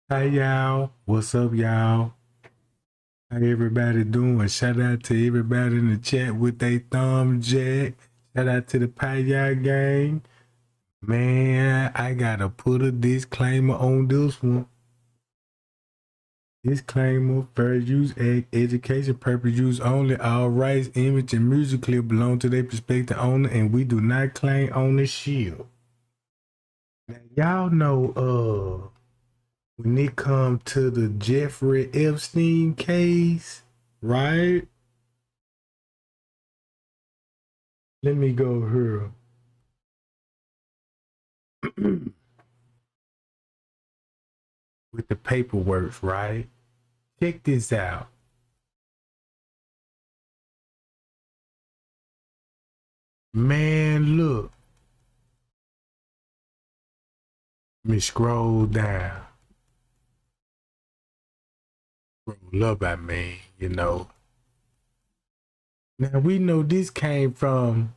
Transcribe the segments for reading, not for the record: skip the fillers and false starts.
Hey y'all, what's up y'all? How everybody doing? Shout out to everybody in the chat with their thumb jack. Shout out to the Paya gang. Man, I gotta put a disclaimer on this one. Disclaimer, fair use act, education purpose use only. All rights, image, and music clip belong to their prospective owner, and we do not claim ownership. Now, y'all know when it comes to the Jeffrey Epstein case, right? Let me go here. With the paperwork, right? Check this out. Man, look. Let me scroll down. Scroll up, I mean, you know. Now we know this came from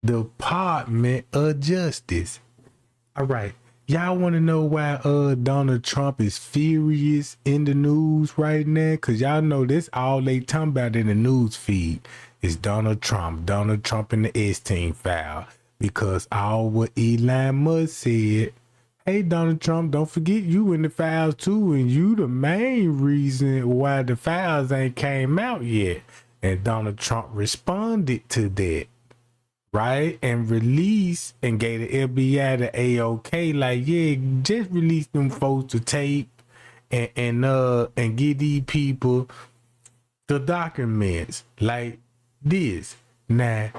the Department of Justice. All right. Y'all want to know why Donald Trump is furious in the news right now? Cause y'all know this all they talking about in the news feed is Donald Trump in the Epstein file. Because all what Elon Musk said, hey Donald Trump, don't forget you in the files too, and you the main reason why the files ain't came out yet. And Donald Trump responded to that, right? And released and gave the FBI the AOK, like, yeah, just release them folks to tape and give these people the documents like this. Now,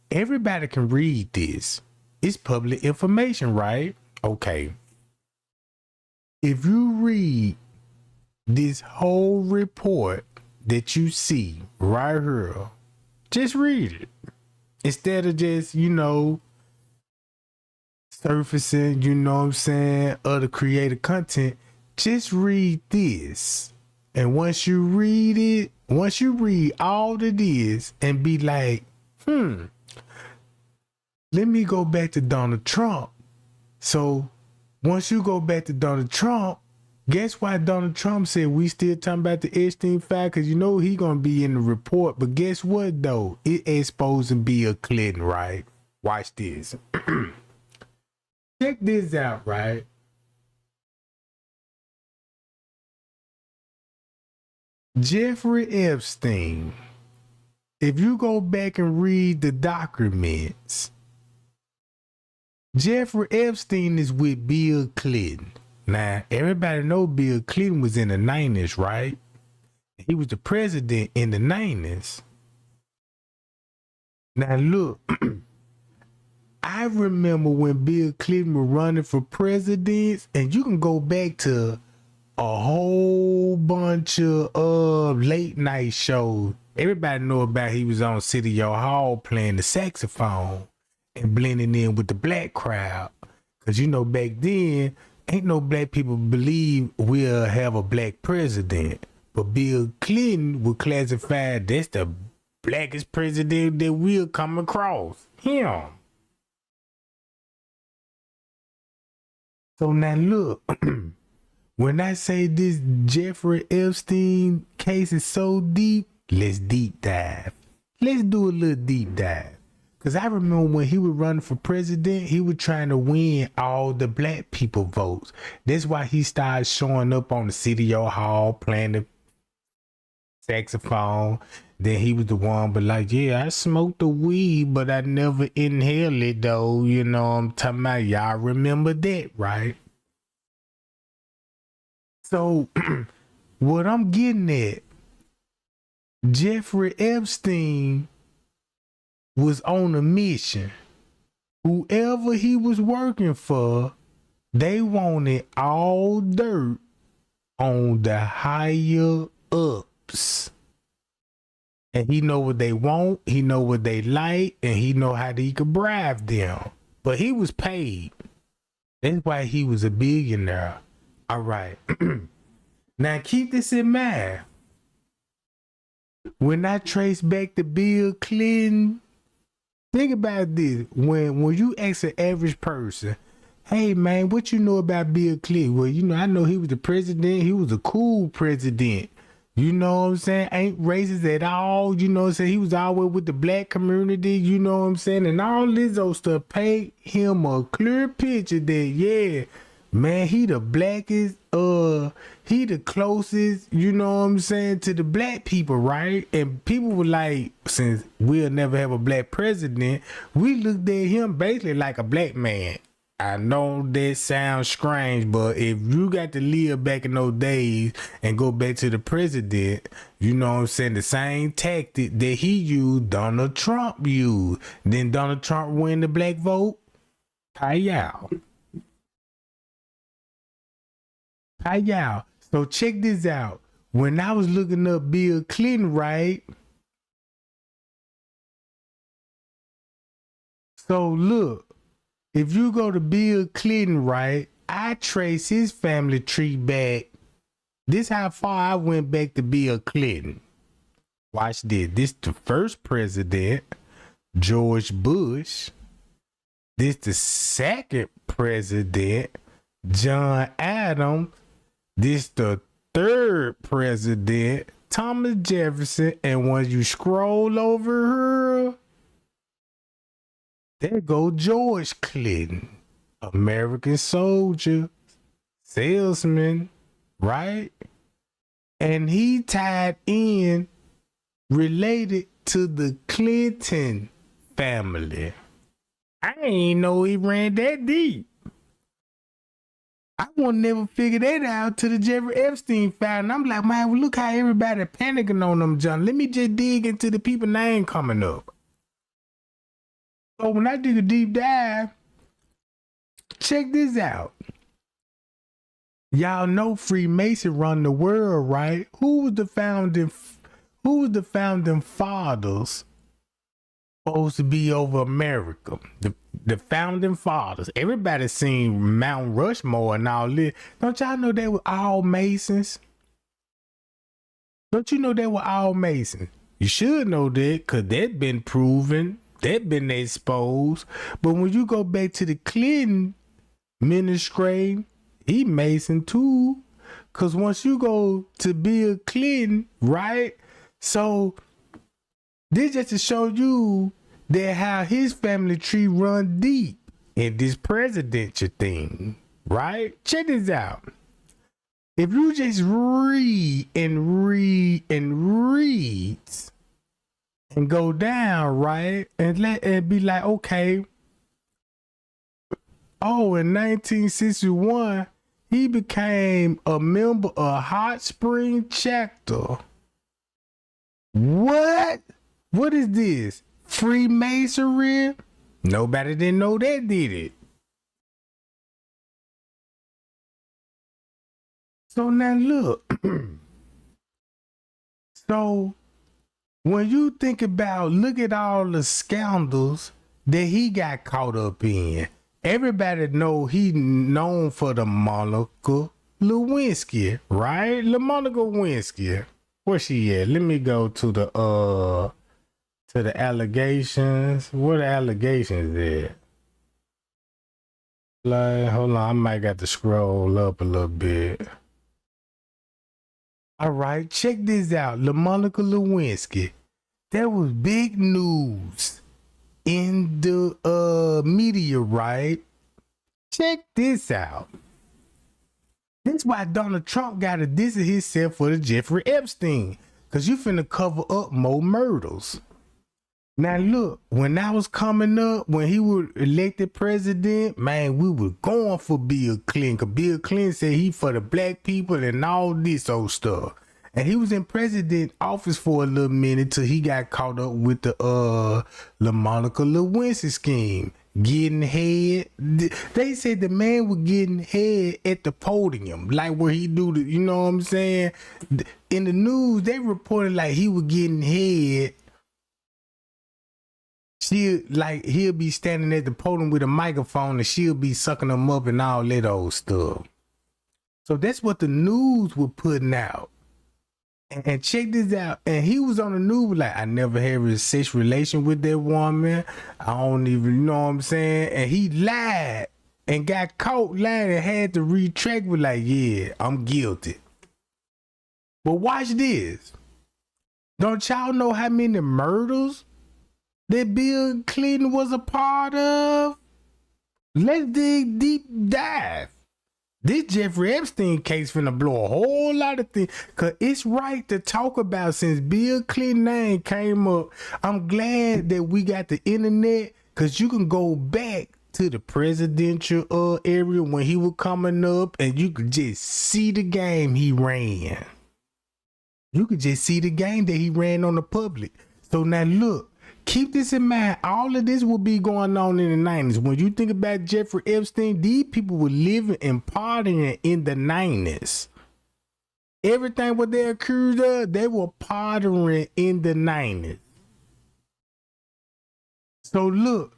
everybody can read this. It's public information, right? Okay. If you read this whole report that you see right here, just read it. Instead of just, surfacing, you know what I'm saying, other creative content, just read this. And once you read all of this and be like, let me go back to Donald Trump. So once you go back to Donald Trump, guess why Donald Trump said we still talking about the Epstein file? Because you know he gonna be in the report. But guess what though? It is supposed to be a Clinton, right? Watch this. Check this out, right? Jeffrey Epstein. If you go back and read the documents, Jeffrey Epstein is with Bill Clinton. Now, everybody know Bill Clinton was in the 90s, right? He was the president in the 90s. Now, look, I remember when Bill Clinton was running for president, and you can go back to a whole bunch of late night shows. Everybody know about he was on City Hall playing the saxophone and blending in with the black crowd. Because, back then, ain't no black people believe we'll have a black president. But Bill Clinton would classify that's the blackest president that we'll come across. Him. So now look, when I say this Jeffrey Epstein case is so deep, let's deep dive. Let's do a little deep dive. Because I remember when he was running for president, he was trying to win all the black people votes. That's why he started showing up on the City Hall playing the saxophone. Then he was the one, but like, yeah, I smoked the weed, but I never inhaled it though. You know what I'm talking about? Y'all remember that, right? So what I'm getting at, Jeffrey Epstein was on a mission. Whoever he was working for, they wanted all dirt on the higher ups. And he know what they want, he know what they like, and he know how he could bribe them. But he was paid. That's why he was a billionaire. All right. Now keep this in mind. When I trace back to Bill Clinton, think about this. When you ask an average person, Hey man, what you know about Bill Clinton? Well, you know, I know he was the president. He was a cool president. You know what I'm saying? Ain't racist at all. You know what I'm saying? He was always with the black community. You know what I'm saying? And all this old stuff paint him a clear picture that, yeah, man, he the blackest, he the closest, you know what I'm saying, to the black people, right? And people were like, since we'll never have a black president, we looked at him basically like a black man. I know that sounds strange, but if you got to live back in those days and go back to the president, you know what I'm saying, the same tactic that he used, Donald Trump used. Then Donald Trump win the black vote. Hi, y'all. Hi, y'all. So check this out. When I was looking up Bill Clinton, right? So look. If you go to Bill Clinton, right, I trace his family tree back. This how far I went back to Bill Clinton. Watch this. This the first president, George Bush. This the second president, John Adams. This the third president, Thomas Jefferson. And when you scroll over here, there go George Clinton, American soldier, salesman, right? And he tied in, related to the Clinton family. I ain't know he ran that deep. I won't never figure that out till the Jeffrey Epstein found. I'm like, man, well, look how everybody panicking on them, John. Let me just dig into the people name coming up. So when I did a deep dive, check this out. Y'all know Freemason run the world, right? Who was the founding fathers supposed to be over America? The founding fathers. Everybody seen Mount Rushmore and all this. Don't y'all know they were all Masons? Don't you know they were all Masons? You should know that, because that been proven. That been exposed. But when you go back to the Clinton ministry, he Mason too. Cause once you go to Bill Clinton, right? So this just to show you that how his family tree run deep in this presidential thing, right? Check this out. If you just read and go down, right, and let it be like, okay, oh, in 1961 he became a member of Hot Spring Chapter. What is this, Freemasonry? Nobody didn't know that, did it? So now look. So when you think about, look at all the scandals that he got caught up in. Everybody know he known for the Monica Lewinsky, right? Monica Lewinsky. Where she at? Let me go to the allegations. Where the allegations at? Like, hold on, I might got to scroll up a little bit. All right, check this out. Monica Lewinsky. There was big news in the media, right? Check this out. That's why Donald Trump got to distance himself for the Jeffrey Epstein. Because you finna cover up more murders. Now look, when I was coming up, when he was elected president, man, we were going for Bill Clinton. Cause Bill Clinton said he for the black people and all this old stuff. And he was in president office for a little minute till he got caught up with the Monica Lewinsky scheme. Getting head. They said the man was getting head at the podium, like where he do the, you know what I'm saying? In the news, they reported like he was getting head. He'll be standing at the podium with a microphone and she'll be sucking him up and all that old stuff. So that's what the news were putting out. And check this out. And he was on the news like, I never had a sexual relation with that woman. I don't even know what I'm saying. And he lied. and got caught lying and had to retract with like, yeah, I'm guilty. But watch this. Don't y'all know how many murders that Bill Clinton was a part of? Let's dig deep dive. This Jeffrey Epstein case finna blow a whole lot of things. Cause it's right to talk about since Bill Clinton name came up. I'm glad that we got the internet, cause you can go back to the presidential area when he was coming up and you could just see the game he ran. You could just see the game that he ran on the public. So now look, keep this in mind. All of this will be going on in the 90s. When you think about Jeffrey Epstein, these people were living and partying in the 90s. Everything what they accused of, they were partying in the 90s. So look,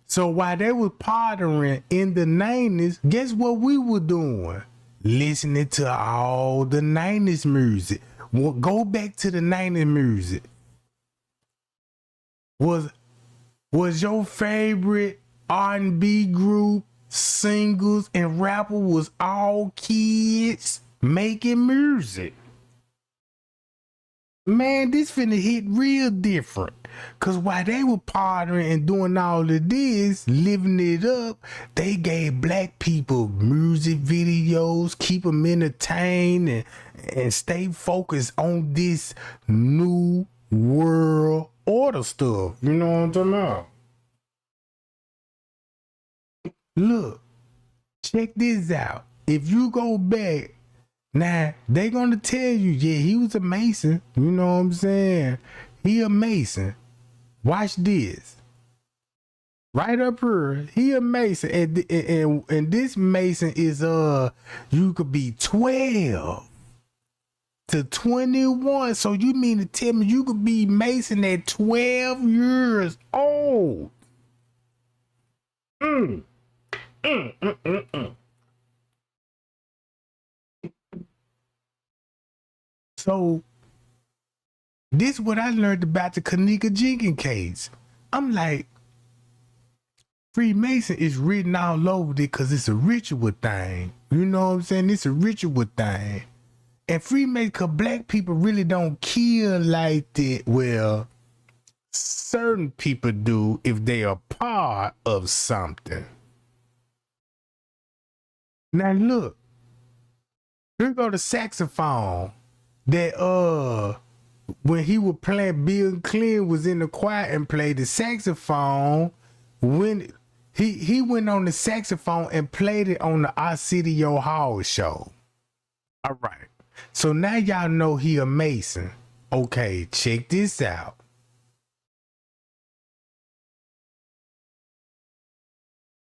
so while they were partying in the 90s, guess what we were doing? Listening to all the 90s music. Well, go back to the 90s music. Was your favorite R&B group, singles, and rapper was all kids making music? Man, this finna hit real different. Cause while they were partying and doing all of this, living it up, they gave black people music videos, keep them entertained and stay focused on this new world order stuff. You know what I'm talking about? Look, check this out. If you go back, now they gonna tell you, yeah, he was a Mason. You know what I'm saying? He a Mason. Watch this. Right up here, he a Mason, and this Mason is you could be 12 to 21. So you mean to tell me you could be Mason at 12 years old? So this what I learned about the Kanika Jenkins case. I'm like, Freemason is written all over it because it's a ritual thing. You know what I'm saying? It's a ritual thing. And Freemason, because black people really don't kill like that. Well, certain people do if they are part of something. Now look, here go the saxophone that when he was playing, Bill Clinton was in the choir and played the saxophone. When he went on the saxophone and played it on the Arsenio Hall show. All right. So now y'all know he a Mason. Okay, check this out.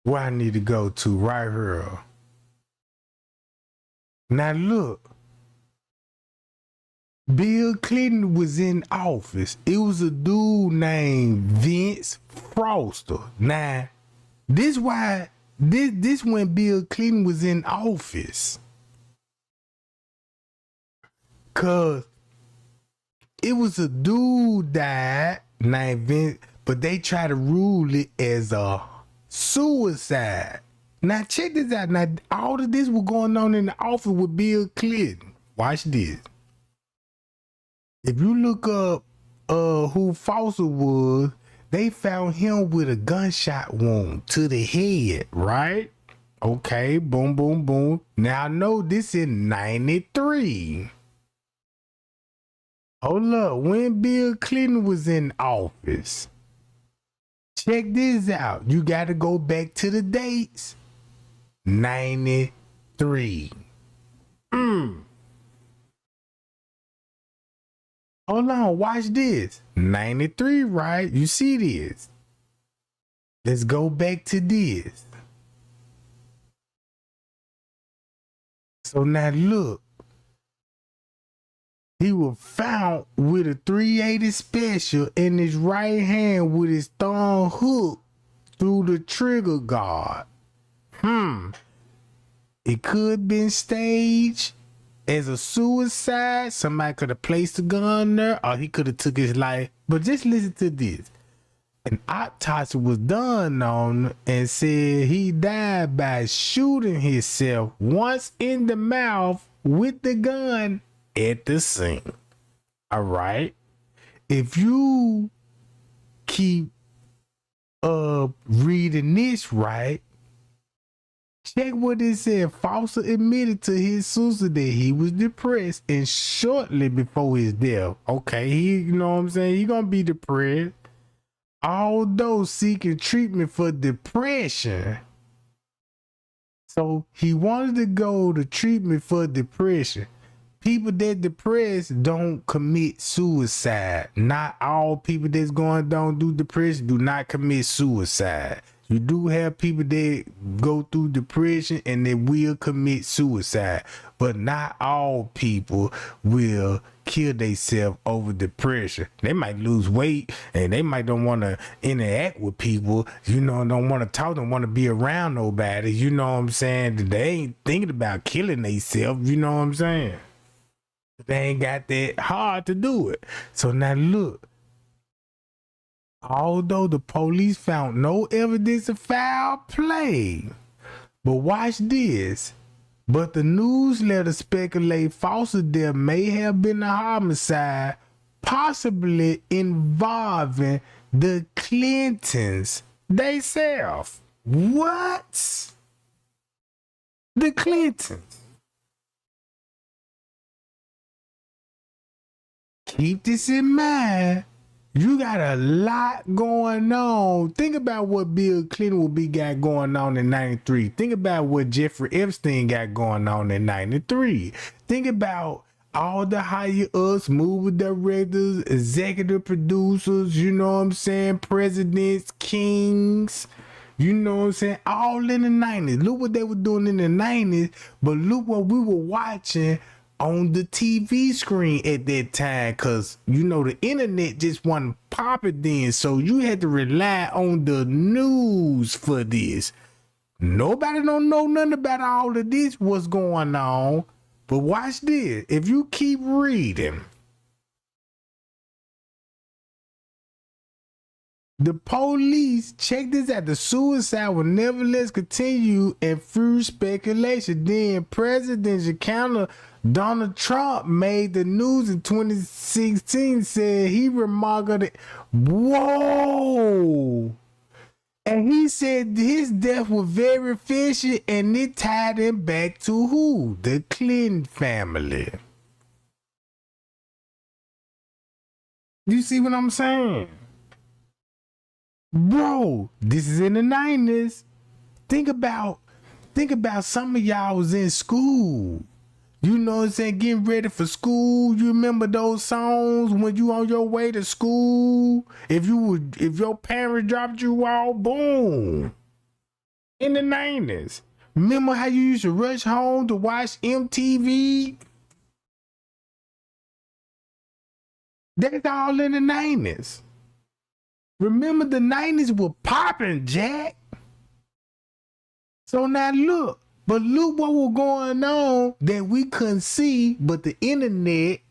Where I need to go to right here. Now look. Bill Clinton was in office. It was a dude named Vince Foster. Now, this when Bill Clinton was in office. Cause it was a dude died named Vince, but they try to rule it as a suicide. Now check this out. Now all of this was going on in the office with Bill Clinton. Watch this. If you look up who Foster was, they found him with a gunshot wound to the head, right? Okay, boom, boom, boom. Now I know this in 93. Hold up, when Bill Clinton was in office. Check this out. You gotta go back to the dates. 93. Hold on, watch this. 93, right? You see this? Let's go back to this. So now look. He was found with a 380 special in his right hand with his thumb hooked through the trigger guard. It could have been staged as a suicide. Somebody could have placed a gun there, or he could have took his life. But just listen to this. An autopsy was done on him and said he died by shooting himself once in the mouth with the gun at the scene. All right. If you keep reading this right, check what it said. Foster admitted to his sister that he was depressed and shortly before his death. Okay, you know what I'm saying? He gonna be depressed. Although seeking treatment for depression. So he wanted to go to treatment for depression. People that depressed don't commit suicide. Not all people that's going down do depression do not commit suicide. You do have people that go through depression and they will commit suicide, but not all people will kill themselves over depression. They might lose weight and they might don't want to interact with people, you know, don't want to talk, don't want to be around nobody, you know what I'm saying? They ain't thinking about killing themselves, you know what I'm saying? They ain't got that hard to do it. So now look, although the police found no evidence of foul play, but watch this, but the newsletter speculate Foster death may have been a homicide, possibly involving the Clintons themselves. What? The Clintons. Keep this in mind. You got a lot going on. Think about what Bill Clinton will be got going on in 93. Think about what Jeffrey Epstein got going on in 93. Think about all the higher ups, movie directors, executive producers, you know what I'm saying, presidents, kings, you know what I'm saying, all in the 90s. Look what they were doing in the 90s, but look what we were watching on the TV screen at that time, because you know the internet just wasn't popping then, so you had to rely on the news for this. Nobody don't know nothing about all of this, what's going on. But watch this. If you keep reading, the police, check this out, the suicide will nevertheless continue and through speculation. Then presidential counter Donald Trump made the news in 2016, said he remarked it. Whoa! And he said his death was very fishy and it tied him back to who? The Clinton family. You see what I'm saying? Bro, this is in the 90s. Think about some of y'all was in school. You know what I'm saying? Getting ready for school. You remember those songs when you on your way to school? If your parents dropped you off, boom. In the 90s. Remember how you used to rush home to watch MTV? That's all in the 90s. Remember the 90s were popping, Jack. So now look. But look what was going on that we couldn't see, but the internet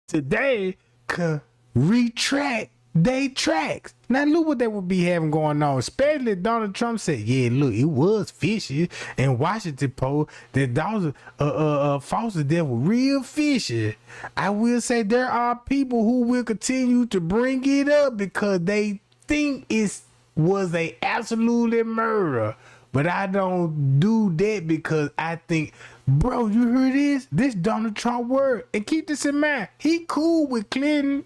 today could retract they tracks. Now look what they would be having going on, especially Donald Trump said, yeah, look, it was fishy, and Washington Post that those Foster death were real fishy. I will say there are people who will continue to bring it up because they think it was a absolute murder. But I don't do that because I think, bro, you heard this? This Donald Trump word. And keep this in mind. He cool with Clinton.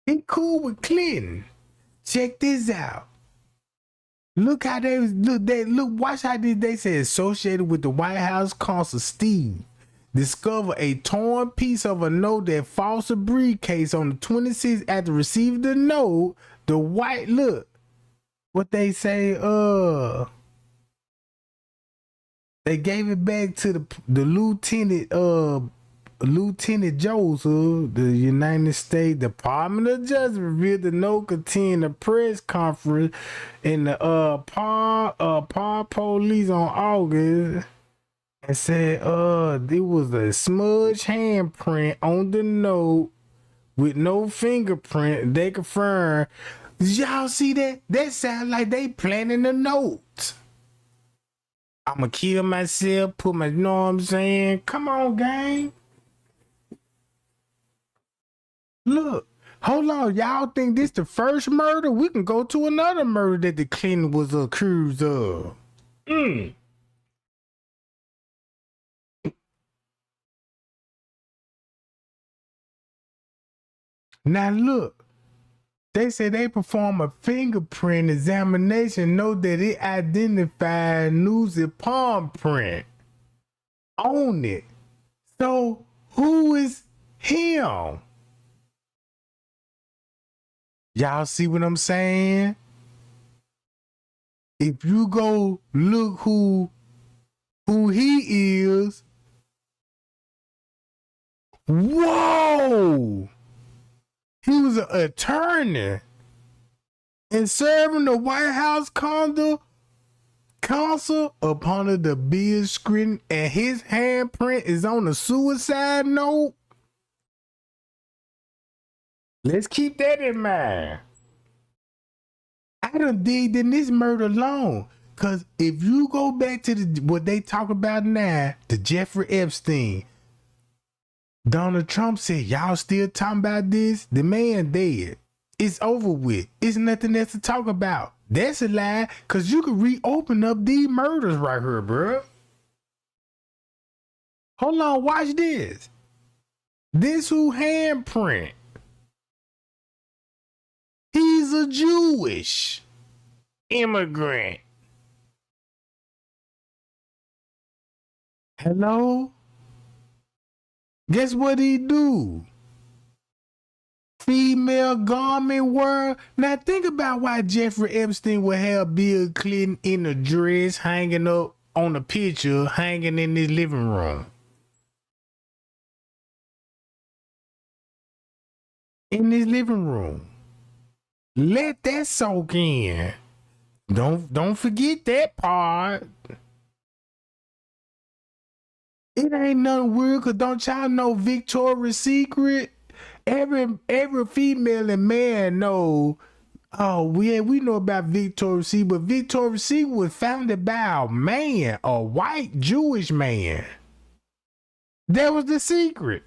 He cool with Clinton. Check this out. Look how watch how they say associated with the White House counsel Steve discovered a torn piece of a note that Foster briefcase on the 26th after receiving the note. The white look. What they say, they gave it back to the Lieutenant Joseph. The United States Department of Justice revealed the note contained a press conference in the Park Police on August and said there was a smudge handprint on the note with no fingerprint. They confirm. Y'all see that? That sounds like they planning a note. I'ma kill myself, put my, you know what I'm saying? Come on, gang. Look, hold on. Y'all think this the first murder? We can go to another murder that the Clinton was accused of. Now look, they say they perform a fingerprint examination, know that it identified Newsy palm print on it. So who is him? Y'all see what I'm saying? If you go look who he is, whoa! He was an attorney and serving the White House counsel upon the bill screen, and his handprint is on the suicide note. Let's keep that in mind. I done digged in this murder alone. Cause if you go back to what they talk about now, the Jeffrey Epstein, Donald Trump said, y'all still talking about this? The man dead. It's over with. It's nothing else to talk about. That's a lie, cause you could reopen up these murders right here, bro. Hold on, watch this. This who handprint. He's a Jewish immigrant. Hello? Guess what he do? Female garment wear. Now think about why Jeffrey Epstein would have Bill Clinton in a dress hanging up on a picture, hanging in his living room. In his living room. Let that soak in. Don't forget that part. It ain't nothing weird, cause don't y'all know Victoria's Secret? Every female and man know. Oh, we know about Victoria's Secret, but Victoria's Secret was founded by a man, a white Jewish man. That was the secret.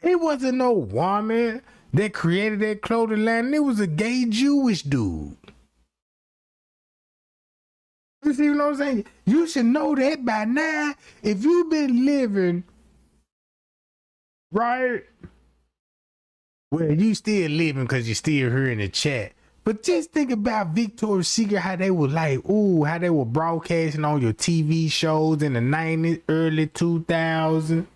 It wasn't no woman that created that clothing line. It was a gay Jewish dude. You see what I'm saying? You should know that by now. If you've been living, right? Well, you still living because you're still here in the chat. But just think about Victoria's Secret, how they were like, ooh, how they were broadcasting on your TV shows in the 90s, early 2000s.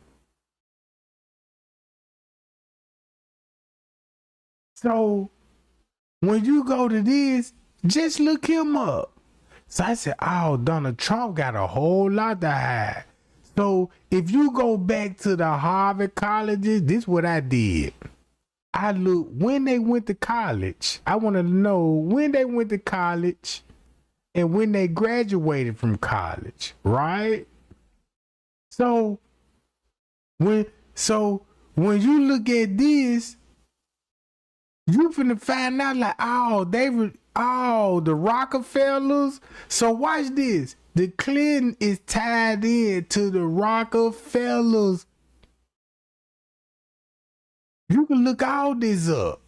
So when you go to this, just look him up. So I said, oh, Donald Trump got a whole lot to hide. So if you go back to the Harvard colleges, this is what I did. I looked when they went to college. I want to know when they went to college and when they graduated from college, right? So when you look at this, you finna find out like, oh, the Rockefellers. So watch this. The Clinton is tied in to the Rockefellers. You can look all this up.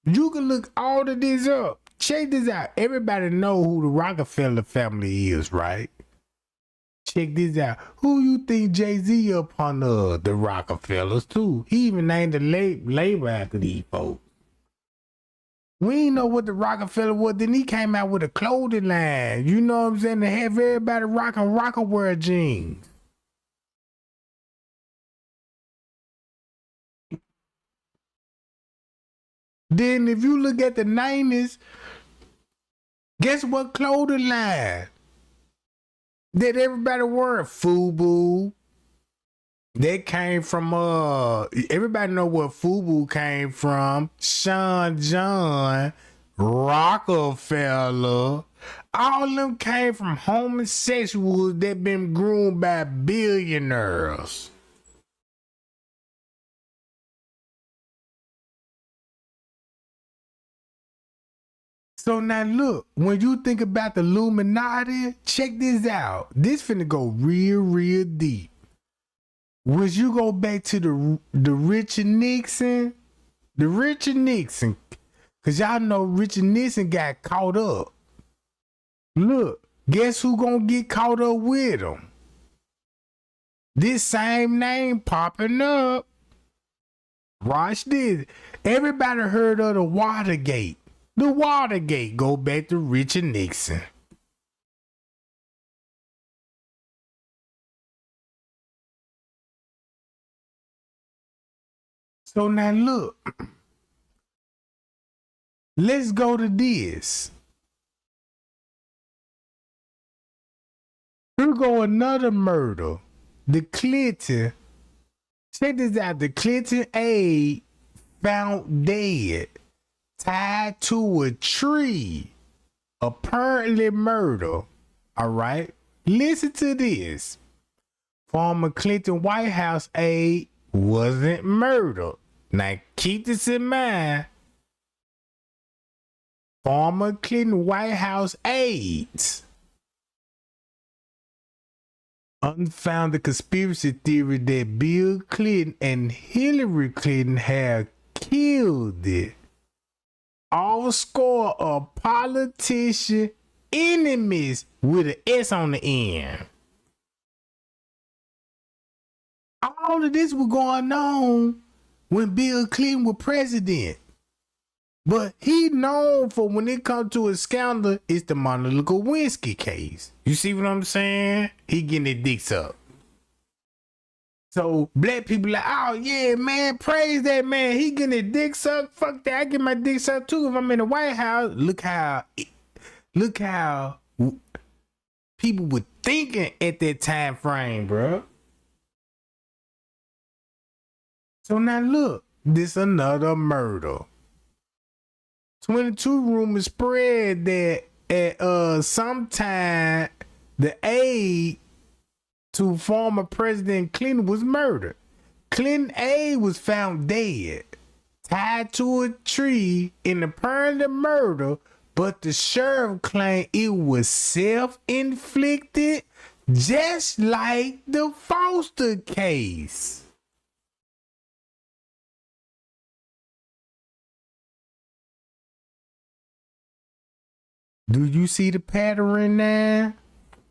You can look all of this up. Check this out. Everybody know who the Rockefeller family is, right? Check this out. Who you think Jay-Z up on the Rockefellers too? He even named the label after these folks. We ain't know what the Rockefeller was. Then he came out with a clothing line. You know what I'm saying? To have everybody rocking Rockaware jeans. Then if you look at the 90s, guess what clothing line that everybody wore? FUBU. That came from everybody know where FUBU came from. Sean John Rockefeller. All of them came from homosexuals that been groomed by billionaires. So now look, when you think about the Illuminati, check this out. This finna go real deep. When you go back to the Richard Nixon, cause y'all know Richard Nixon got caught up. Look, guess who gonna get caught up with him? This same name popping up. Watch this. Everybody heard of the Watergate. The Watergate go back to Richard Nixon. So now look. Let's go to this. Here go another murder. The Clinton. Check this out. The Clinton aide found dead, tied to a tree. Apparently murder. All right. Listen to this. Former Clinton White House aide wasn't murdered. Now keep this in mind. Former Clinton White House aides. Unfounded conspiracy theory that Bill Clinton and Hillary Clinton have killed it. All score of politician enemies with an S on the end. All of this was going on when Bill Clinton was president. But he known for when it comes to a scandal, it's the Monica Lewinsky case. You see what I'm saying? He getting his dicks up. So black people like, oh yeah, man, praise that man. He getting his dick sucked. Fuck that. I get my dick sucked too if I'm in the White House. Look how people were thinking at that time frame, bro. So now look, this another murder. 22 rumors spread that at sometime the aide to former President Clinton was murdered. Clinton aide was found dead, tied to a tree in the apparent murder, but the sheriff claimed it was self-inflicted, just like the Foster case. Do you see the pattern now?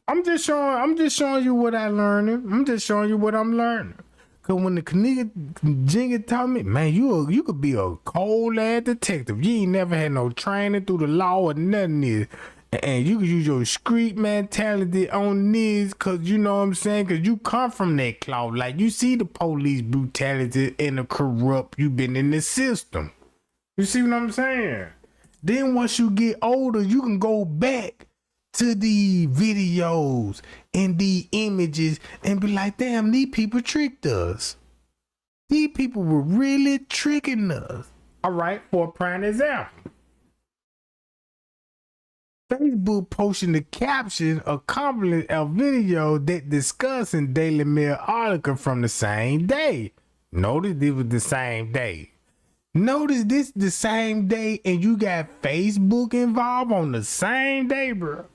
I'm just showing you what I'm learning. I'm just showing you what I'm learning. Cause when the nigga Jinga taught me, man, you could be a cold ass detective. You ain't never had no training through the law or nothing. And you can use your street mentality on this, cause you know what I'm saying? Cause you come from that cloth. Like you see the police brutality and the corrupt, you been in the system. You see what I'm saying? Then once you get older, you can go back to the videos and the images and be like, damn, these people tricked us. These people were really tricking us. All right, for a prime example. Facebook posting the caption accompanying a video that discussing Daily Mail article from the same day. Notice it was the same day. Notice this the same day and you got Facebook involved on the same day, bro.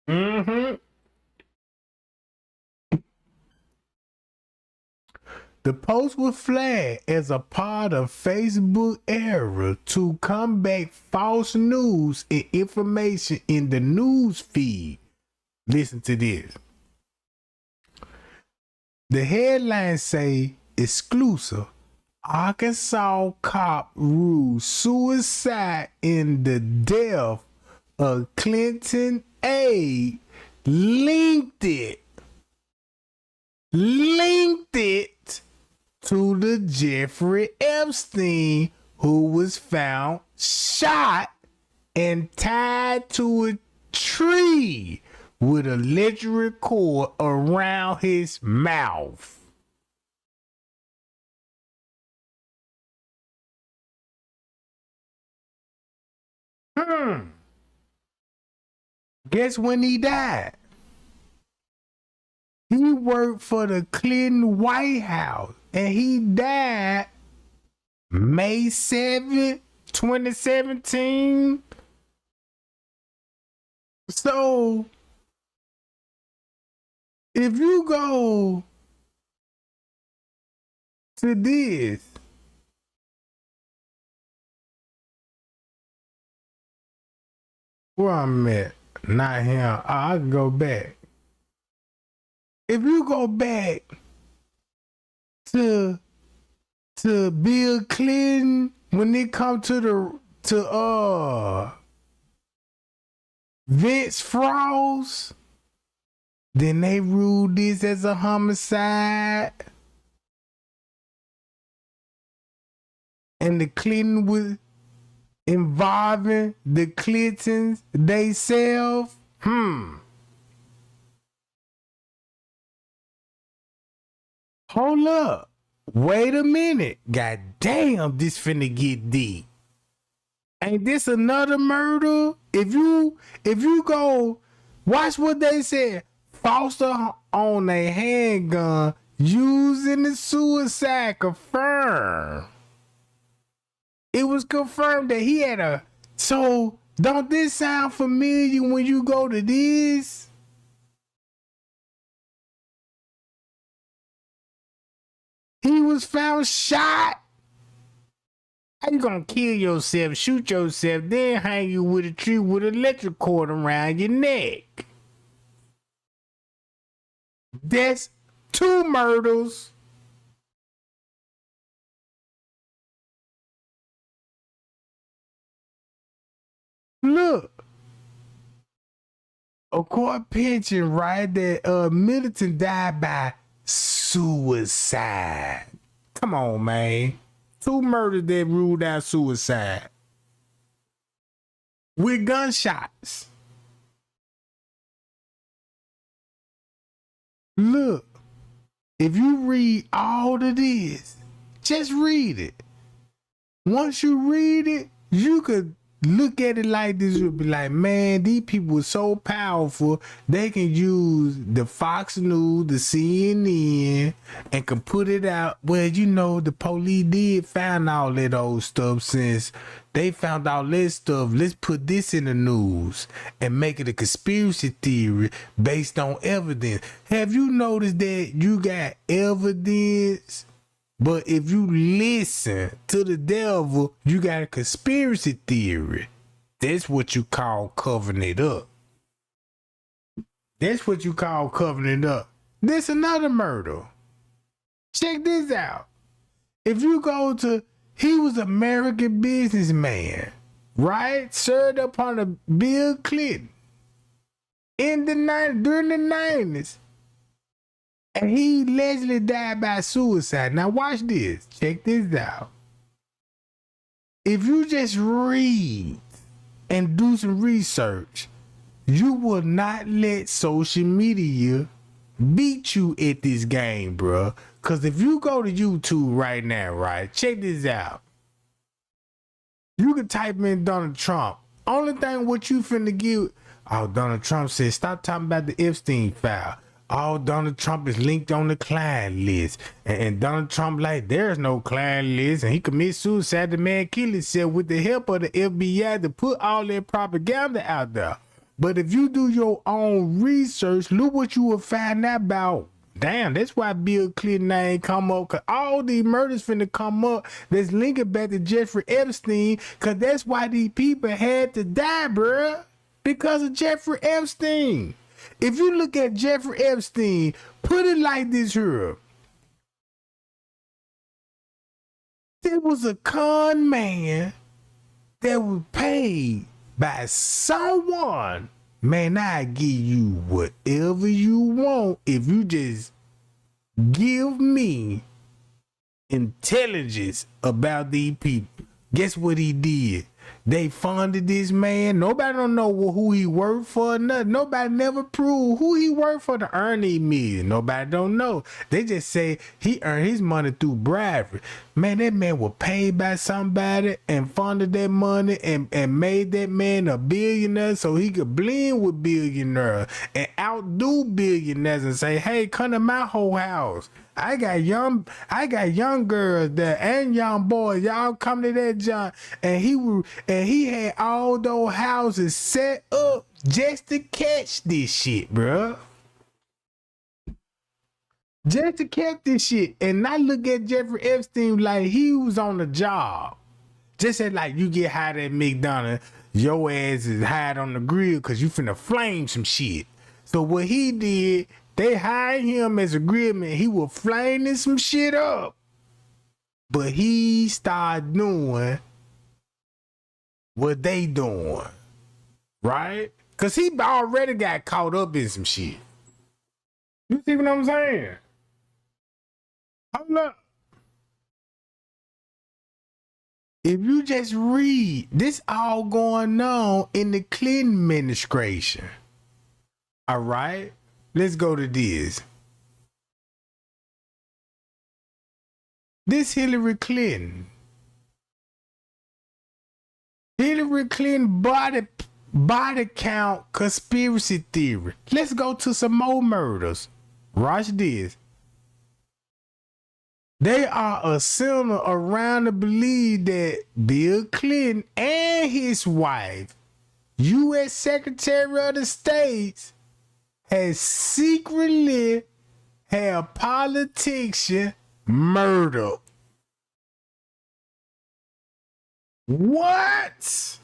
The post was flagged as a part of Facebook era to combat false news and information in the news feed. Listen to this. The headlines say, exclusive, Arkansas cop rules suicide in the death of Clinton aide, linked it to the Jeffery Epstein, who was found shot and tied to a tree with an electric cord around his mouth. Guess when he died? He worked for the Clinton White House and he died May 7th, 2017. So if you go to this, where I'm at, not him. I can go back. If you go back to Bill Clinton, when it come to Vince Frost, then they ruled this as a homicide. And the Clinton was involving the Clintons theyself. Hold up. Wait a minute. God damn, this finna get deep. Ain't this another murder? If you go watch what they said, Foster on a handgun using the suicide confirmed. It was confirmed that he had a. So don't this sound familiar when you go to this? He was found shot. How you gonna kill yourself, shoot yourself, then hang you with a tree with an electric cord around your neck? That's 2 murders. Look. A court pension, right? That Middleton died by suicide. Come on, man. 2 murders that ruled out suicide. With gunshots. Look, if you read all of this, just read it. Once you read it, you could look at it like this. You'll be like, man, these people are so powerful. They can use the Fox News, the CNN, and can put it out. Well, you know, the police did find all that old stuff. Since they found all that stuff, let's put this in the news and make it a conspiracy theory based on evidence. Have you noticed that you got evidence? But if you listen to the devil, you got a conspiracy theory. That's what you call covering it up. That's what you call covering it up. This another murder. Check this out. If you go to, he was an American businessman, right? Served up under Bill Clinton in the during the 90s. And he allegedly died by suicide. Now watch this. Check this out. If you just read and do some research, you will not let social media beat you at this game, bro. Because if you go to YouTube right now, right, check this out. You can type in Donald Trump. Only thing what you finna get, oh, Donald Trump said, stop talking about the Epstein file. Oh, Donald Trump is linked on the client list. And Donald Trump like, there's no client list. And he commits suicide. The man killed himself with the help of the FBI to put all that propaganda out there. But if you do your own research, look what you will find out about. Damn, that's why Bill Clinton ain't come up. Because all these murders finna come up that's linking back to Jeffrey Epstein. Because that's why these people had to die, bruh. Because of Jeffrey Epstein. If you look at Jeffrey Epstein, put it like this here. There was a con man that was paid by someone. Man, I give you whatever you want if you just give me intelligence about these people. Guess what he did? They funded this man. Nobody don't know who he worked for or nothing. Nobody never proved who he worked for to earn these millions. Nobody don't know. They just say he earned his money through bribery. Man, that man was paid by somebody and funded that money and made that man a billionaire so he could blend with billionaires and outdo billionaires and say, hey, come to my whole house. I got young girls there and young boys. Y'all come to that joint, and he had all those houses set up just to catch this shit, bro. Just to catch this shit. And I look at Jeffrey Epstein like he was on the job. Just as like you get hired at McDonald's, your ass is hired on the grill because you finna flame some shit. So what he did, they hired him as a grillman. He was flaming some shit up. But he started doing what they doing. Right? Because he already got caught up in some shit. You see what I'm saying? Hold up. If you just read, this all going on in the Clinton administration. All right? Let's go to this. This Hillary Clinton. Hillary Clinton body count conspiracy theory. Let's go to some more murders. Watch this. They are a center around to believe that Bill Clinton and his wife, U.S. Secretary of the State, has secretly had a politician murdered. What?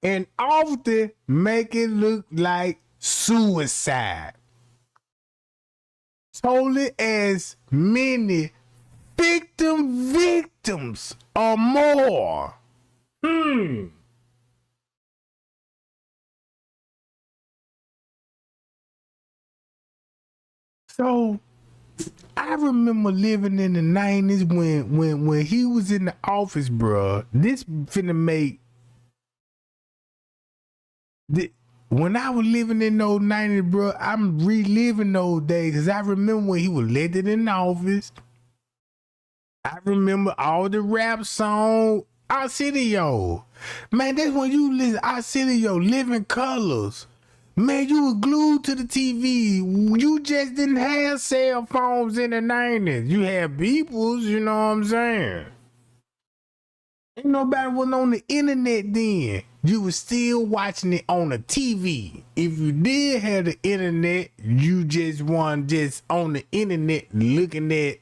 And often make it look like suicide. Totally as many victims or more. So I remember living in the 90s when he was in the office, bruh. This finna make when I was living in those 90s, bro, I'm reliving those days because I remember when he was elected in office. I remember all the rap songs. Arsenio. Man, that's when you listen Arsenio, Living Colors. Man, you were glued to the TV. You just didn't have cell phones in the 90s. You had peoples, you know what I'm saying? Ain't nobody was on the internet then. You was still watching it on the TV. If you did have the internet, you just weren't just on the internet looking at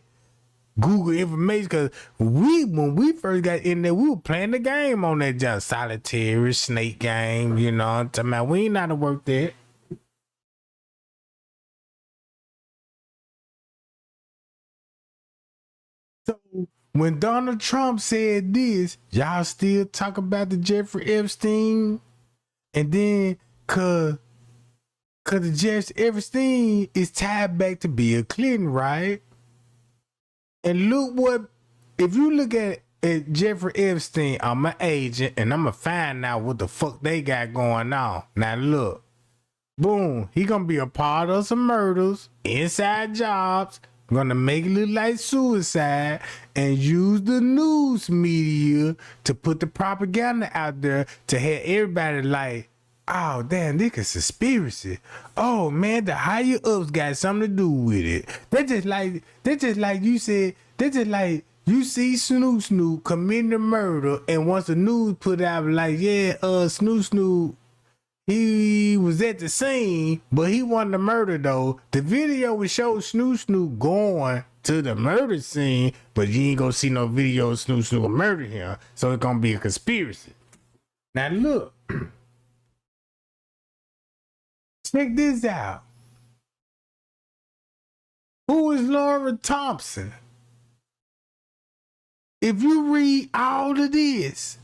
Google information. Cause when we first got in there, we were playing the game on that just solitary snake game, you know. I'm talking about we ain't know how to work that. So when Donald Trump said this, y'all still talk about the Jeffrey Epstein, and then cause the Jeffrey Epstein is tied back to Bill Clinton, right? And look what, if you look at Jeffrey Epstein, I'm an agent, and I'm gonna find out what the fuck they got going on. Now look, boom, he gonna be a part of some murders, inside jobs, gonna make it look like suicide, and use the news media to put the propaganda out there to have everybody like, oh damn, this is conspiracy. Oh man, the higher ups got something to do with it. That's just like you said, that's just like you see Snoop committing a murder, and once the news put out like, yeah, Snoop, he was at the scene, but he wasn't the murder though. The video would show Snoop going to the murder scene, but you ain't gonna see no video of Snoop murder him. So it's gonna be a conspiracy. Now look. Check this out. Who is Laura Thompson? If you read all of this,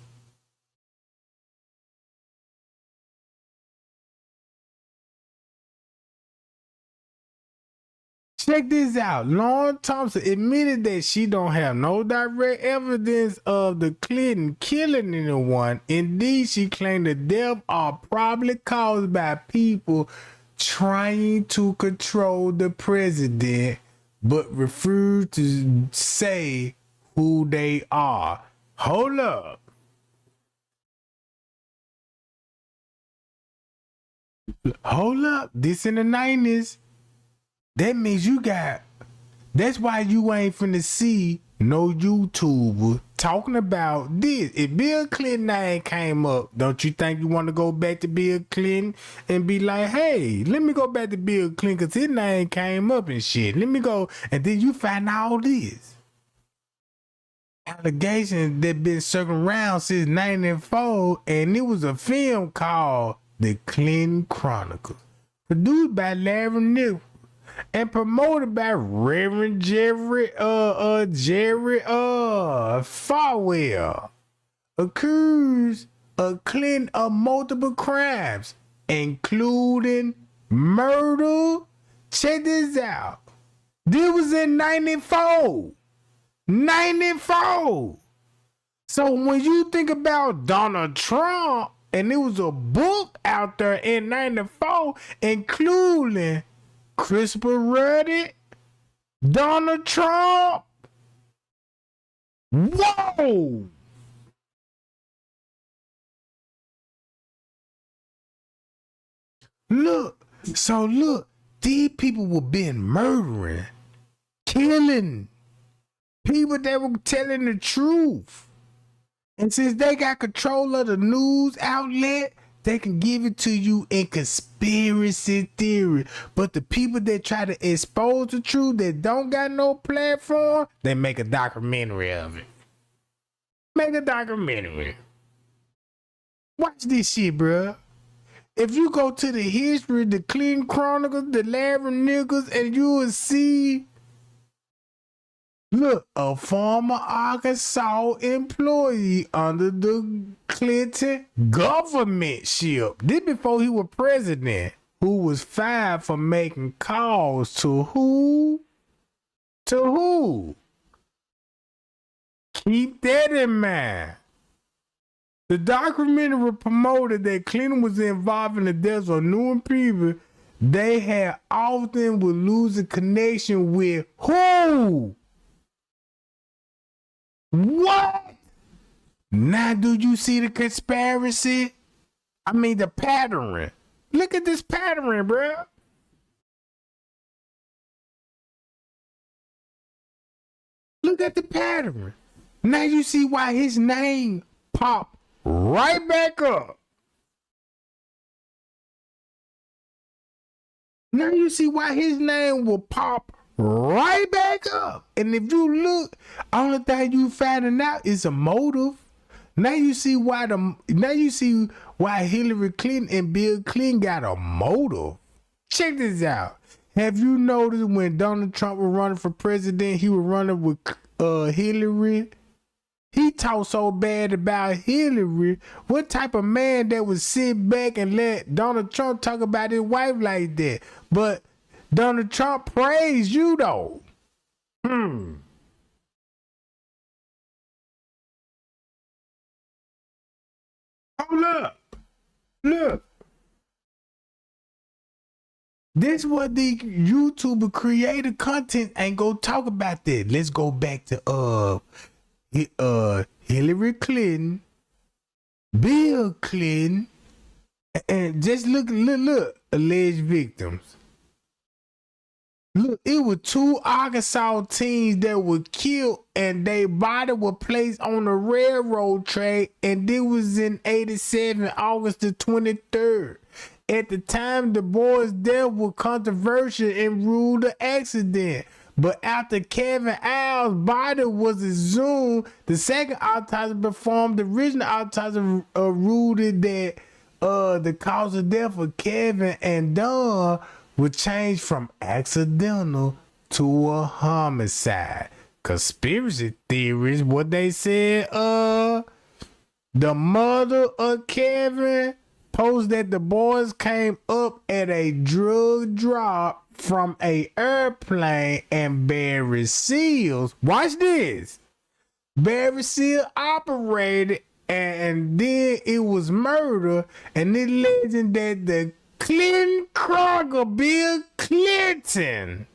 check this out. Laura Thompson admitted that she don't have no direct evidence of the Clinton killing anyone. Indeed, she claimed the death are probably caused by people trying to control the president, but refused to say who they are. Hold up. Hold up. This in the 90s. That means you got. That's why you ain't finna see no YouTuber talking about this. If Bill Clinton name came up, don't you think you want to go back to Bill Clinton and be like, hey, let me go back to Bill Clinton because his name came up and shit. Let me go. And then you find all this. Allegations that been circling around since 94, and it was a film called The Clinton Chronicles, produced by Larry Nichols and promoted by Reverend Jeffery Falwell, accused of Clinton of multiple crimes, including murder. Check this out. This was in 94. 94. So when you think about Donald Trump, and there was a book out there in 94, including Christopher Ruddy, Donald Trump. Whoa! Look, these people were being murdering, killing people that were telling the truth. And since they got control of the news outlet, they can give it to you in conspiracy theory. But the people that try to expose the truth that don't got no platform, they make a documentary of it. Make a documentary. Watch this shit, bruh. If you go to the history, the Clinton Chronicles, the Larry Nichols, and you will see, look, a former Arkansas employee under the Clinton government ship. This before he was president, who was fired for making calls to who? To who? Keep that in mind. The documentary promoted that Clinton was involved in the deaths of numerous people. They had often would lose a connection with who? What? Now do you see the conspiracy? I mean the pattern. Look at this pattern, bro. Look at the pattern. Now you see why his name popped right back up. Now you see why his name will pop right back up. And if you look, only thing you finding out is a motive. Now you see why Hillary Clinton and Bill Clinton got a motive. Check this out. Have you noticed when Donald Trump was running for president, he was running with Hillary? He talked so bad about Hillary. What type of man that would sit back and let Donald Trump talk about his wife like that? But Donald Trump praised you though. Hold up. Look. This what the YouTuber creator content ain't go talk about that. Let's go back to Hillary Clinton, Bill Clinton, and just look, alleged victims. Look, it was 2 Arkansas teens that were killed and their body was placed on the railroad track, and it was in 87, August the 23rd. At the time, the boys' death was controversial and ruled an accident. But after Kevin Al's body was exhumed, the second autopsy performed. The original autopsy ruled that the cause of death for Kevin and Don was changed from accidental to a homicide. Conspiracy theories, what they said, the mother of Kevin posed that the boys came up at a drug drop from a airplane and Barry Seals, watch this, Barry Seal operated, and then it was murder. And it legend that the Clinton Kroger, Bill Clinton,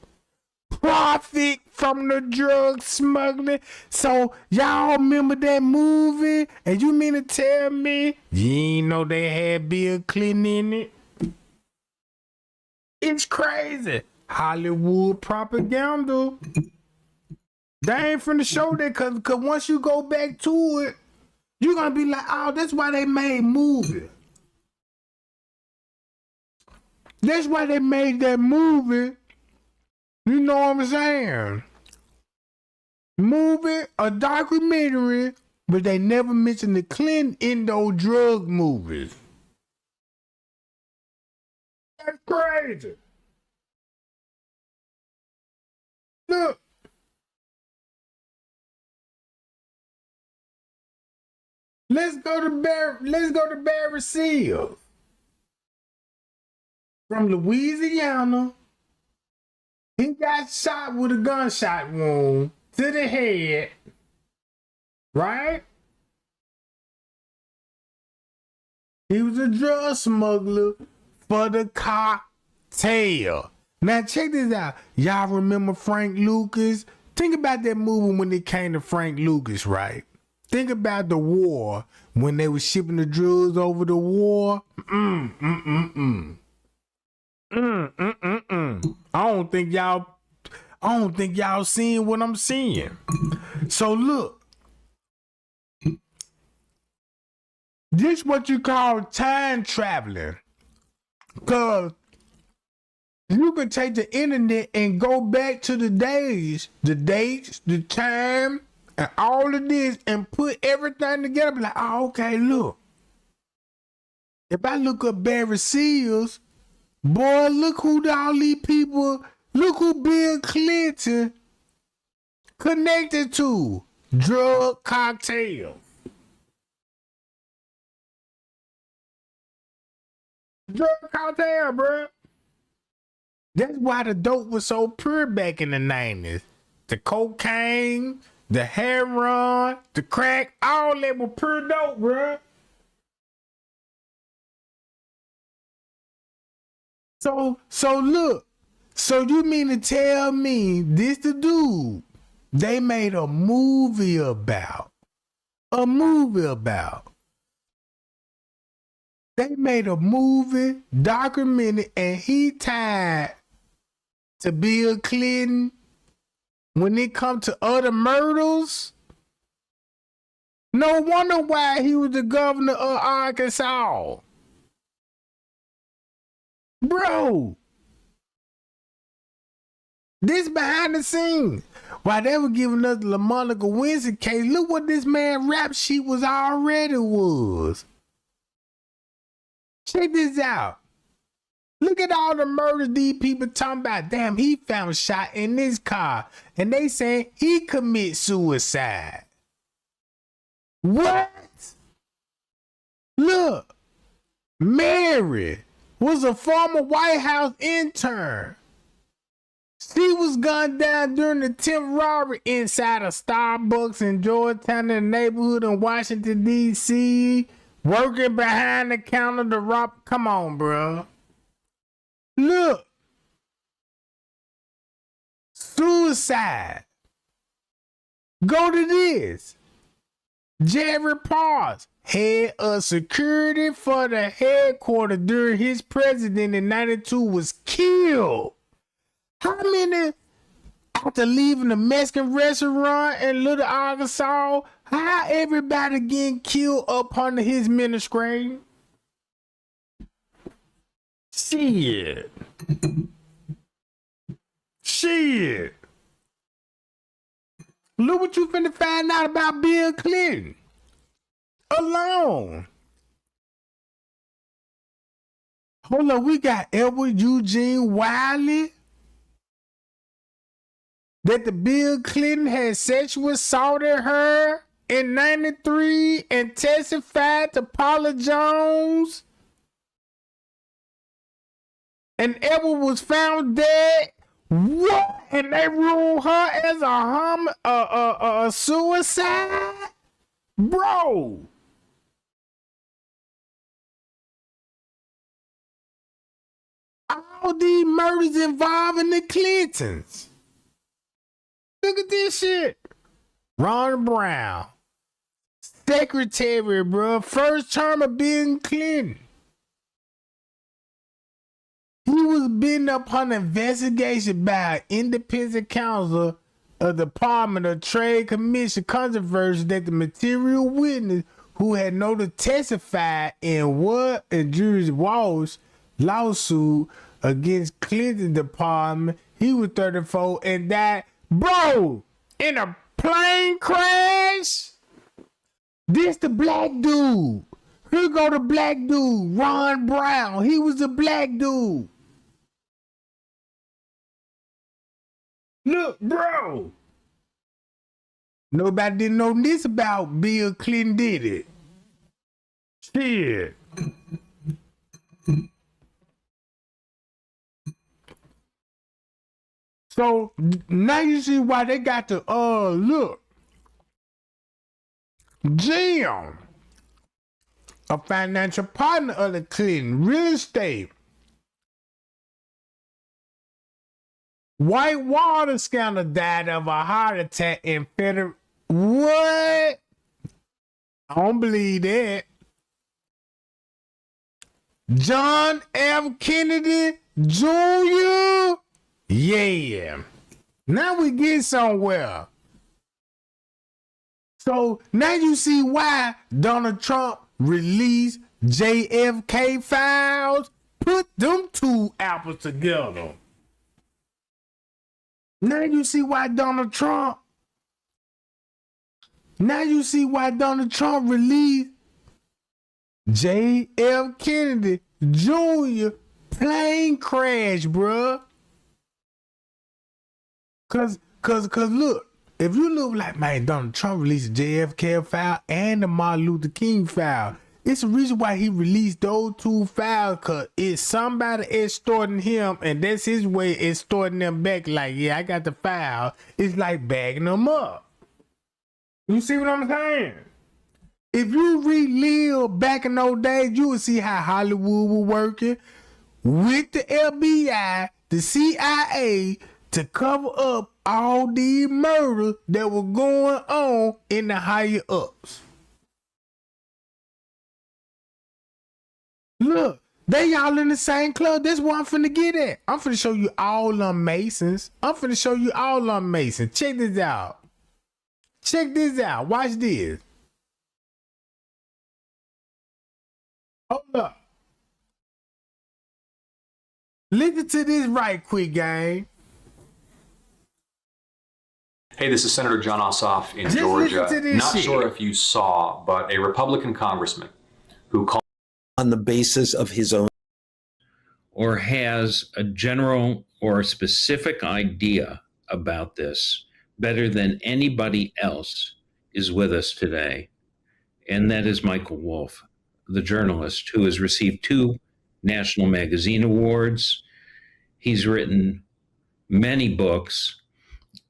profit from the drug smuggling. So y'all remember that movie? And you mean to tell me you ain't know they had Bill Clinton in it? It's crazy. Hollywood propaganda. They ain't finna show that cause once you go back to it, you're gonna be like, oh, that's why they made movie. That's why they made that movie. You know what I'm saying? Movie, a documentary, but they never mentioned the Clinton in those drug movies. That's crazy. Look. Let's go to Barry Seals. From Louisiana. He got shot with a gunshot wound to the head. Right? He was a drug smuggler for the cartel. Now check this out. Y'all remember Frank Lucas? Think about that movie when it came to Frank Lucas, right? Think about the war when they were shipping the drugs over the war. I don't think y'all seeing what I'm seeing. So look, this what you call time traveling. Cause you can take the internet and go back to the days, the dates, the time, and all of this and put everything together. Be like, oh, okay, look. If I look up Barry Seals, boy, look who all these people, look who Bill Clinton connected to. Drug cartel. Drug cartel, bro. That's why the dope was so pure back in the 90s. The cocaine, the heroin, the crack, all that was pure dope, bro. So look. So you mean to tell me this the dude they made a movie about? A movie about. They made a movie, documented, and he tied to Bill Clinton when it comes to other murders. No wonder why he was the governor of Arkansas. Bro, this behind the scenes. While they were giving us the Monica Lewinsky case, look what this man rap sheet was already was. Check this out. Look at all the murders these people talking about. Damn, he found shot in this car. And they saying he commit suicide. What? Look. Mary was a former White House intern. She was gunned down during the 10th robbery inside a Starbucks in Georgetown in the neighborhood in Washington, D.C., working behind the counter to rob. Come on, bro. Look. Suicide. Go to this. Jeffery head of security for the headquarters during his presidency in 92 was killed. How many, after leaving the Mexican restaurant in Little Arkansas, how everybody getting killed up under his ministry? Shit. Look what you finna find out about Bill Clinton. Alone. Hold on, we got Edward Eugene Wiley. That the Bill Clinton had sexually assaulted her in 93 and testified to Paula Jones. And Edward was found dead. What? And they ruled her as a suicide? Bro. All these murders involving the Clintons. Look at this shit. Ron Brown. Secretary, bro. First term of Bill Clinton. He He was been upon investigation by an independent counsel of the Department of Trade Commission controversy that the material witness who had noted testified in Jury Walsh lawsuit against Clinton department. He was 34 and died, bro, in a plane crash. This the black dude. Here go the black dude, Ron Brown. He was a black dude. Look, bro. Nobody didn't know this about Bill Clinton, did it? Shit. So now you see why they got to look. Jim, a financial partner of the Clinton real estate. Whitewater scandal, died of a heart attack in federal. What? I don't believe that. John F. Kennedy Jr. Yeah. Now we get somewhere. So now you see why Donald Trump released JFK files. Put them two apples together. Now you see why Donald Trump released J.F. Kennedy Jr. plane crash, bruh. Cause look, if you look like, man, Donald Trump released the JFK file and the Martin Luther King file. It's the reason why he released those two files, cause it's somebody extorting him, and that's his way extorting them back. Like, yeah, I got the file. It's like bagging them up. You see what I'm saying? If you relive back in those days, you would see how Hollywood was working with the FBI, the CIA, to cover up all the murders that were going on in the higher ups. Look, they all in the same club. That's what I'm finna get at. I'm finna show you all them Masons. Check this out. Watch this. Hold up. Listen to this right quick, gang. Hey, this is Senator John Ossoff in Georgia. Not sure if you saw, but a Republican congressman who called on the basis of his own, or has a general or specific idea about this better than anybody else, is with us today. And that is Michael Wolff, the journalist who has received 2 National Magazine Awards. He's written many books,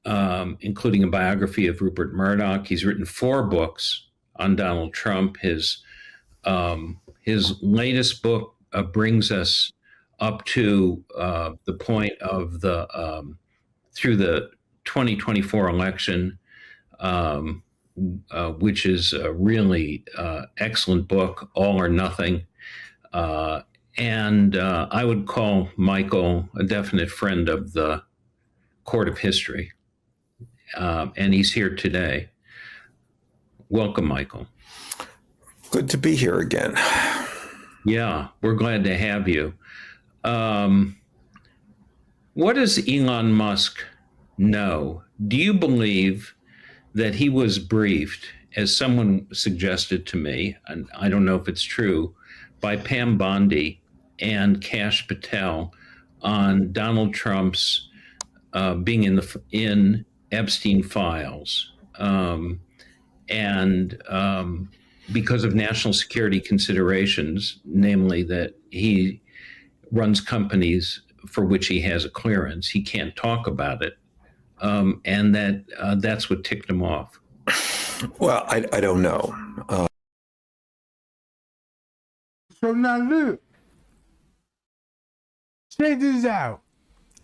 including a biography of Rupert Murdoch. He's written 4 books on Donald Trump. His latest book brings us up to the point of through the 2024 election, which is a really excellent book, All or Nothing. And I would call Michael a definite friend of the court of history. And he's here today. Welcome, Michael. Good to be here again. Yeah, we're glad to have you. What does Elon Musk know? Do you believe that he was briefed, as someone suggested to me, and I don't know if it's true, by Pam Bondi and Kash Patel on Donald Trump's being in Epstein files, and because of national security considerations, namely that he runs companies for which he has a clearance, he can't talk about it, and that's what ticked him off. Well, I don't know. So now look, check this out.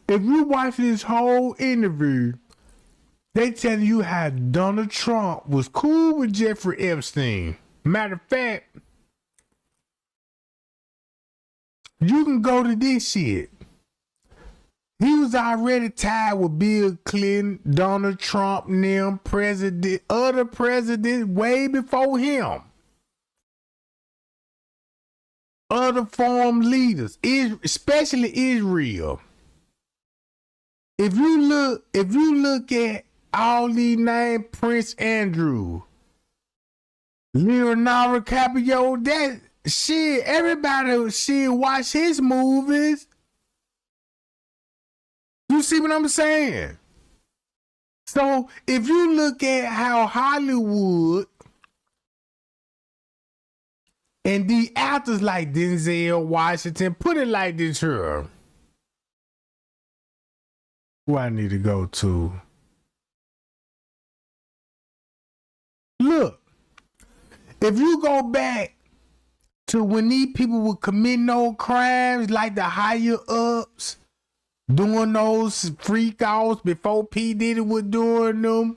If you watch this whole interview, they tell you how Donald Trump was cool with Jeffrey Epstein. Matter of fact, you can go to this shit. He was already tied with Bill Clinton, Donald Trump, and them other presidents way before him. Other foreign leaders, especially Israel. If you look at all these names, Prince Andrew, Leonardo DiCaprio, that shit, everybody should watch his movies. You see what I'm saying? So if you look at how Hollywood and the actors like Denzel Washington, put it like this here. Who I need to go to? Look, if you go back to when these people were committing no crimes, like the higher ups, doing those freak outs before P. Diddy was doing them.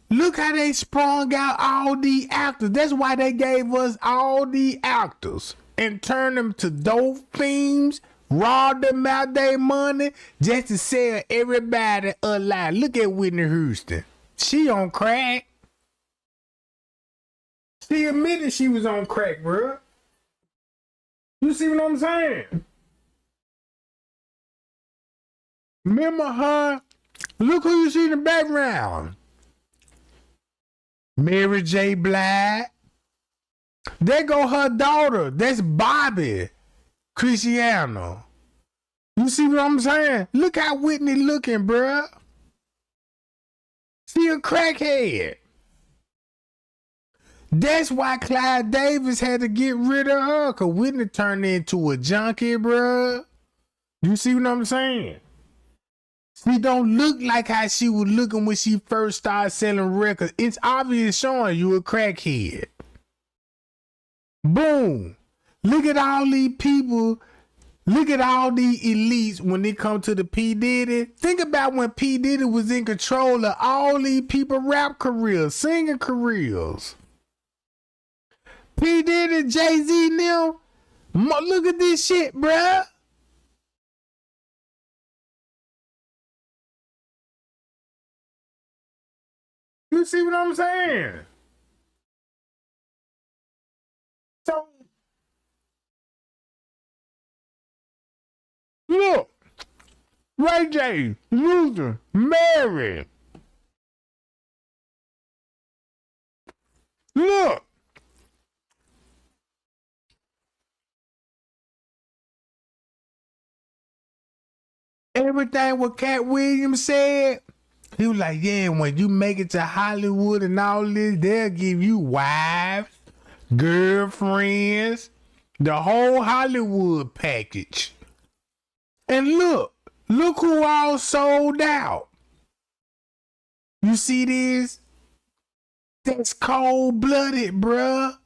Look how they sprung out all the actors. That's why they gave us all the actors and turned them to dope fiends, robbed them out their money just to sell everybody alive. Look at Whitney Houston. She on crack. She admitted she was on crack, bro. You see what I'm saying? Remember her? Look who you see in the background. Mary J. Blige. There go her daughter. That's Bobby Cristiano. You see what I'm saying? Look how Whitney looking, bruh. She a crackhead. That's why Clyde Davis had to get rid of her, because Whitney turned into a junkie, bruh. You see what I'm saying? She don't look like how she was looking when she first started selling records. It's obvious showing you a crackhead. Boom. Look at all these people. Look at all these elites when they come to the P. Diddy. Think about when P. Diddy was in control of all these people rap careers, singing careers. P. Diddy, Jay-Z now. Look at this shit, bruh. You see what I'm saying? So, look, Ray J, Luther, Mary. Look. Everything what Cat Williams said, he was like, yeah, when you make it to Hollywood and all this, they'll give you wives, girlfriends, the whole Hollywood package. And look who all sold out. You see this? That's cold-blooded, bruh.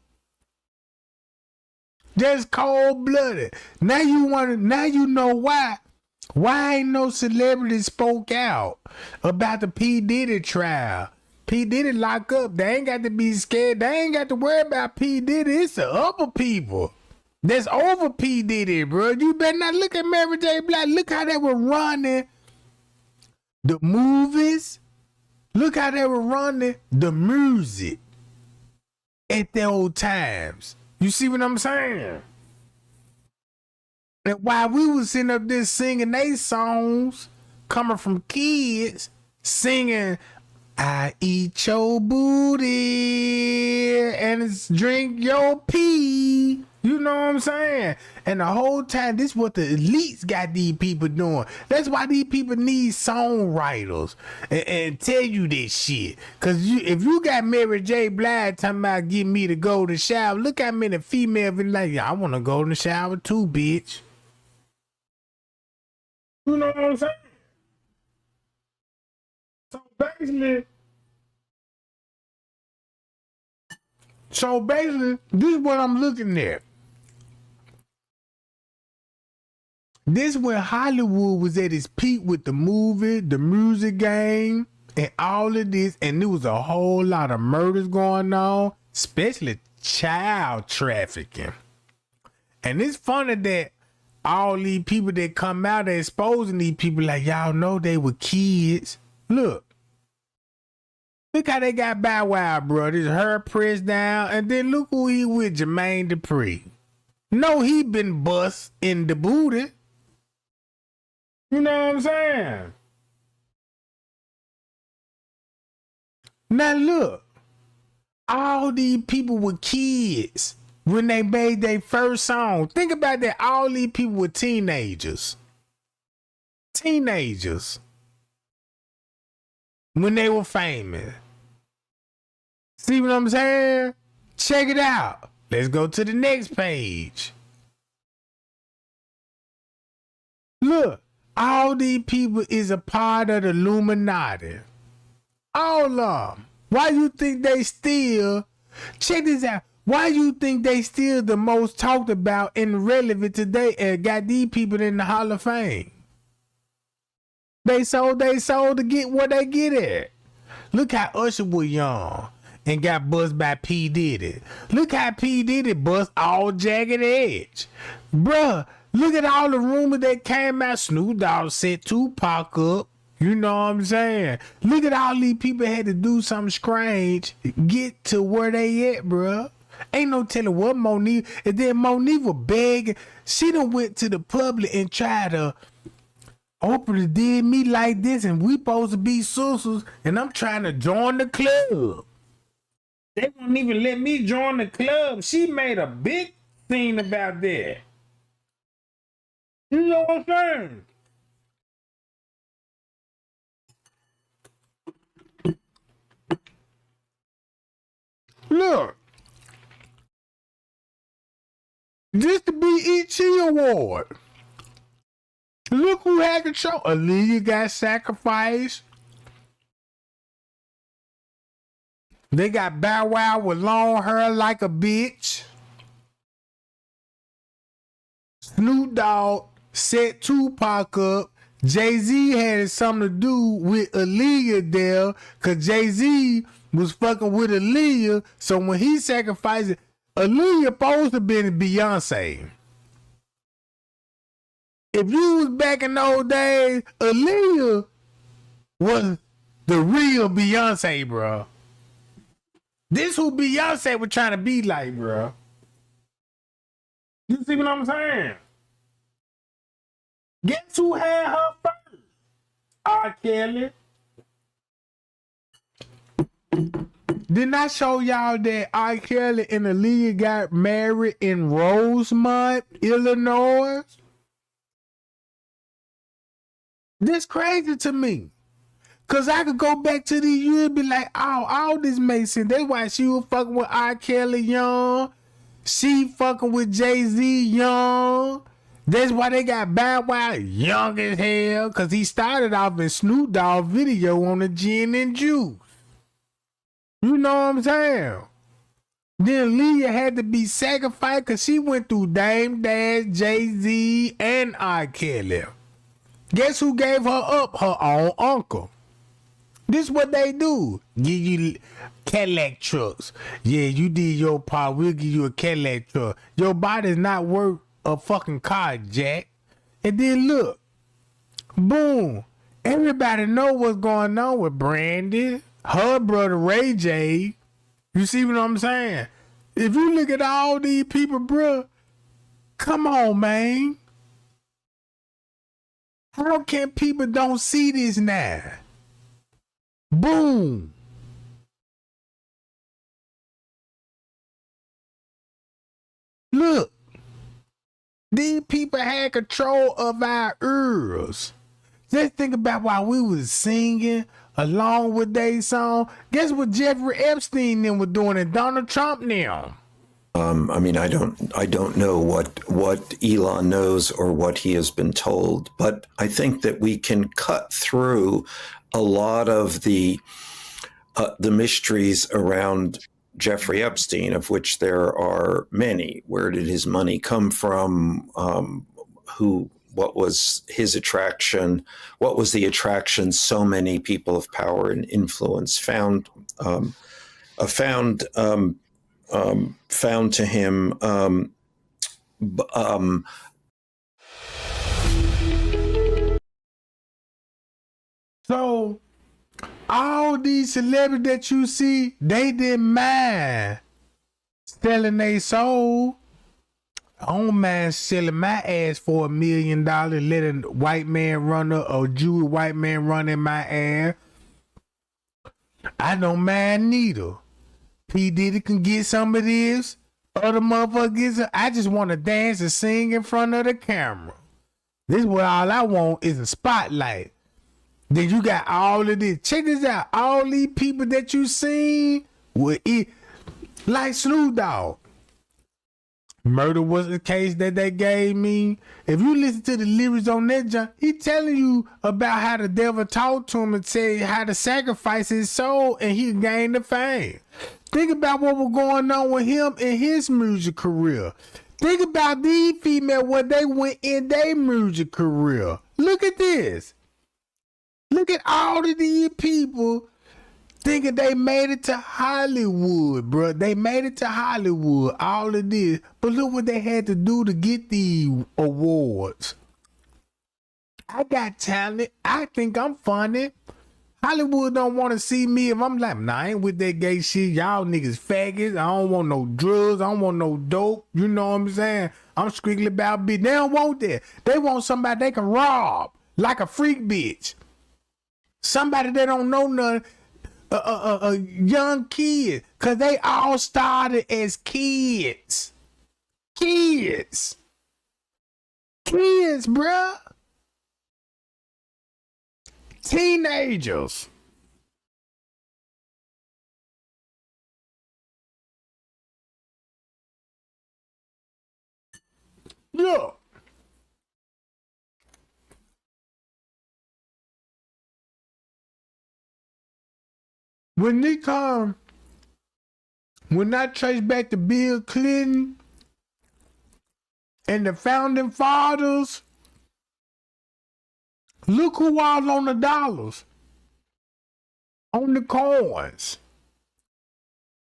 That's cold-blooded. Now you know why. Why ain't no celebrity spoke out about the P. Diddy trial? P. Diddy lock up. They ain't got to be scared. They ain't got to worry about P. Diddy. It's the upper people that's over P. Diddy, bro. You better not look at Mary J. Blige. Look how they were running the movies. Look how they were running the music at the old times. You see what I'm saying? And while we was sitting up there singing they songs, coming from kids, singing, I eat your booty and drink your pee. You know what I'm saying? And the whole time, this is what the elites got these people doing. That's why these people need songwriters and tell you this shit. Because if you got Mary J. Blige talking about give me the golden shower, look how many females be like, yeah, I want to go in the shower too, bitch. You know what I'm saying? So basically, this is what I'm looking at. This when Hollywood was at its peak with the movie, the music game, and all of this, and there was a whole lot of murders going on, especially child trafficking. And it's funny that all these people that come out and exposing these people like, y'all know they were kids. Look how they got Bow Wow, bro. This her pressed down, and then look who he with, Jermaine Dupri. No, he been bust in the booty. You know what I'm saying? Now look, all these people were kids when they made their first song. Think about that. All these people were teenagers. Teenagers. When they were famous. See what I'm saying? Check it out. Let's go to the next page. Look, all these people is a part of the Illuminati. All of them. Why you think they still, check this out, why you think they still the most talked about and relevant today and got these people in the Hall of Fame? They sold to get what they get at. Look how Usher was young and got buzzed by P. Diddy. Look how P. Diddy bust all Jagged Edge. Bruh, look at all the rumors that came out. Snoop Dogg set Tupac up. You know what I'm saying? Look at all these people had to do something strange, get to where they at, bruh. Ain't no telling what Monique, and then Monique was begging. She done went to the public and tried to, Oprah did me like this and we supposed to be sisters and I'm trying to join the club. They won't even let me join the club. She made a big scene about that. You know what I'm saying? Look, this the BET award. Look who had control. Aaliyah got sacrificed. They got Bow Wow with long hair like a bitch. Snoop Dogg set Tupac up. Jay-Z had something to do with Aaliyah there, cause Jay-Z was fucking with Aaliyah. So when he sacrificed it, Aaliyah supposed to be Beyonce. If you was back in those days, Aaliyah was the real Beyonce, bro. This who Beyonce was trying to be like, bro. You see what I'm saying? Guess who had her first? R. Kelly. Didn't I show y'all that R. Kelly and Aaliyah got married in Rosemont, Illinois? This crazy to me. Cause I could go back to the year and be like, oh, all this makes sense. That's why she was fucking with R. Kelly young. She fucking with Jay-Z young. That's why they got Bow Wow young as hell. Cause he started off in Snoop Dogg video on the gin and juice. You know what I'm saying? Then Leah had to be sacrificed cause she went through Dame Dash, Jay-Z, and R. Kelly. Guess who gave her up? Her own uncle. This what they do. Give you Cadillac trucks. Yeah, you did your part. We'll give you a Cadillac truck. Your body's not worth a fucking car, Jack. And then look. Boom. Everybody know what's going on with Brandy. Her brother Ray J. You see what I'm saying? If you look at all these people, bruh. Come on, man. How can people don't see this now? Boom. Look. These people had control of our ears. Just think about while we was singing along with their song. Guess what Jeffrey Epstein them were doing and Donald Trump now? I mean, I don't know what Elon knows or what he has been told, but I think that we can cut through a lot of the mysteries around Jeffrey Epstein, of which there are many. Where did his money come from? What was his attraction? What was the attraction so many people of power and influence found to him? So all these celebrities that you see, they didn't mind selling their soul. I don't mind selling my ass for $1 million, letting a white man run or Jewish white man run in my ass. I don't mind neither. P. Diddy can get some of this. Other motherfuckers, I just want to dance and sing in front of the camera. This is what all I want is a spotlight. Then you got all of this. Check this out. All these people that you seen will eat like Snoop Dogg. Murder was the case that they gave me. If you listen to the lyrics on that junk, he telling you about how the devil talked to him and said how to sacrifice his soul and he gained the fame. Think about what was going on with him in his music career. Think about these females, what they went in their music career. Look at this. Look at all of these people thinking they made it to Hollywood, bro. They made it to Hollywood, all of this. But look what they had to do to get these awards. I got talent. I think I'm funny. Hollywood don't want to see me if I'm like, nah, I ain't with that gay shit. Y'all niggas faggots. I don't want no drugs. I don't want no dope. You know what I'm saying? I'm strictly about bitch. They don't want that. They want somebody they can rob like a freak bitch. Somebody that don't know nothing. A young kid, cause they all started as kids, bruh, teenagers. Yeah. When I trace back to Bill Clinton and the founding fathers, look who was on the dollars, on the coins,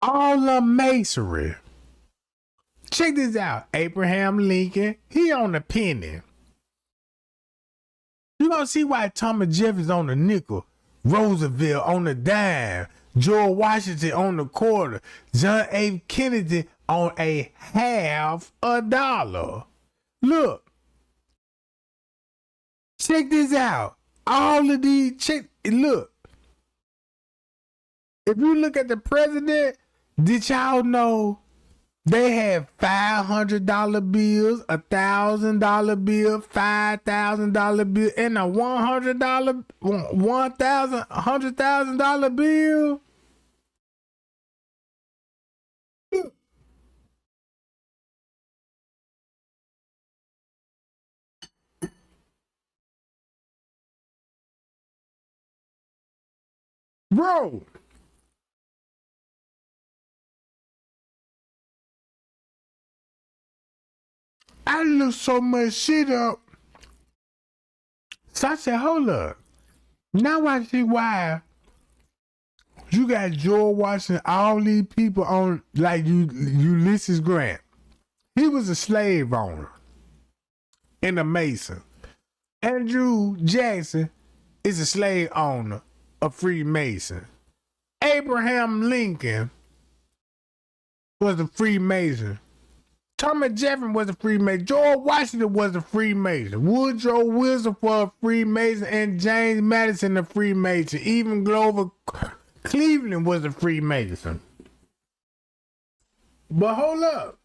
all of Masonry. Check this out. Abraham Lincoln, he on the penny. You gonna see why Thomas Jefferson on the nickel, Roosevelt on the dime, George Washington on the quarter, John F. Kennedy on a $0.50. Look. Check this out. All of these, look. If you look at the president, did y'all know they had $500 bills, $1,000 bill, $5,000 bill, and a $100,000 bill? Bro. I looked so much shit up. So I said, hold up. Now I see why you got George Washington, all these people on, like Ulysses Grant. He was a slave owner and a Mason. Andrew Jackson is a slave owner, a Freemason. Abraham Lincoln was a Freemason. Thomas Jefferson was a Freemason. George Washington was a Freemason. Woodrow Wilson was a Freemason, and James Madison a Freemason. Even Grover Cleveland was a Freemason. But hold up.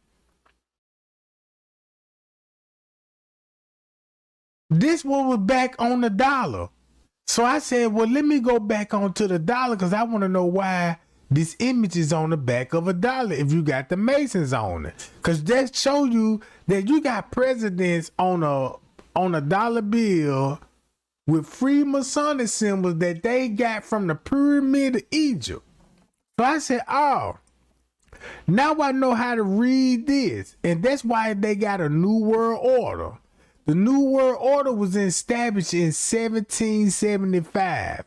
This one was back on the dollar. So I said, well, let me go back onto the dollar because I want to know why this image is on the back of a dollar if you got the Masons on it. Because that shows you that you got presidents on a dollar bill with Freemasonic symbols that they got from the pyramid of Egypt. So I said, oh, now I know how to read this. And that's why they got a New World Order. The New World Order was established in 1775.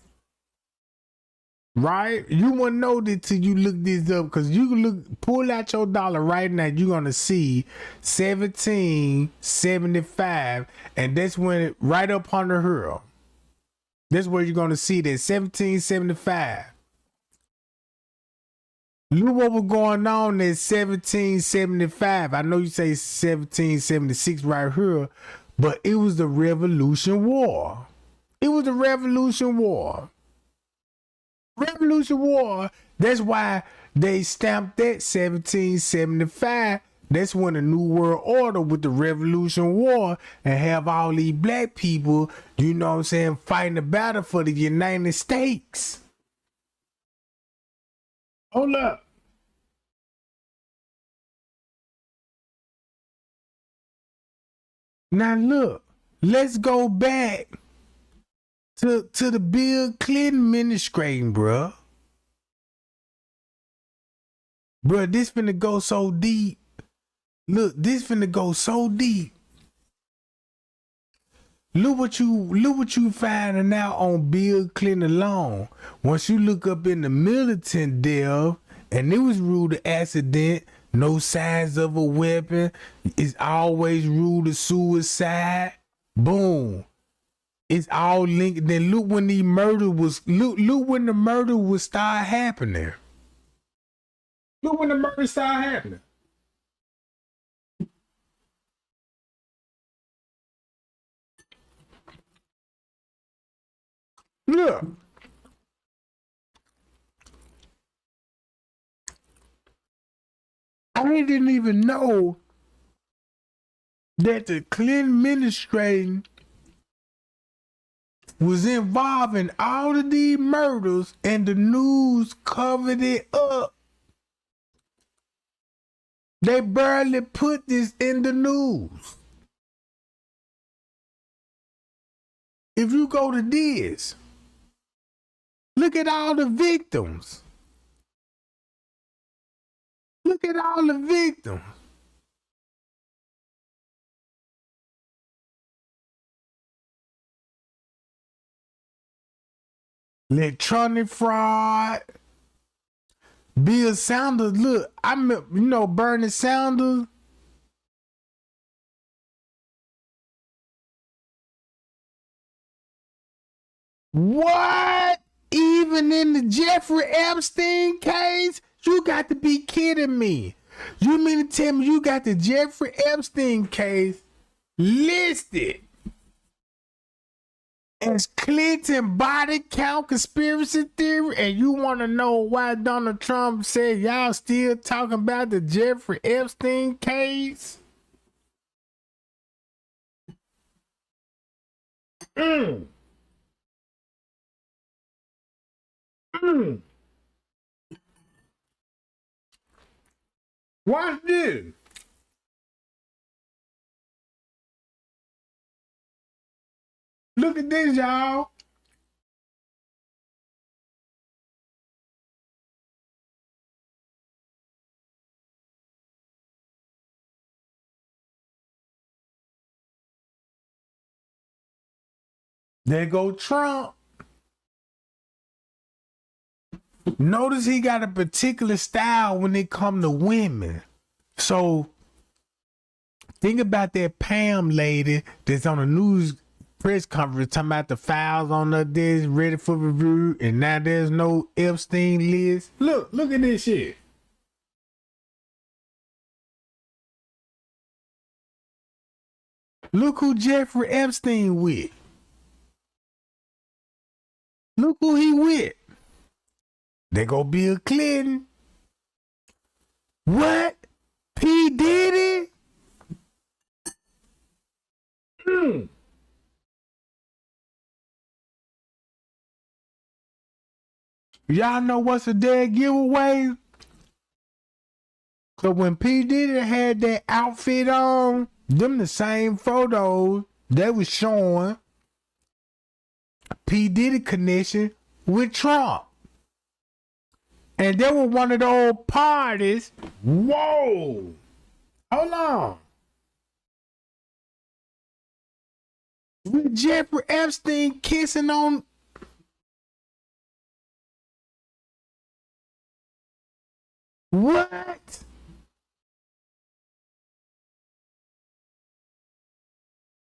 Right? You wouldn't know this till you look this up, because you can pull out your dollar right now, you're gonna see 1775, and that's when it right up under her. That's where you're going to see that 1775. Look what was going on in 1775. I know you say 1776 right here, but it was the Revolution War. It was the Revolution War. Revolution War. That's why they stamped that 1775. That's when the New World Order with the Revolution War and have all these black people, you know what I'm saying, fighting the battle for the United States. Hold up. Now look, let's go back to the Bill Clinton administration, bruh. Bruh, this finna go so deep. Look, this finna go so deep. Look what you finding out on Bill Clinton alone. Once you look up in the militant death, and it was ruled an accident, no signs of a weapon, it's always ruled a suicide. Boom. It's all linked. Then look when the murder was look when the murder was start happening. Look when the murder started happening. Look. I didn't even know that the Clinton administration was involved in all of these murders and the news covered it up. They barely put this in the news. If you go to this, look at all the victims. Look at all the victims. Electronic fraud. Bill Sanders, look, Bernie Sanders. What? Even in the Jeffrey Epstein case? You got to be kidding me. You mean to tell me you got the Jeffrey Epstein case listed as Clinton body count conspiracy theory, and you want to know why Donald Trump said y'all still talking about the Jeffrey Epstein case? Watch this. Look at this, y'all. There go Trump. Notice he got a particular style when it come to women. So think about that Pam lady that's on the news press conference talking about the files on the desk ready for review, and now there's no Epstein list. Look at this shit. Look who Jeffrey Epstein with. Look who he with. They go Bill Clinton. What? P. Diddy? Y'all know what's a dead giveaway? So when P. Diddy had that outfit on, them the same photos they was showing P. Diddy connection with Trump. And they were one of those parties. Whoa. Hold on. With Jeffrey Epstein kissing on. What?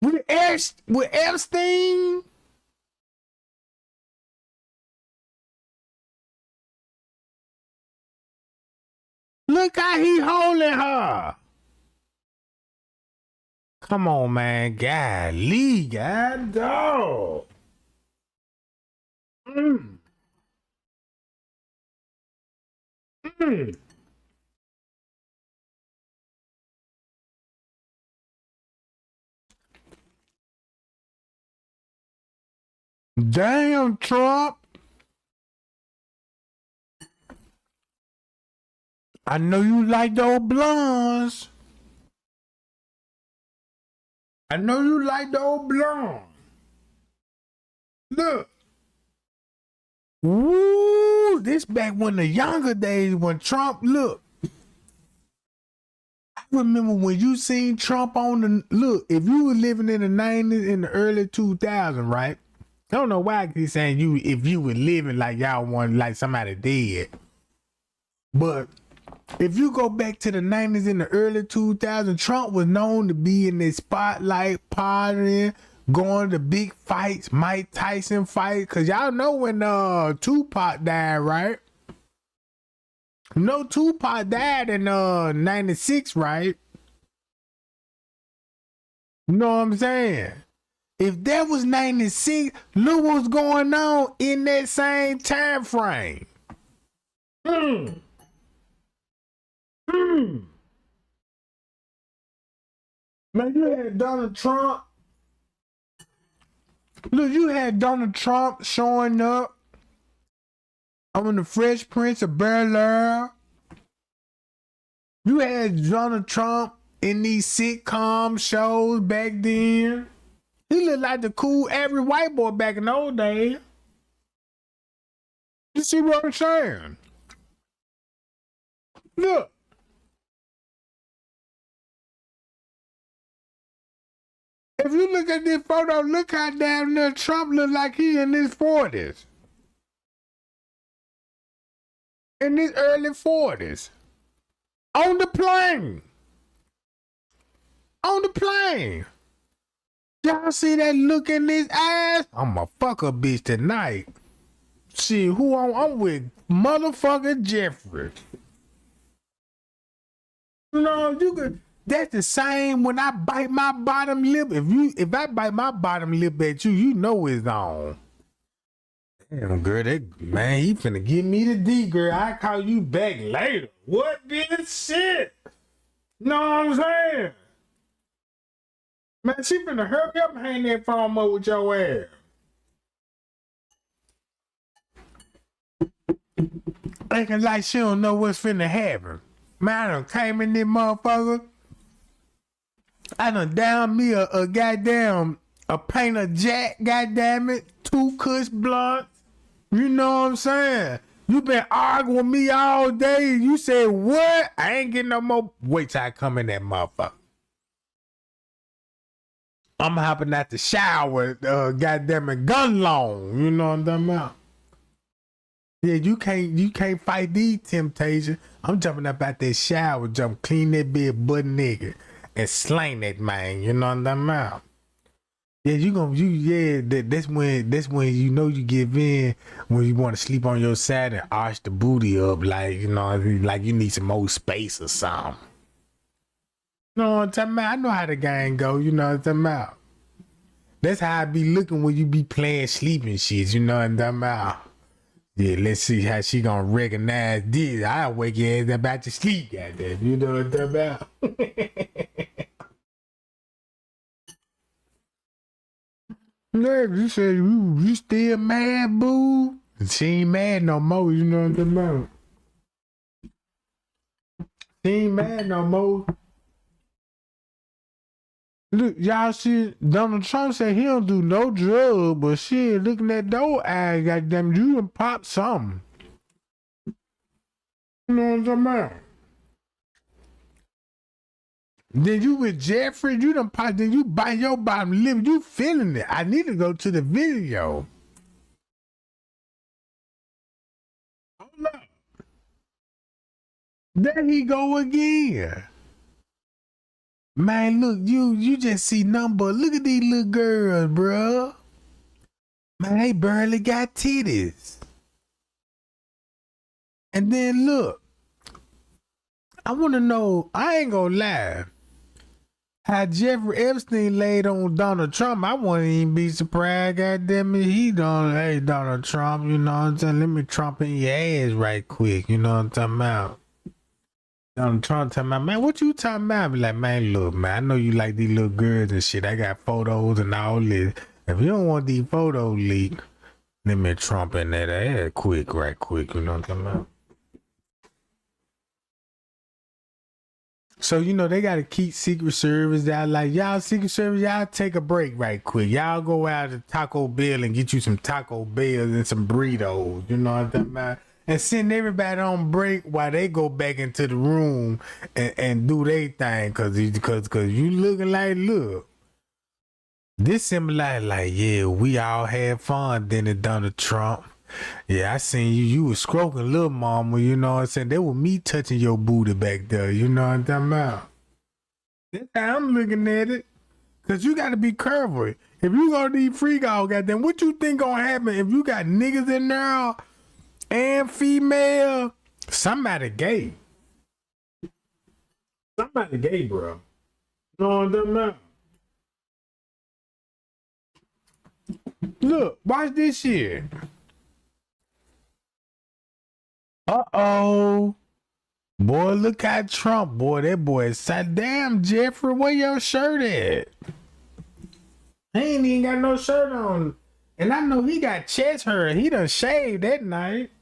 With Epstein? Look how he holding her. Come on, man. Golly, God dog. Mm. Mm. Damn, Trump. I know you like those blondes. I know you like those blondes. Look. Woo! This back when the younger days when Trump, look. I remember when you seen Trump on the, look, if you were living in the 90s in the early 2000s, right? I don't know why I keep saying you, if you were living like y'all want, like somebody dead. But if you go back to the 90s in the early 2000s, Trump was known to be in the spotlight, partying, going to big fights, Mike Tyson fight. Cause y'all know when Tupac died, right? No, Tupac died in 96, right? You know what I'm saying? If that was 96, look what's going on in that same time frame. Man, you had Donald Trump. Look, you had Donald Trump showing up on the Fresh Prince of Bel-Air. You had Donald Trump in these sitcom shows back then. He looked like the cool average white boy back in the old days. You see what I'm saying? Look. If you look at this photo, look how damn near Trump look like he in his 40s. In his early 40s. On the plane. On the plane. Y'all see that look in his eyes? I'ma fuck a bitch tonight. See who I'm with, motherfucker Jeffery. You know, you could. That's the same when I bite my bottom lip. If I bite my bottom lip at you, you know it's on. Damn, girl, that man, he finna give me the D, girl. I call you back later. What this shit? Know what I'm saying? Man, she finna hurry up and hang that phone up with your ass. Acting like she don't know what's finna happen. Man, I done came in this motherfucker. I done down me a goddamn, a paint of Jack, goddamn it, 2 Kush blunts. You know what I'm saying? You been arguing with me all day. You said what? I ain't getting no more. Wait till I come in that motherfucker. I'm hopping out the shower, goddamn it, gun long. You know what I'm talking about? Yeah, you can't fight these temptations. I'm jumping up out that shower, clean that bed butt nigga, and slang that man. You know what I'm talking about? Yeah, that's when you know you give in when you want to sleep on your side and arch the booty up, like, you know, like you need some more space or something. You know what I'm talking about? I know how the game go. You know what I'm talking about? That's how I be looking when you be playing sleeping shit. You know what I'm talking about? Yeah, let's see how she gonna recognize this. I'll wake your ass up out to sleep, goddamn. You know what I'm talking about? Look, you said you still mad, boo? She ain't mad no more, you know what I'm talking about? She ain't mad no more. Look, y'all see, Donald Trump said he don't do no drug, but shit, looking at those eyes, goddamn, you done pop something. You know what I'm talking about? Then you with Jeffery, you done pop, then you bite your bottom lip, you feeling it. I need to go to the video. Hold up. There he go again. Man, look, you just see nothing but look at these little girls, bro. Man, they barely got titties. And then look, I want to know, I ain't gonna lie, how Jeffrey Epstein laid on Donald Trump. I wouldn't even be surprised, goddamn it, he done, hey, Donald Trump, you know what I'm saying? Let me Trump in your ass right quick, you know what I'm talking about? Donald Trump talking about, man, what you talking about? I be like, man, look, man, I know you like these little girls and shit. I got photos and all this. If you don't want these photos leaked, let me Trump in that ass quick, right quick, you know what I'm talking about? So, you know, they got to keep Secret Service out. Like, y'all, Secret Service, y'all take a break right quick. Y'all go out to Taco Bell and get you some Taco Bells and some burritos, you know what I'm talking about? And send everybody on break while they go back into the room and do their thing. Cause you looking like, look, this symbolize like, yeah, we all had fun then it Donald Trump. Yeah, I seen you was stroking little mama, you know what I'm saying? That was me touching your booty back there, you know what I'm talking about? That's how I'm looking at it. Cause you gotta be careful. If you gonna need freak out, goddamn, what you think gonna happen if you got niggas in there and female? Somebody gay. Somebody gay, bro. You know what I'm talking about? Look, watch this shit. Uh-oh. Boy, look at Trump. Boy, that boy said, damn, Jeffrey, where your shirt at? He ain't even got no shirt on. And I know he got chest hair. He done shaved that night.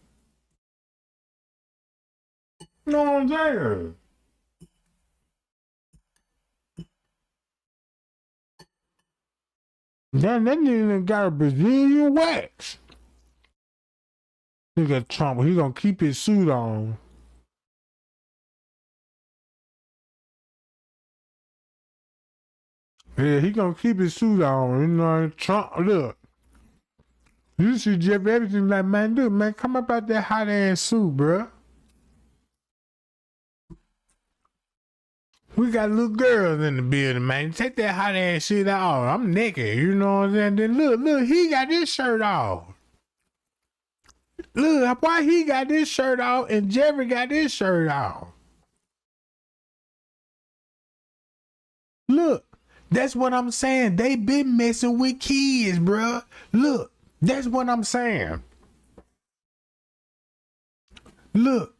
You know what I'm saying? That nigga got a Brazilian wax. Look at Trump. He gonna keep his suit on. Yeah, he gonna keep his suit on. You know, Trump, look. You see Jeff Epstein like, man, dude, man, come up out that hot ass suit, bruh. We got little girls in the building, man. Take that hot ass shit off. I'm naked, you know what I'm saying? Then look, he got this shirt off. Look, why he got this shirt off and Jeffrey got this shirt off? Look, that's what I'm saying. They been messing with kids, bruh. Look, that's what I'm saying. Look,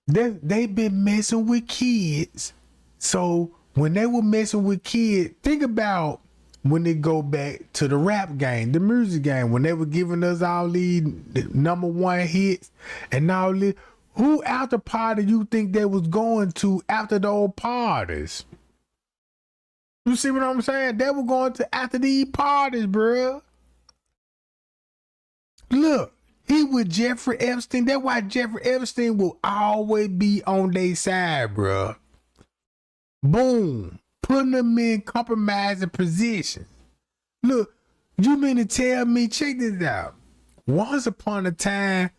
they been messing with kids. So when they were messing with kids, think about when they go back to the rap game, the music game, when they were giving us all these #1 hits and all this. Who after party you think they was going to after those parties? You see what I'm saying? They were going to after these parties, bruh. Look, he with Jeffrey Epstein. That's why Jeffrey Epstein will always be on their side, bruh. Boom. Putting them in compromising positions. Look, you mean to tell me, check this out. Once upon a time,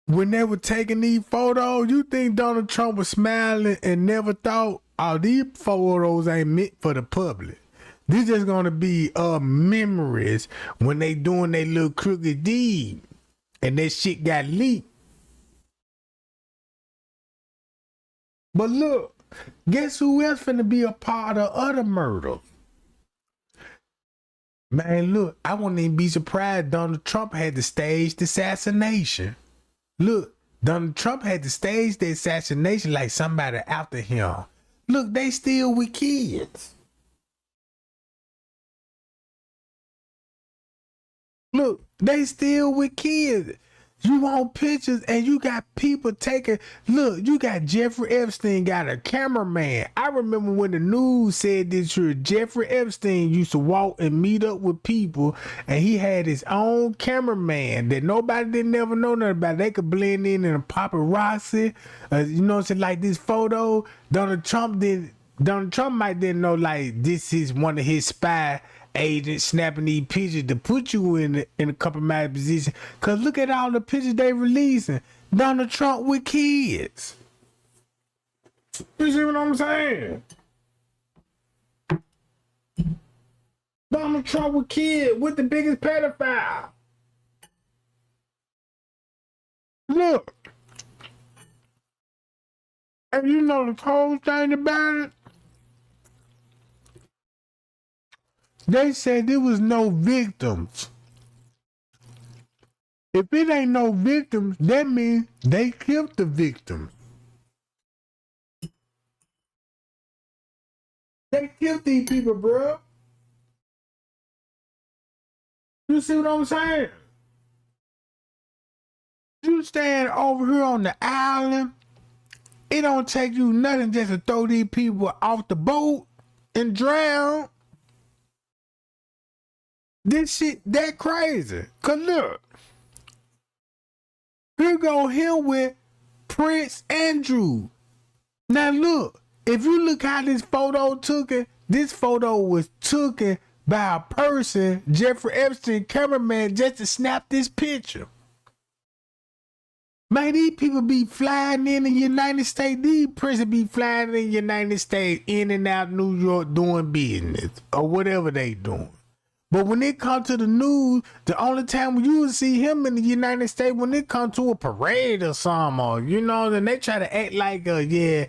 when they were taking these photos, you think Donald Trump was smiling and never thought, oh, these photos ain't meant for the public. These just gonna be memories when they doing their little crooked deed and that shit got leaked. But look, guess who else finna be a part of other murders? Man, look, I wouldn't even be surprised Donald Trump had to stage the assassination. Look, Donald Trump had to stage the assassination like somebody after him. Look, they still with kids. Look, they still with kids. You want pictures and you got people taking, look, you got Jeffrey Epstein got a cameraman. I remember when the news said this year, Jeffrey Epstein used to walk and meet up with people and he had his own cameraman that nobody didn't ever know nothing about. They could blend in a paparazzi, you know what I'm saying, like this photo. Donald Trump might didn't know like this is one of his spy agents snapping these pictures to put you in a compromised position. Cause look at all the pictures they releasing. Donald Trump with kids. You see what I'm saying? Donald Trump with kids with the biggest pedophile. Look. And you know the cold thing about it? They said there was no victims. If it ain't no victims, that means they killed the victims. They killed these people, bro. You see what I'm saying? You stand over here on the island, it don't take you nothing just to throw these people off the boat and drown. This shit that crazy. Cause look, here go him with Prince Andrew. Now look, if you look how this photo took it, this photo was taken by a person, Jeffrey Epstein, cameraman, just to snap this picture. Man, these people be flying in the United States. These prisoners be flying in the United States, in and out New York doing business or whatever they doing. But when it comes to the news, the only time you will see him in the United States when it comes to a parade or something, or, you know, then they try to act like, yeah,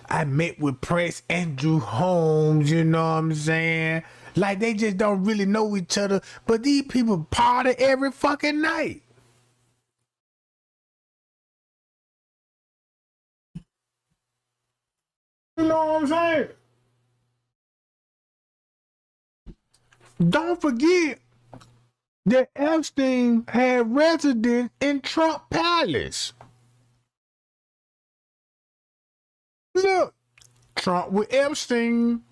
I met with Prince Andrew Holmes, you know what I'm saying? Like they just don't really know each other. But these people party every fucking night. You know what I'm saying? Don't forget that Epstein had residence in Trump Palace. Look, Trump with Epstein.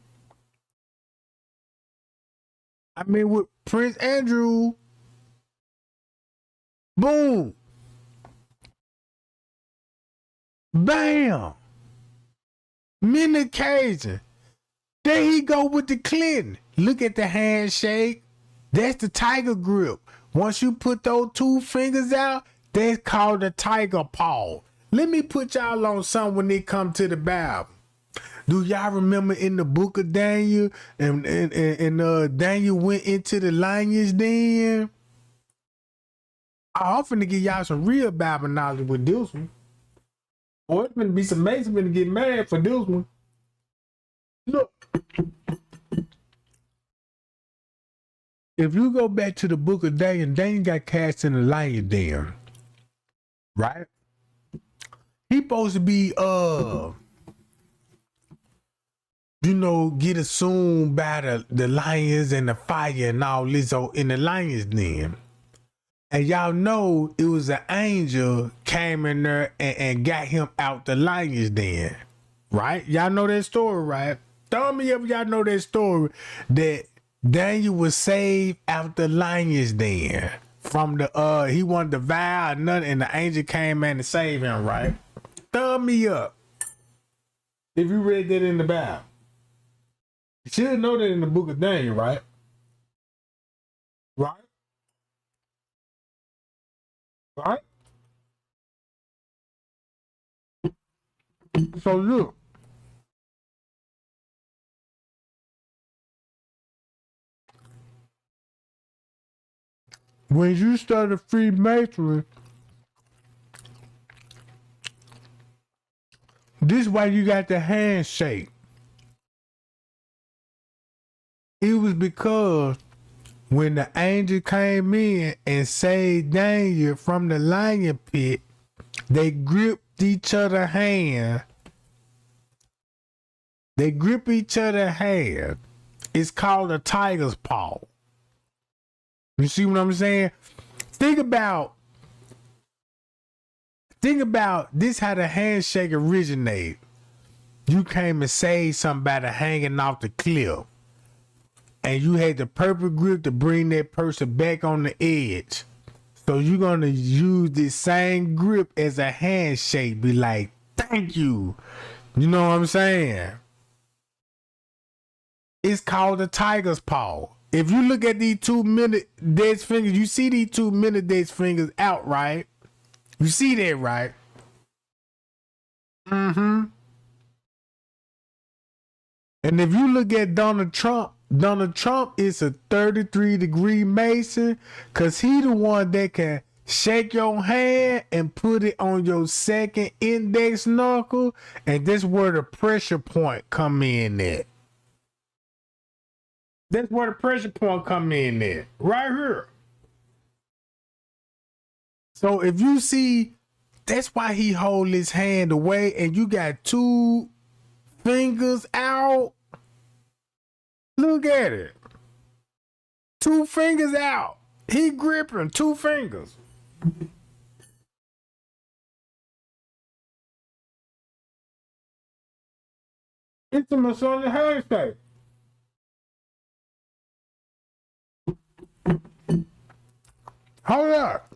I mean, with Prince Andrew. Boom. Bam. Many occasions. There he go with the Clinton. Look at the handshake. That's the tiger grip. Once you put those two fingers out, that's called the tiger paw. Let me put y'all on something when it come to the Bible. Do y'all remember in the book of Daniel, and Daniel went into the lion's den? I'm finna give y'all some real Bible knowledge with this one. Boy, it's gonna be some amazing to get mad for this one. Look. If you go back to the book of Daniel, Daniel got cast in the lion's den. Right? He supposed to be get assumed by the lions and the fire and all this in the lion's den. And y'all know it was an angel came in there and got him out the lion's den. Right? Y'all know that story, right? Tell me if y'all know that story that Daniel was saved out the lion's den from the he wanted to vow or nothing, and the angel came in to save him, right? Thumb me up if you read that in the Bible. You should know that in the book of Daniel, right? Right? Right? So look. When you started Freemasonry, this is why you got the handshake. It was because when the angel came in and saved Daniel from the lion pit, they gripped each other's hand. They grip each other's hand. It's called a tiger's paw. You see what I'm saying? Think about this, how the handshake originated. You came and saved somebody hanging off the cliff. And you had the perfect grip to bring that person back on the edge. So you're going to use this same grip as a handshake. Be like, thank you. You know what I'm saying? It's called a tiger's paw. If you look at these 2 Menendez fingers, you see these 2 Menendez fingers out, right? You see that, right? Mm-hmm. And if you look at Donald Trump is a 33-degree Mason, because he the one that can shake your hand and put it on your second index knuckle, and this where the pressure point come in at. That's where the pressure point come in at, right here. So if you see, that's why he hold his hand away, and you got 2 fingers out. Look at it. 2 fingers out. He gripping 2 fingers. It's a Masonic handshake. Hold up.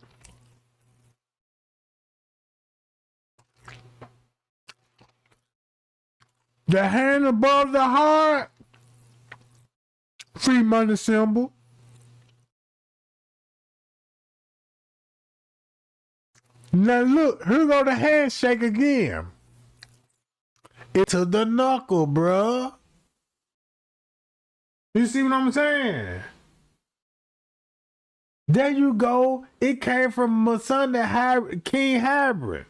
The hand above the heart, free money symbol. Now look, here go the handshake again. It's to the knuckle, bruh. You see what I'm saying? There you go. It came from Masonic King Hybrid.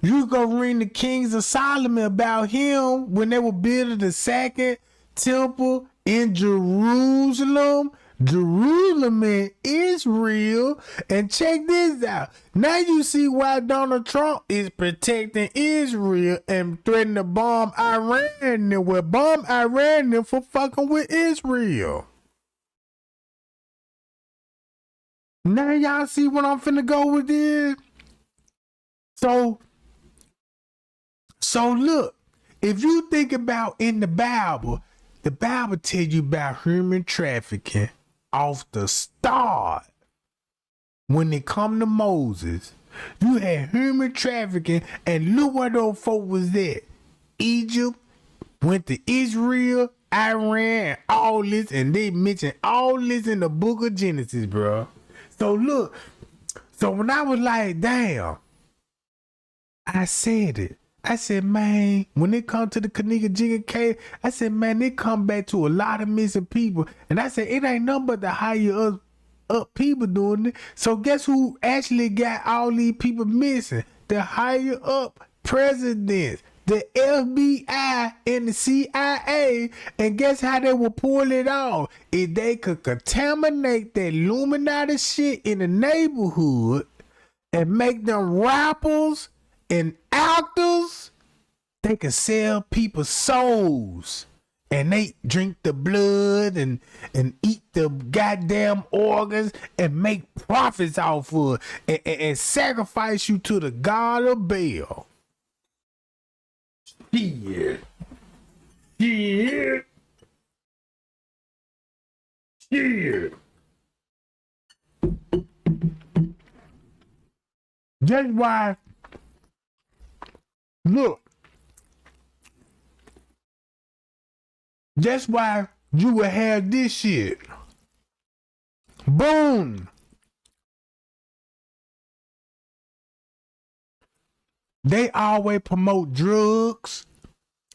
You go read the Kings of Solomon about him when they were building the second temple in Jerusalem. Jerusalem in Israel. And check this out. Now you see why Donald Trump is protecting Israel and threatening to bomb Iran. And will bomb Iran for fucking with Israel. Now y'all see what I'm finna go with this? So look, if you think about in the Bible tell you about human trafficking off the start. When it come to Moses, you had human trafficking, and look where those folk was at. Egypt, went to Israel, Iran, all this, and they mentioned all this in the book of Genesis, bro. So look, so when I was like, damn, I said it. I said, man, when it come to the Kaniga Jigga case, I said, man, it come back to a lot of missing people. And I said, it ain't nothing but the higher up people doing it. So guess who actually got all these people missing? The higher up presidents, the FBI and the CIA. And guess how they will pull it off? If they could contaminate that Illuminati shit in the neighborhood and make them rappers and actors, they can sell people's souls, and they drink the blood and eat the goddamn organs and make profits off of it and sacrifice you to the god of Baal. Shit. That's why. Look, that's why you would have this shit. Boom. They always promote drugs,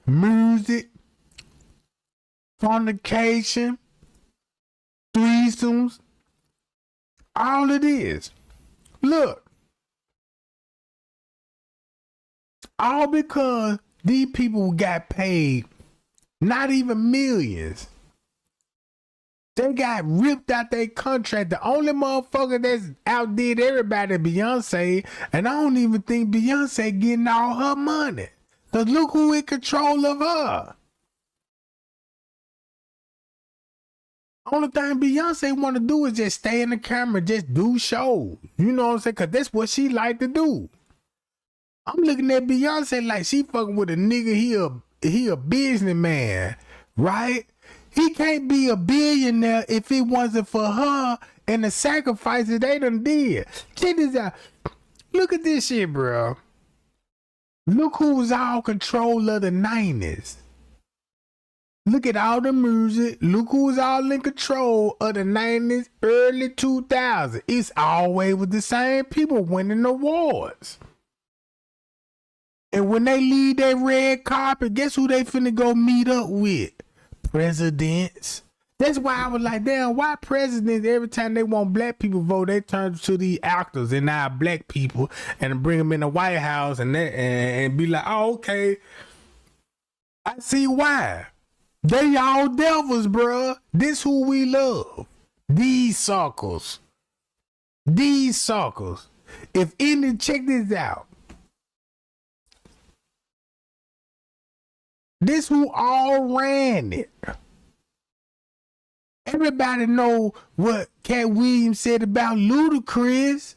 music, fornication, threesomes, all it is. Look. All because these people got paid not even millions. They got ripped out their contract. The only motherfucker that's outdid everybody is Beyonce. And I don't even think Beyonce getting all her money. Because look who in control of her. Only thing Beyonce want to do is just stay in the camera, just do shows. You know what I'm saying? Because that's what she like to do. I'm looking at Beyonce like she fucking with a nigga, he a businessman, right? He can't be a billionaire if it wasn't for her and the sacrifices they done did. Check this out. Look at this shit, bro. Look who was all control of the 90s. Look at all the music. Look who was all in control of the 90s, early 2000s. It's always with the same people winning awards. And when they leave that red carpet, guess who they finna go meet up with? Presidents. That's why I was like, damn, why presidents, every time they want black people vote, they turn to the actors and now black people and bring them in the White House and be like, oh, okay, I see why. They all devils, bruh. This who we love. These suckers. These suckers. If any, check this out. This who all ran it. Everybody know what Cat Williams said about Ludacris.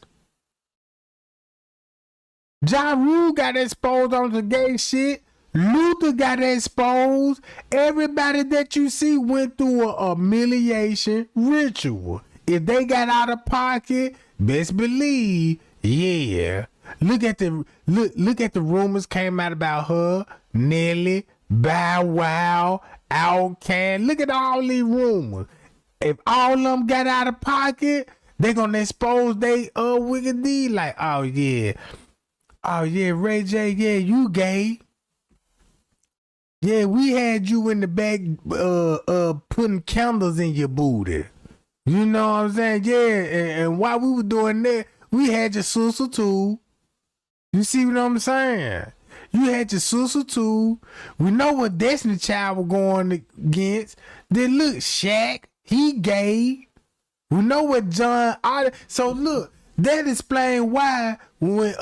Ja Rule got exposed on the gay shit. Luther got exposed. Everybody that you see went through a humiliation ritual. If they got out of pocket, best believe, yeah. Look at the rumors came out about her, Nelly, Bow Wow, Outkast. Look at all these rumors. If all of them got out of pocket, they gonna expose they wicked deed. Like, oh yeah, Ray J, yeah, you gay. Yeah, we had you in the back putting candles in your booty. You know what I'm saying? Yeah, and while we were doing that, we had your sister too. You see what I'm saying? You had your sister too. We know what Destiny Child was going against. Then look, Shaq, he gay. We know what John Otter. So look, that explain why when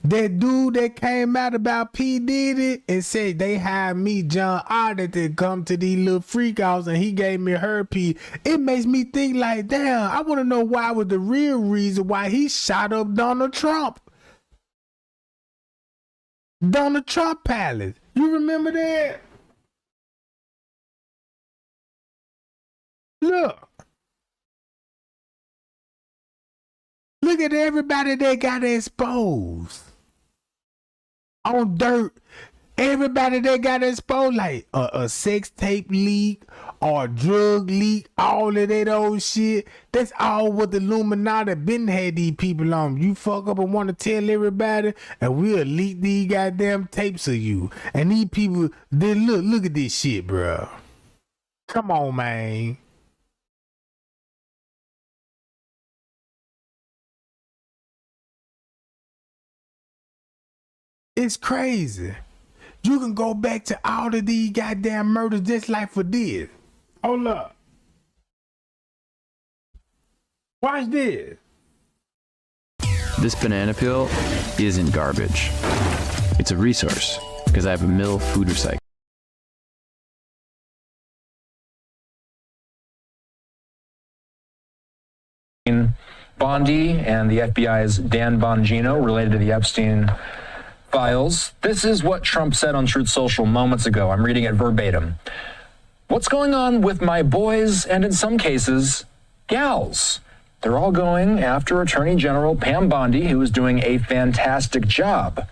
that dude that came out about P Diddy and said they hired me, John Otter, to come to these little freak outs and he gave me herpes. It makes me think like, damn, I want to know why was the real reason why he shot up Donald Trump. Donald Trump Palace. You remember that? Look at everybody that got exposed on dirt. Everybody that got exposed, like a sex tape leak or a drug leak, all of that old shit. That's all what the Illuminati been had these people on. You fuck up and want to tell everybody, and we'll leak these goddamn tapes of you. And these people, then look at this shit, bro. Come on, man. It's crazy. You can go back to all of these goddamn murders just like for this. Hold up. Watch this. This banana peel isn't garbage. It's a resource because I have a mill food recycle. Bondi and the FBI's Dan Bongino related to the Epstein files. This is what Trump said on Truth Social moments ago. I'm reading it verbatim. What's going on with my boys and in some cases, gals? They're all going after Attorney General Pam Bondi, who is doing a fantastic job.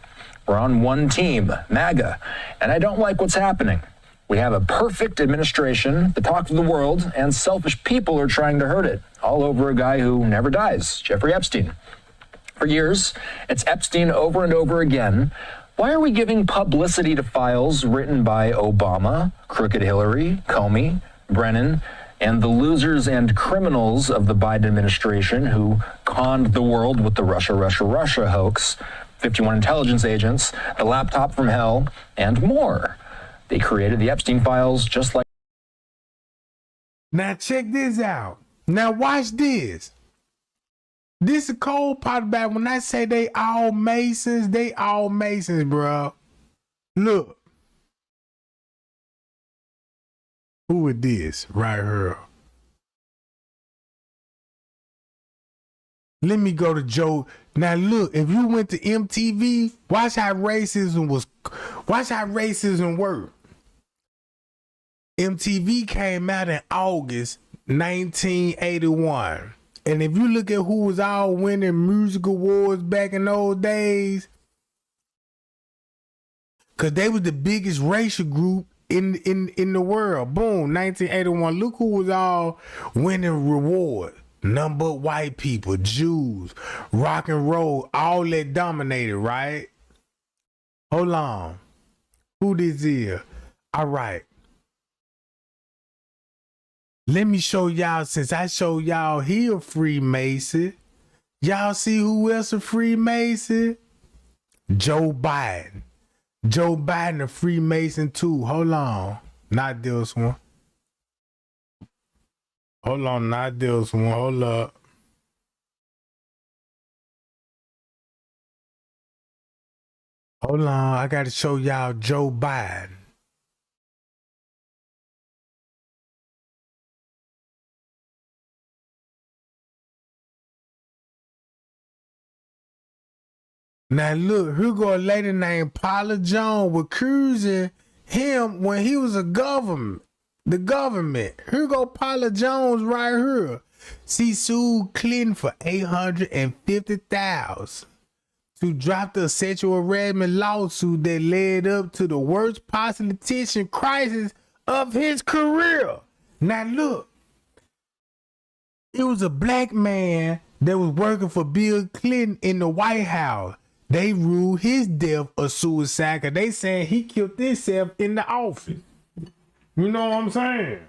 We're on one team, MAGA, and I don't like what's happening. We have a perfect administration, the talk of the world, and selfish people are trying to hurt it, all over a guy who never dies, Jeffrey Epstein. For years, it's Epstein over and over again. Why are we giving publicity to files written by Obama, Crooked Hillary, Comey, Brennan, and the losers and criminals of the Biden administration who conned the world with the Russia hoax, 51 intelligence agents, the laptop from hell, and more? They created the Epstein files just like... Now check this out. Now watch this. This is cold part about when I say they all Masons, bro. Look. Who is this right here? Let me go to Joe. Now look, if you went to MTV, watch how racism worked. MTV came out in August 1981. And if you look at who was all winning music awards back in those days, because they was the biggest racial group in the world. Boom, 1981. Look who was all winning rewards. None but white people, Jews, rock and roll, all that dominated, right? Hold on. Who this is? All right. Let me show y'all, since I showed y'all he a Freemason. Y'all see who else a Freemason? Joe Biden. Joe Biden a Freemason too. Hold on. Not this one. Hold on, not this one. Hold up. Hold on, I gotta show y'all Joe Biden. Now look, here go a lady named Paula Jones was accusing him when he was the government. Here go Paula Jones right here. She sued Clinton for $850,000 to drop the sexual harassment lawsuit that led up to the worst politician crisis of his career. Now look, it was a black man that was working for Bill Clinton in the White House. They ruled his death a suicide because they saying he killed himself in the office. You know what I'm saying?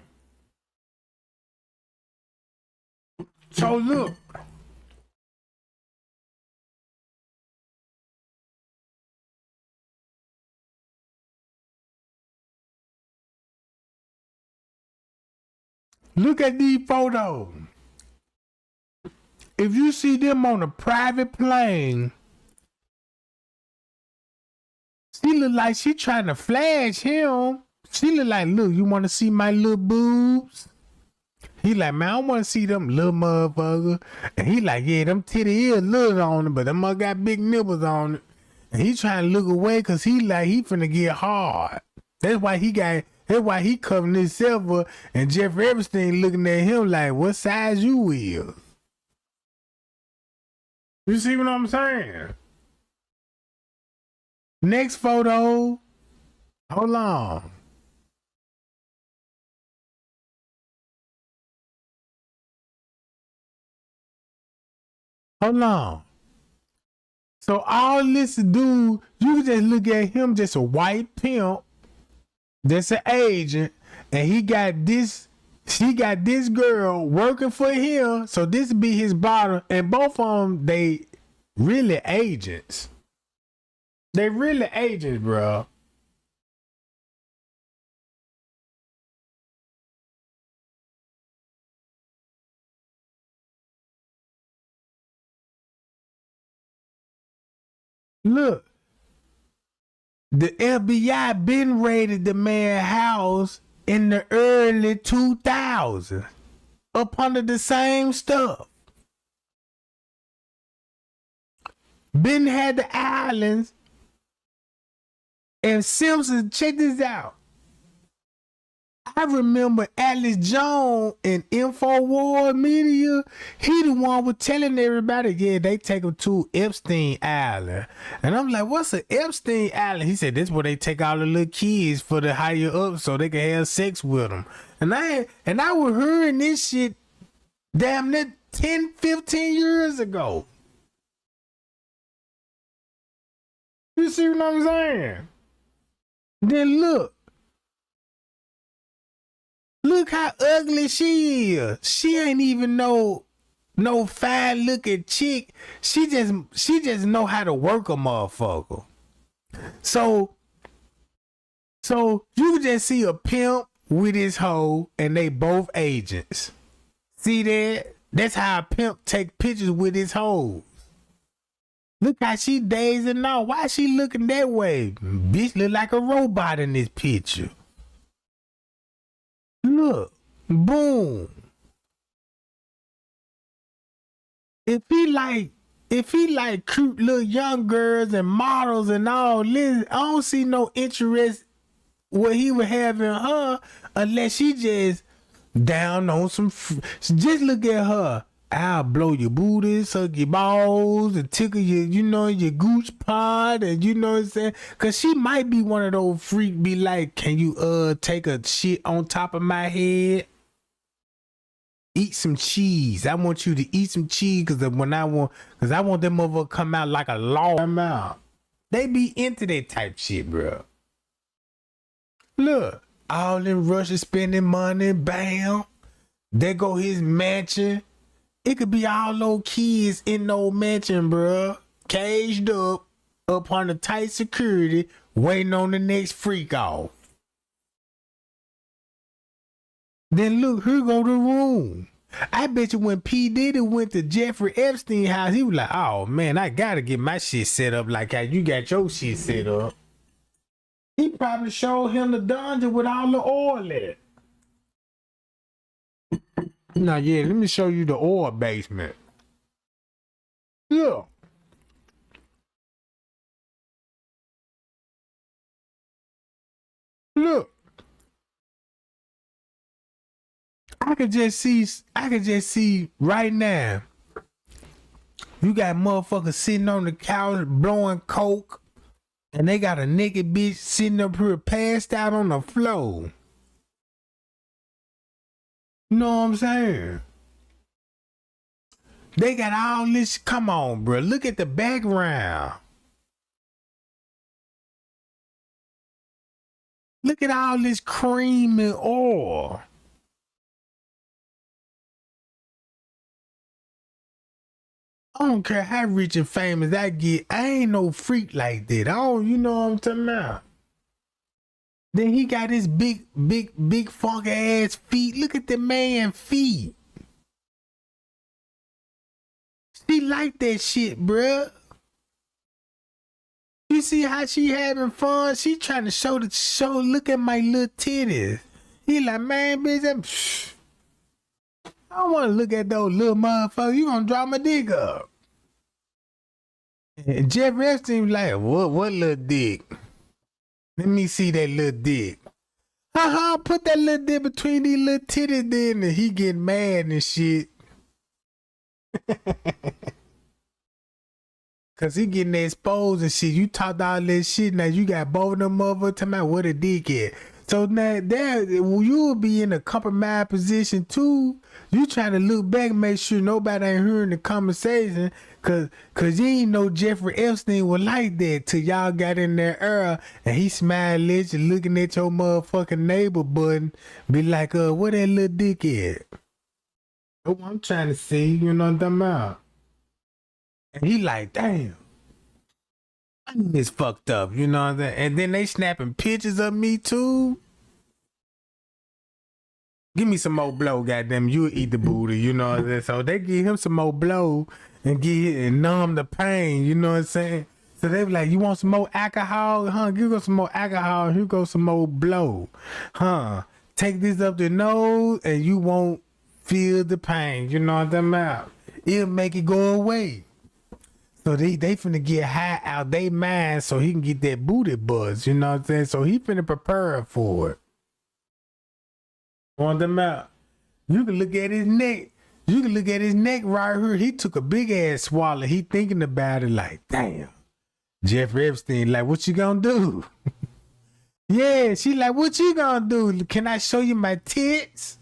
So look. Look at these photos. If you see them on a private plane, she look like she trying to flash him. She look like, look, you want to see my little boobs? He like, man, I want to see them little motherfucker. And he like, yeah, them titty is little on it, but them mother got big nipples on it. And he trying to look away because he like, he finna get hard. That's why he covering himself up, and Jeffery Epstein looking at him like, what size you is? You see what I'm saying? Next photo. Hold on. Hold on. So all this to do, you can just look at him, just a white pimp that's an agent, and she got this girl working for him, so this be his bottom, and both of them, they really agents. They really agents, bro. Look, the FBI been raided the man's house in the early 2000s up under the same stuff. Been had the islands, and Simpson, check this out. I remember Alex Jones in InfoWars Media. He the one was telling everybody, yeah, they take him to Epstein Island. And I'm like, what's an Epstein Island? He said, this is where they take all the little kids for the higher up so they can have sex with them. And I was hearing this shit damn near 10, 15 years ago. You see what I'm saying? Then look how ugly she is. She ain't even no fine looking chick. She just know how to work a motherfucker. So you just see a pimp with his hoe, and they both agents. See that? That's how a pimp take pictures with his hoe. Look how she dazing now. Why is she looking that way? Bitch look like a robot in this picture. Look, boom. If he like cute little young girls and models and all this, I don't see no interest what he would have in her unless she just down on some. Just look at her. I'll blow your booty, suck your balls, and tickle your, your gooch pod, and you know what I'm saying? Cause she might be one of those freaks, be like, can you take a shit on top of my head? Eat some cheese. I want you to eat some cheese, cause I want them motherfuckers come out like a law out. They be into that type shit, bro. Look, all in Russia spending money, bam. There go his mansion. It could be all those kids in no mansion, bruh. Caged up under tight security, waiting on the next freak off. Then look, here go the room. I bet you when P. Diddy went to Jeffrey Epstein house, he was like, oh man, I gotta get my shit set up like how you got your shit set up. He probably showed him the dungeon with all the oil in it. Now, yeah, let me show you the oil basement. Yeah. Look. I could just see right now. You got motherfuckers sitting on the couch blowing coke, and they got a naked bitch sitting up here passed out on the floor. You know what I'm saying? They got all this. Come on, bro. Look at the background. Look at all this cream and oil. I don't care how rich and famous I get. I ain't no freak like that. I don't, you know what I'm talking about? Then he got his big funky ass feet. Look at the man feet. She like that shit, bruh. You see how she having fun? She trying to show look at my little titties. He like, man, bitch, I don't want to look at those little motherfuckers. You gonna drop my dick up. And Jeffery Epstein was like, what little dick? Let me see that little dick. Put that little dick between these little titties then, and he get mad and shit. Cause he getting exposed and shit. You talked all this shit, now you got both of them motherfuckers talking about what a dick is. So now you will be in a compromised position too. You trying to look back and make sure nobody ain't hearing the conversation. Cause you ain't know Jeffrey Epstein was like that till y'all got in there era and he smiled at you looking at your motherfucking neighbor button. Be like, what that little dick is? Oh, I'm trying to see, you know what I'm talking about? And he like, damn. It's fucked up, you know what I'm saying? And then they snapping pictures of me too. Give me some more blow, goddamn. You'll eat the booty, you know what I'm saying? So they give him some more blow and numb the pain, you know what I'm saying? So they be like, you want some more alcohol? Give us some more alcohol. Here goes some more blow. Take this up the nose and you won't feel the pain, you know what I'm talking about? It'll make it go away. So they finna get high out they mind so he can get that booty buzz, you know what I'm saying? So he finna prepare for it. Want them out. You can look at his neck. You can look at his neck right here. He took a big ass swallow. He thinking about it like, damn. Jeffrey Epstein, like, what you gonna do? Yeah, she like, what you gonna do? Can I show you my tits?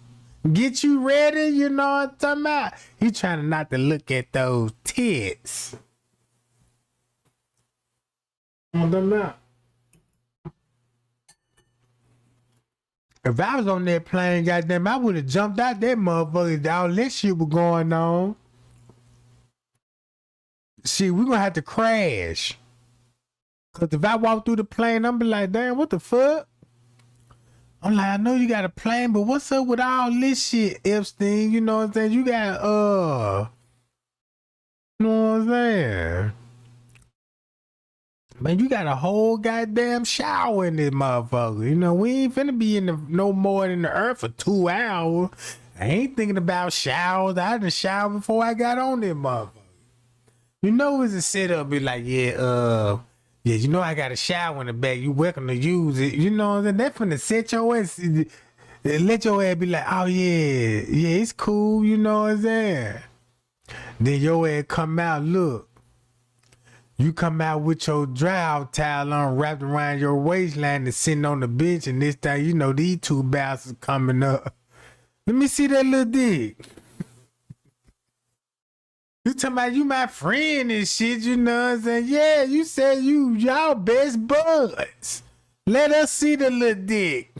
Get you ready? You know what I'm talking about? He trying not to look at those tits. On them out. If I was on that plane, goddamn, I would have jumped out that motherfucker. All that shit was going on. See, we're gonna have to crash. Cause if I walk through the plane, I'm be like, damn, what the fuck? I'm like, I know you got a plane, but what's up with all this shit, Epstein? You know what I'm saying? You got, you know what I'm saying? Man, you got a whole goddamn shower in this motherfucker. You know, we ain't finna be in no more than the earth for 2 hours. I ain't thinking about showers. I done showered before I got on this motherfucker. You know, it's a setup. Be like, yeah, you know I got a shower in the back. You welcome to use it. You know what I'm saying? That finna set your ass. Let your ass be like, oh yeah, it's cool. You know what I'm saying? Then your ass come out, look. You come out with your dry towel on wrapped around your waistline and sitting on the bench, and this time, you know, these two bastards coming up. Let me see that little dick. You talking about you my friend and shit, you know what I'm saying? Yeah, you said y'all best buds. Let us see the little dick.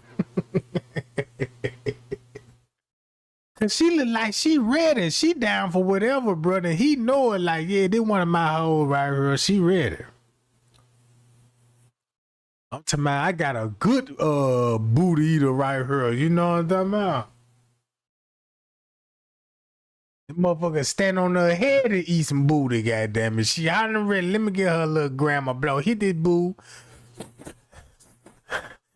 Cause she look like she ready. She down for whatever, brother. He know it like, yeah, this one of my hoes right here. She ready. I'm talking about I got a good booty eater right here. You know what I'm talking about? The motherfucker stand on her head and eat some booty, goddamn it. She out and ready. Let me get her a little grandma blow. Hit this boo.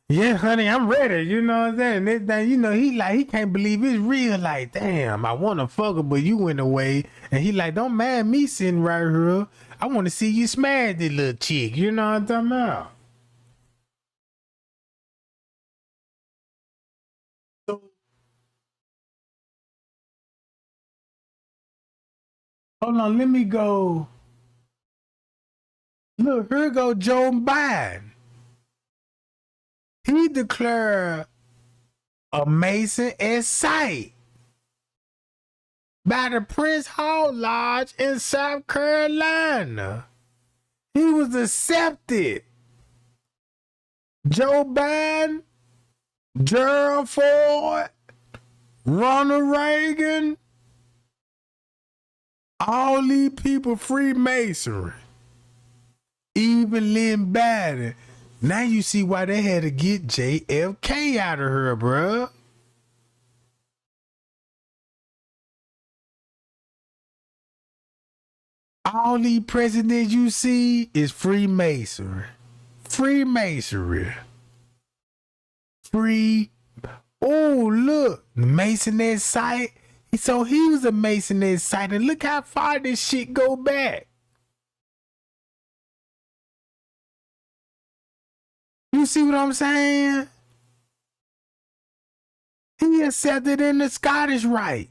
Yeah, honey, I'm ready. You know what I'm saying? This thing, you know, he can't believe it's real. Like, damn, I want to fuck her, but you went away. And he like, don't mind me sitting right here. I want to see you smash this little chick. You know what I'm talking about? So, hold on, let me go. Look, here go Joe Biden. He declared a Mason at sight by the Prince Hall Lodge in South Carolina. He was accepted. Joe Biden, Gerald Ford, Ronald Reagan, all these people Freemasonry. Even Lynn Biden. Now you see why they had to get JFK out of her, bruh. All these presidents you see is Freemasonry. Freemasonry. Oh, look. Mason at sight. So he was a Mason at sight. And look how far this shit go back. You see what I'm saying? He accepted in the Scottish Rite.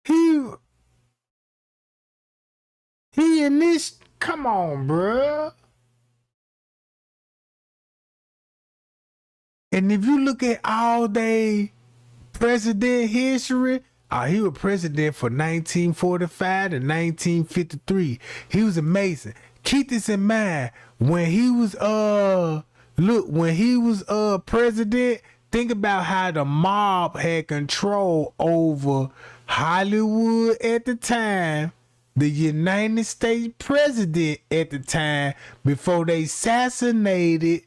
He in this, come on, bruh. And if you look at all day president history, he was president for 1945 to 1953. He was amazing. Keep this in mind. When he was president, think about how the mob had control over Hollywood at the time, the United States president at the time, before they assassinated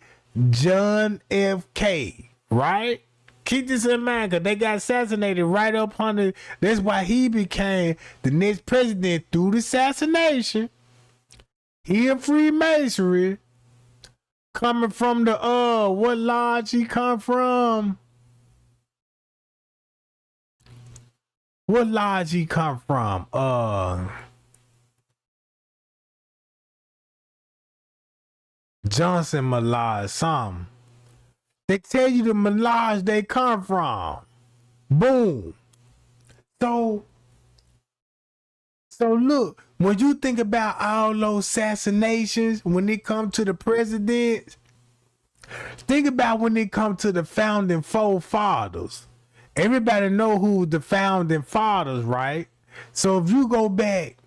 John F.K., right? Keep this in mind, because they got assassinated right up under. That's why he became the next president through the assassination. He a Freemasonry. Coming from the, what lodge he come from? What lodge he come from? Johnson Malage, something. They tell you the Malage they come from. Boom. So look, when you think about all those assassinations, when it comes to the presidents, think about when it comes to the founding forefathers. Everybody know who the founding fathers, right? So if you go back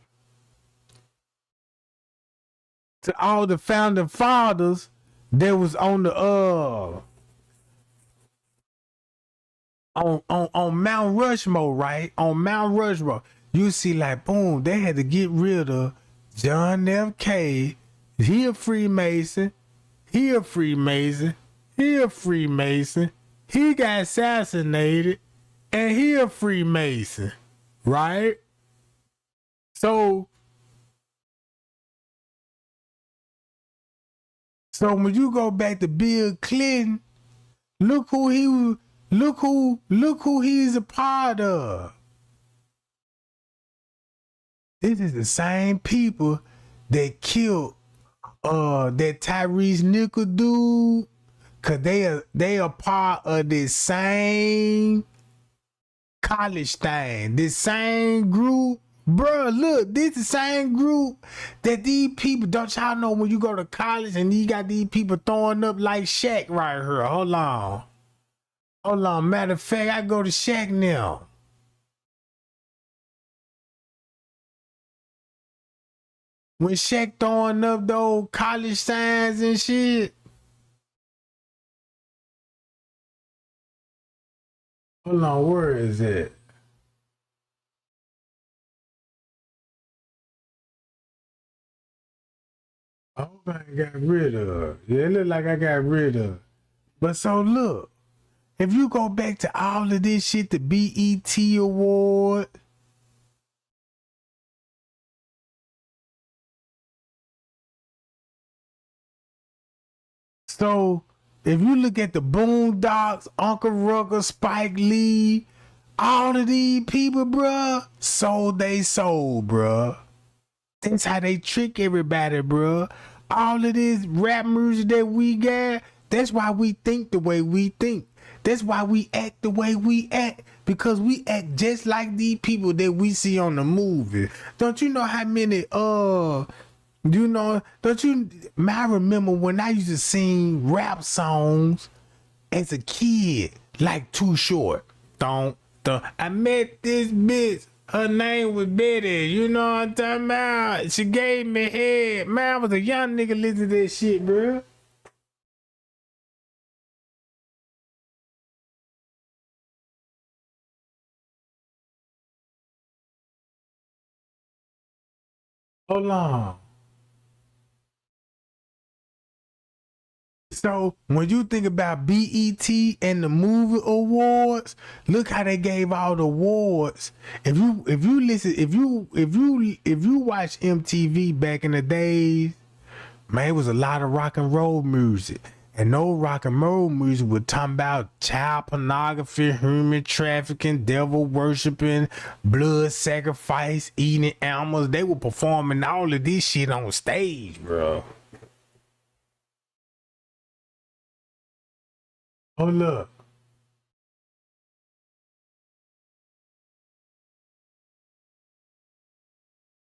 to all the founding fathers that was on the on Mount Rushmore, right? On Mount Rushmore, you see like boom, they had to get rid of John F.K. He a Freemason. He a Freemason. He a Freemason. He got assassinated, and he a Freemason, right? So when you go back to Bill Clinton, look who he's a part of. This is the same people that killed that Tyrese Nichols dude, cause they are part of this same college thing, this same group. Bruh, look, this the same group that these people, don't y'all know when you go to college and you got these people throwing up like Shaq right here. Hold on. Matter of fact, I go to Shaq now. When Shaq throwing up those college signs and shit. Hold on, where is it? I hope I got rid of. Yeah, it look like I got rid of. But so look, if you go back to all of this shit, the BET Award. So if you look at the Boondocks, Uncle Rucker, Spike Lee, all of these people, bruh, sold they soul, bruh. That's how they trick everybody, bruh. All of this rap music that we got, that's why we think the way we think. That's why we act the way we act. Because we act just like these people that we see on the movie. Don't you know how many, I remember when I used to sing rap songs as a kid, like Too Short. I met this bitch. Her name was Betty. You know what I'm talking about? She gave me head. Man, I was a young nigga listening to that shit, bro. Hold on. So when you think about BET and the movie awards, look how they gave all the awards. If you watch MTV back in the days, man, it was a lot of rock and roll music. And no rock and roll music was talking about child pornography, human trafficking, devil worshiping, blood sacrifice, eating animals. They were performing all of this shit on stage, bro. Oh, look.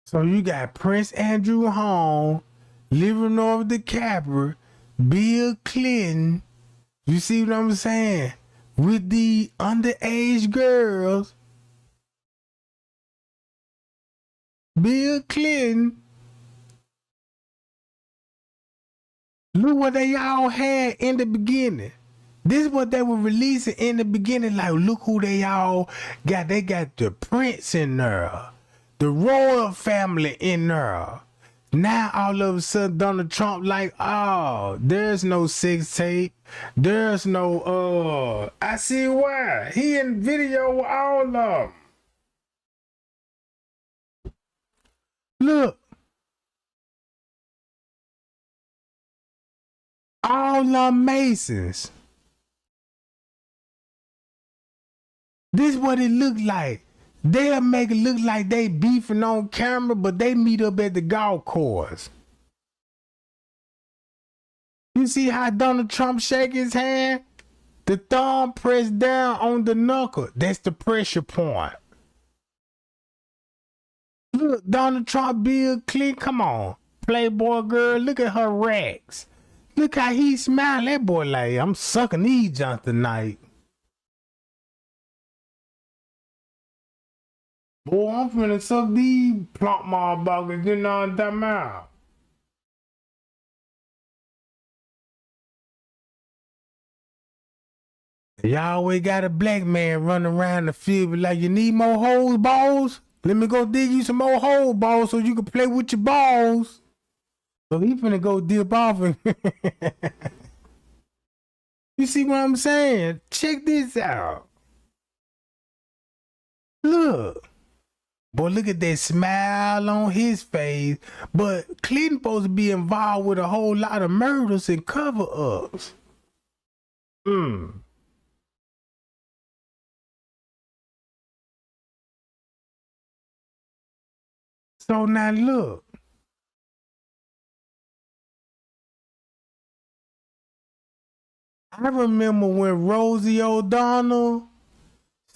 So you got Prince Andrew Holmes, Leonardo DiCaprio, Bill Clinton. You see what I'm saying? With the underage girls. Bill Clinton. Look what they all had in the beginning. This is what they were releasing in the beginning. Like, look who they all got. They got the Prince in there. The royal family in there. Now all of a sudden Donald Trump like, oh, there's no sex tape. There's no, I see why. He in video with all of them. Look. All the Masons. This is what it look like. They'll make it look like they beefing on camera, but they meet up at the golf course. You see how Donald Trump shake his hand? The thumb pressed down on the knuckle. That's the pressure point. Look, Donald Trump, Bill Clinton, come on. Playboy girl, look at her racks. Look how he smiled. That boy like, I'm sucking these junk tonight. Boy, I'm finna suck these plump motherfuckers, you know what I'm talking about? Y'all always got a black man running around the field like, you need more holes, balls? Let me go dig you some more hole balls so you can play with your balls. So he finna go dip off and you see what I'm saying? Check this out. Look. Boy, look at that smile on his face. But Clinton supposed to be involved with a whole lot of murders and cover-ups. So now look. I remember when Rosie O'Donnell,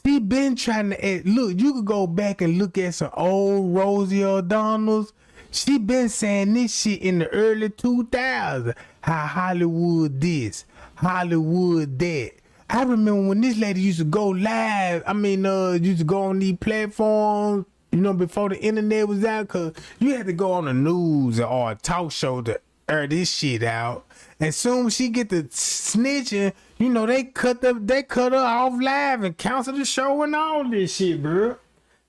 she been trying to look, you could go back and look at some old Rosie O'Donnell's. She been saying this shit in the early 2000s. How Hollywood this, Hollywood that. I remember when this lady used to go live. Used to go on these platforms You know, before the internet was out, cause you had to go on the news or a talk show to air this shit out. And soon as she get to snitching, you know, they cut her off live and cancel the show and all this shit, bro.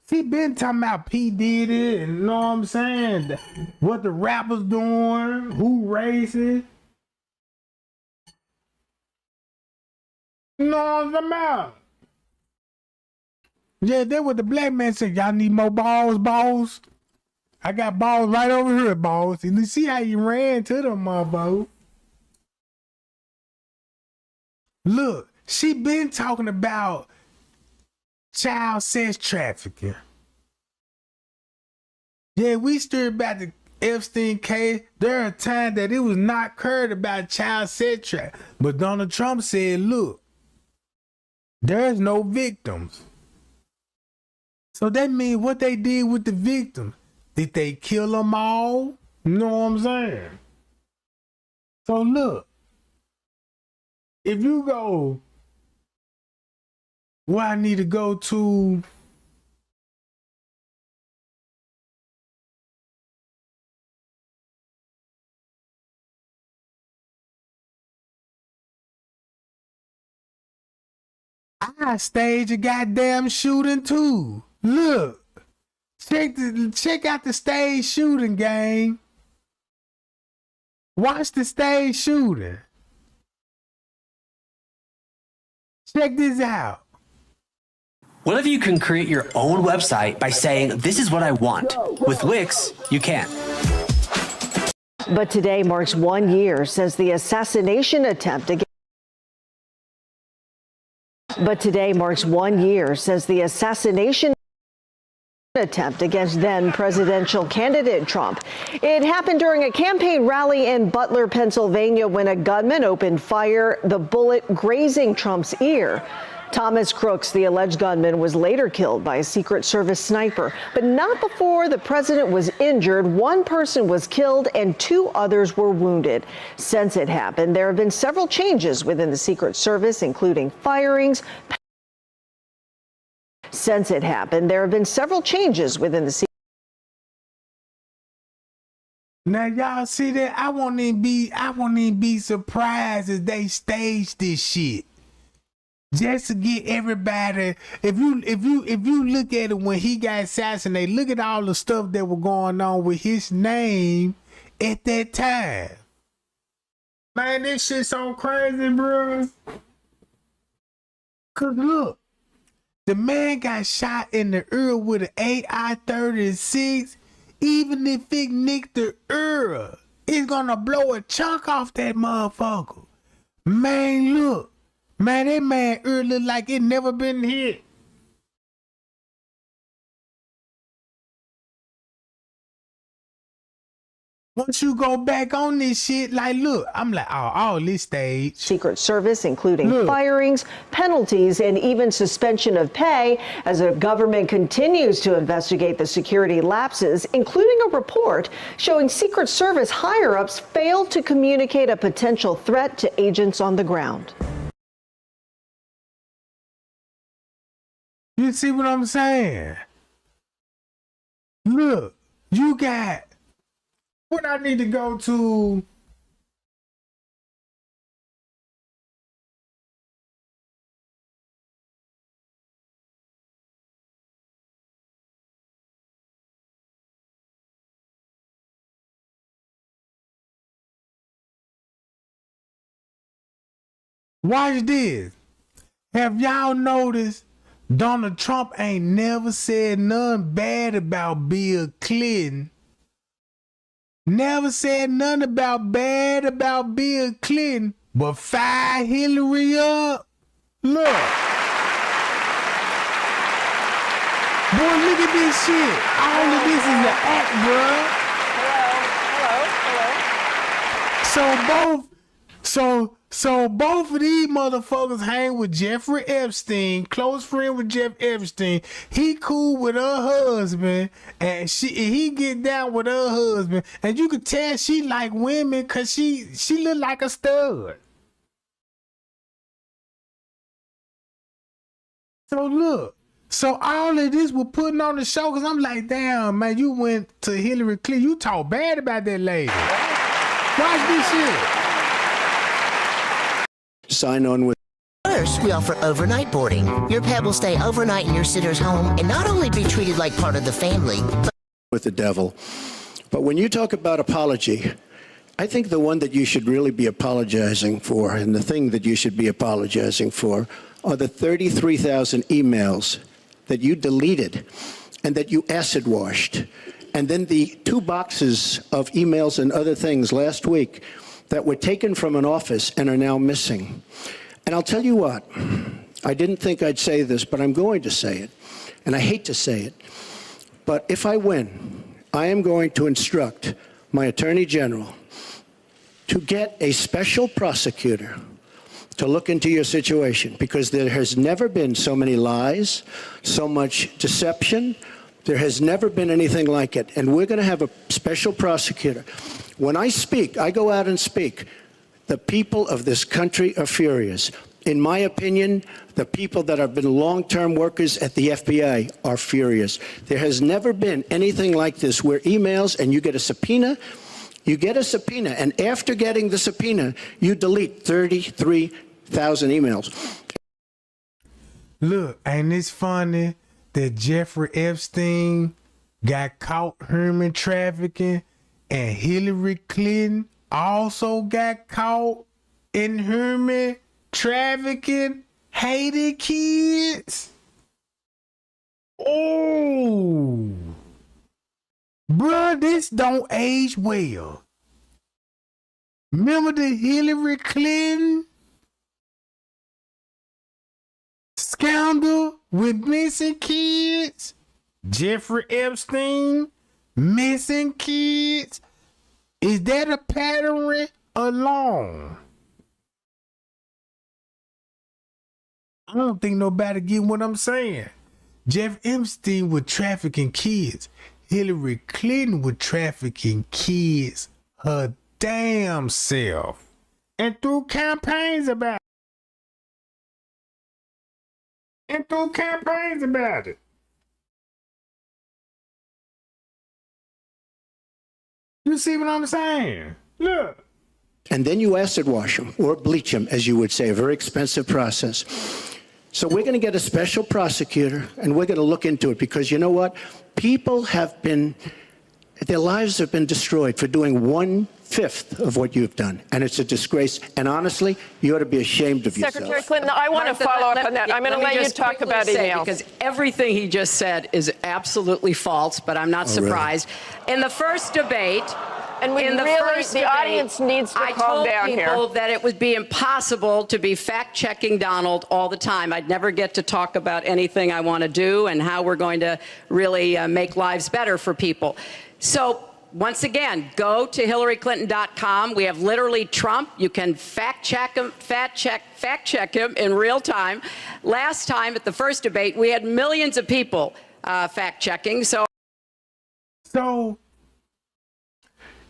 She been talking about P. Diddy and you know what I'm saying? What the rappers doing, who racist. You know what I'm talking about? Yeah, that's what the black man said. Y'all need more balls, balls. I got balls right over here, balls. And you see how you ran to them, motherfucker. Look, she been talking about child sex trafficking. Yeah, we stirred about the Epstein case. There are times that it was not heard about child sex trafficking. But Donald Trump said, look, there's no victims. So that means what they did with the victims. Did they kill them all? You know what I'm saying? So look, if you go where I need to go to, I stage a goddamn shooting too. Look, check out the stage shooting, gang. Watch the stage shooting. Check this out. What if you can create your own website by saying, this is what I want? With Wix, you can. But today marks 1 year since the assassination attempt against then presidential candidate Trump. It happened during a campaign rally in Butler, Pennsylvania, when a gunman opened fire, the bullet grazing Trump's ear. Thomas Crooks, the alleged gunman, was later killed by a Secret Service sniper, but not before the president was injured. One person was killed and 2 others were wounded. Since it happened, there have been several changes within the Secret Service, including firings. Now y'all see that? I won't even be surprised if they stage this shit. Just to get everybody, if you look at it when he got assassinated, look at all the stuff that was going on with his name at that time. Man, this shit so crazy, bro. Cause look, the man got shot in the ear with an AI-36. Even if it nicked the ear, it's gonna blow a chunk off that motherfucker. Man, look. Man, that man ear look like it never been hit. Once you go back on this shit, like, look, I'm like, oh, all this stage. Secret Service, including firings, penalties, and even suspension of pay, as the government continues to investigate the security lapses, including a report showing Secret Service higher-ups failed to communicate a potential threat to agents on the ground. You see what I'm saying? Look, you got what I need to go to. Watch this. Have y'all noticed Donald Trump ain't never said nothing bad about Bill Clinton? Never said nothing about bad about Bill Clinton, but fire Hillary up. Look. Boy, look at this shit. All of this is an act, bruh. So both of these motherfuckers hang with Jeffrey Epstein, close friend with Jeff Epstein. He cool with her husband, and he get down with her husband, and you could tell she like women cause she look like a stud. So look, So all of this was putting on the show because I'm like, damn, man, you went to Hillary Clinton. You talk bad about that lady. Watch this shit. Sign on with. First, we offer overnight boarding. Your pet will stay overnight in your sitter's home and not only be treated like part of the family, but with the devil. But when you talk about apology, I think the one that you should really be apologizing for, and the thing that you should be apologizing for, are the 33,000 emails that you deleted and that you acid washed. And then the 2 boxes of emails and other things last week that were taken from an office and are now missing. And I'll tell you what, I didn't think I'd say this, but I'm going to say it. And I hate to say it. But if I win, I am going to instruct my Attorney General to get a special prosecutor to look into your situation, because there has never been so many lies, so much deception. There has never been anything like it. And we're going to have a special prosecutor. When I speak, I go out and speak. The people of this country are furious. In my opinion, the people that have been long-term workers at the FBI are furious. There has never been anything like this where emails and you get a subpoena, and after getting the subpoena, you delete 33,000 emails. Look, ain't this funny that Jeffrey Epstein got caught human trafficking and Hillary Clinton also got caught in human trafficking Haiti kids? Oh, bruh, this don't age well. Remember the Hillary Clinton scandal with missing kids? Jeffrey Epstein missing kids? Is that a pattern alone? I don't think nobody get what I'm saying. Jeff Epstein was trafficking kids. Hillary Clinton was trafficking kids her damn self. And through campaigns about it. You see what I'm saying? Look. And then you acid wash them, or bleach them, as you would say, a very expensive process. So we're going to get a special prosecutor, and we're going to look into it, because you know what? People have been, their lives have been destroyed for doing 1/5 of what you've done, and it's a disgrace. And honestly, you ought to be ashamed of yourself. Secretary Clinton, I want to follow up on that. I'm going to let you talk about emails. Because everything he just said is absolutely false, but I'm not surprised. Really? In the first debate, and the audience needs to calm down here. I told people that it would be impossible to be fact-checking Donald all the time. I'd never get to talk about anything I want to do and how we're going to really make lives better for people. So once again, go to HillaryClinton.com. We have literally Trump. You can fact check him in real time. Last time at the first debate, we had millions of people fact checking. So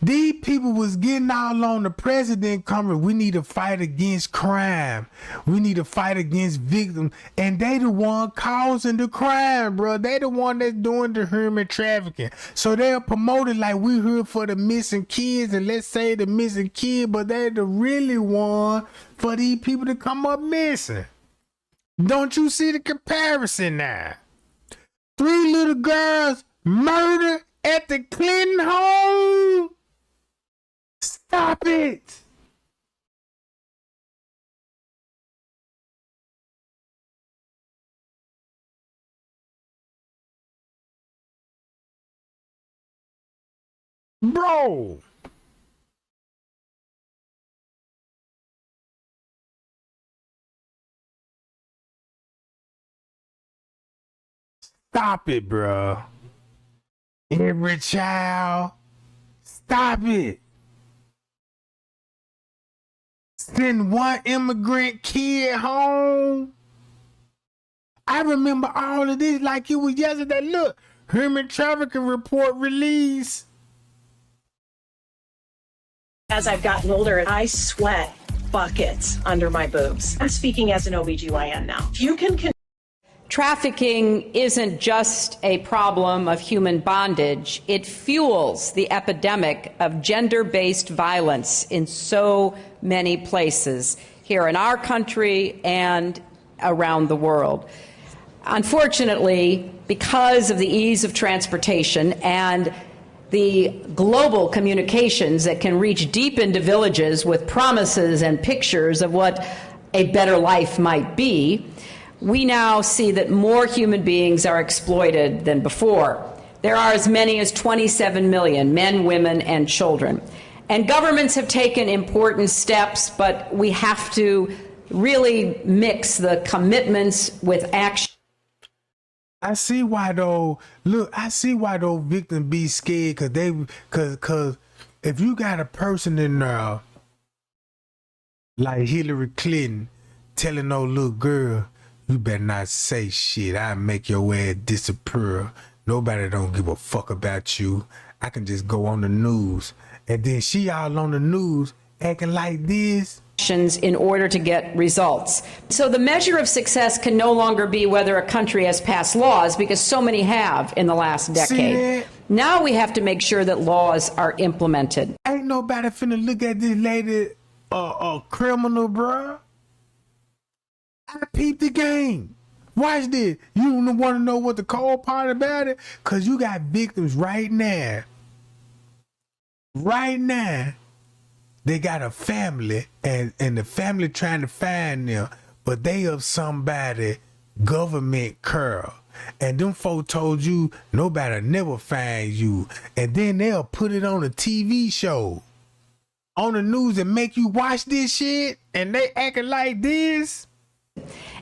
these people was getting all on the president coming. We need to fight against crime. We need to fight against victims. And they the one causing the crime, bro. They the one that's doing the human trafficking. So they're promoted like we here for the missing kids, and let's say the missing kid, but they the really one for these people to come up missing. Don't you see the comparison now? 3 little girls murdered at the Clinton home. Stop it. Bro. Stop it, bro. Every child. Stop it. Send one immigrant kid home. I remember all of this like it was yesterday. Look, human trafficking report released. As I've gotten older, I sweat buckets under my boobs. I'm speaking as an OBGYN now. If you can Trafficking isn't just a problem of human bondage. It fuels the epidemic of gender-based violence in so many places here in our country and around the world. Unfortunately, because of the ease of transportation and the global communications that can reach deep into villages with promises and pictures of what a better life might be, we now see that more human beings are exploited than before. There are as many as 27 million men, women, and children. And governments have taken important steps, but we have to really mix the commitments with action. I see why though. Look, I see why those victims be scared, cause if you got a person in there like Hillary Clinton telling no little girl, you better not say shit. I make your ass disappear. Nobody don't give a fuck about you. I can just go on the news, and then she all on the news acting like this. In order to get results. So the measure of success can no longer be whether a country has passed laws, because so many have in the last decade. Now we have to make sure that laws are implemented. Ain't nobody finna look at this lady criminal, bruh. I peeped the game. Watch this. You don't want to know what the cold part about it? Cause you got victims right now. Right now. They got a family, and the family trying to find them, but they of somebody government curl. And them folk told you nobody never find you. And then they'll put it on a TV show, on the news, and make you watch this shit, and they acting like this.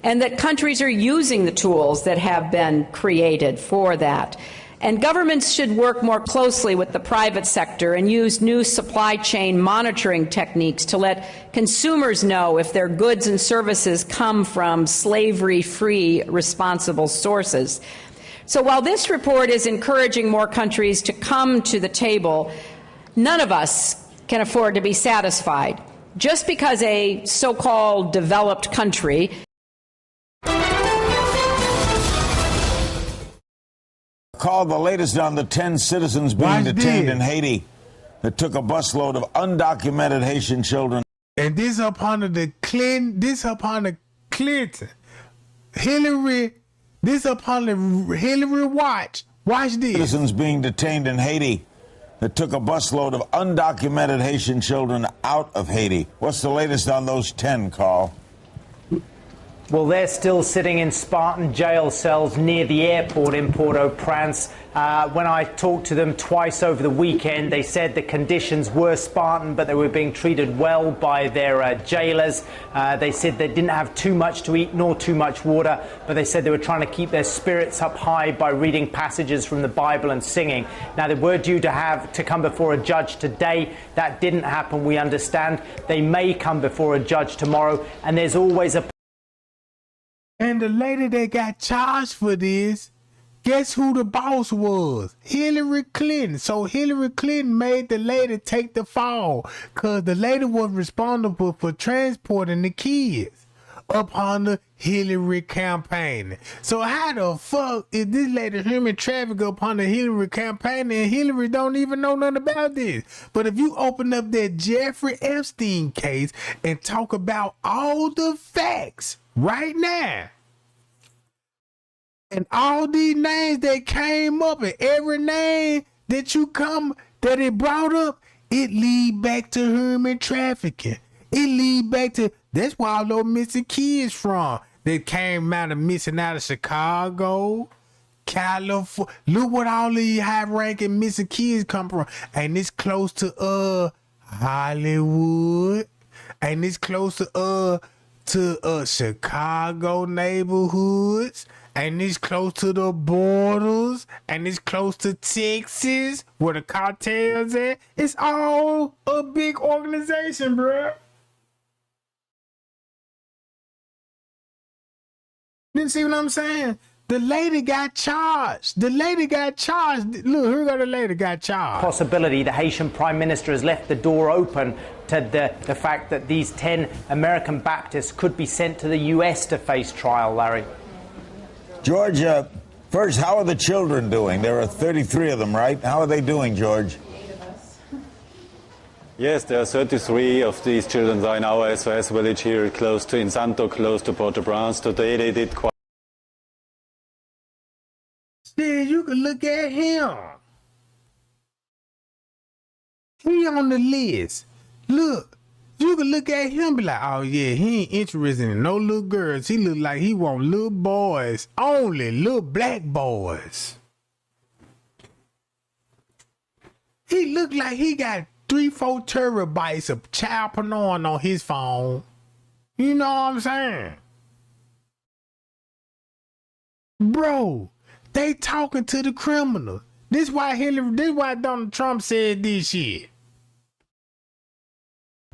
And that countries are using the tools that have been created for that. And governments should work more closely with the private sector and use new supply chain monitoring techniques to let consumers know if their goods and services come from slavery-free, responsible sources. So while this report is encouraging more countries to come to the table, none of us can afford to be satisfied. Just because a so-called developed country called the latest on the 10 citizens being detained in Haiti that took a busload of undocumented Haitian children. And this upon the Clinton, this upon the Clinton, Hillary, this upon the Hillary watch. Watch this. Citizens being detained in Haiti that took a busload of undocumented Haitian children out of Haiti. What's the latest on those 10, Carl? Well, they're still sitting in Spartan jail cells near the airport in Port-au-Prince. When I talked to them twice over the weekend, they said the conditions were Spartan, but they were being treated well by their jailers. They said they didn't have too much to eat nor too much water, but they said they were trying to keep their spirits up high by reading passages from the Bible and singing. Now, they were due to come before a judge today. That didn't happen, we understand. They may come before a judge tomorrow, and there's always a... And the lady that got charged for this, guess who the boss was? Hillary Clinton. So Hillary Clinton made the lady take the fall, because the lady was responsible for transporting the kids up on the Hillary campaign. So how the fuck is this lady human traffic up on the Hillary campaign, and Hillary don't even know nothing about this? But if you open up that Jeffrey Epstein case and talk about all the facts right now, and all these names that came up, and every name that it brought up, it lead back to human trafficking. It lead back to, that's where all those missing kids from that came out of missing out of Chicago, California. Look what all these high-ranking missing kids come from. And it's close to Hollywood. And it's close to Chicago neighborhoods, and it's close to the borders, and it's close to Texas where the cartels at. It's all a big organization, bruh. You see what I'm saying? The lady got charged. The lady got charged. Look, here go the lady got charged. Possibility the Haitian Prime Minister has left the door open to the fact that these 10 American Baptists could be sent to the US to face trial, Larry. George, first, how are the children doing? There are 33 of them, right? How are they doing, George? Yes, there are 33 of these children are in our SOS village here close to Insanto, close to Port-au-Prince. Today they did quite... See, you can look at him. He on the list. Look, you can look at him and be like, oh yeah, he ain't interested in no little girls. He look like he want little boys, only little black boys. He look like he got 3-4 terabytes of child porn on his phone. You know what I'm saying? Bro, they talking to the criminals. This why Donald Trump said this shit.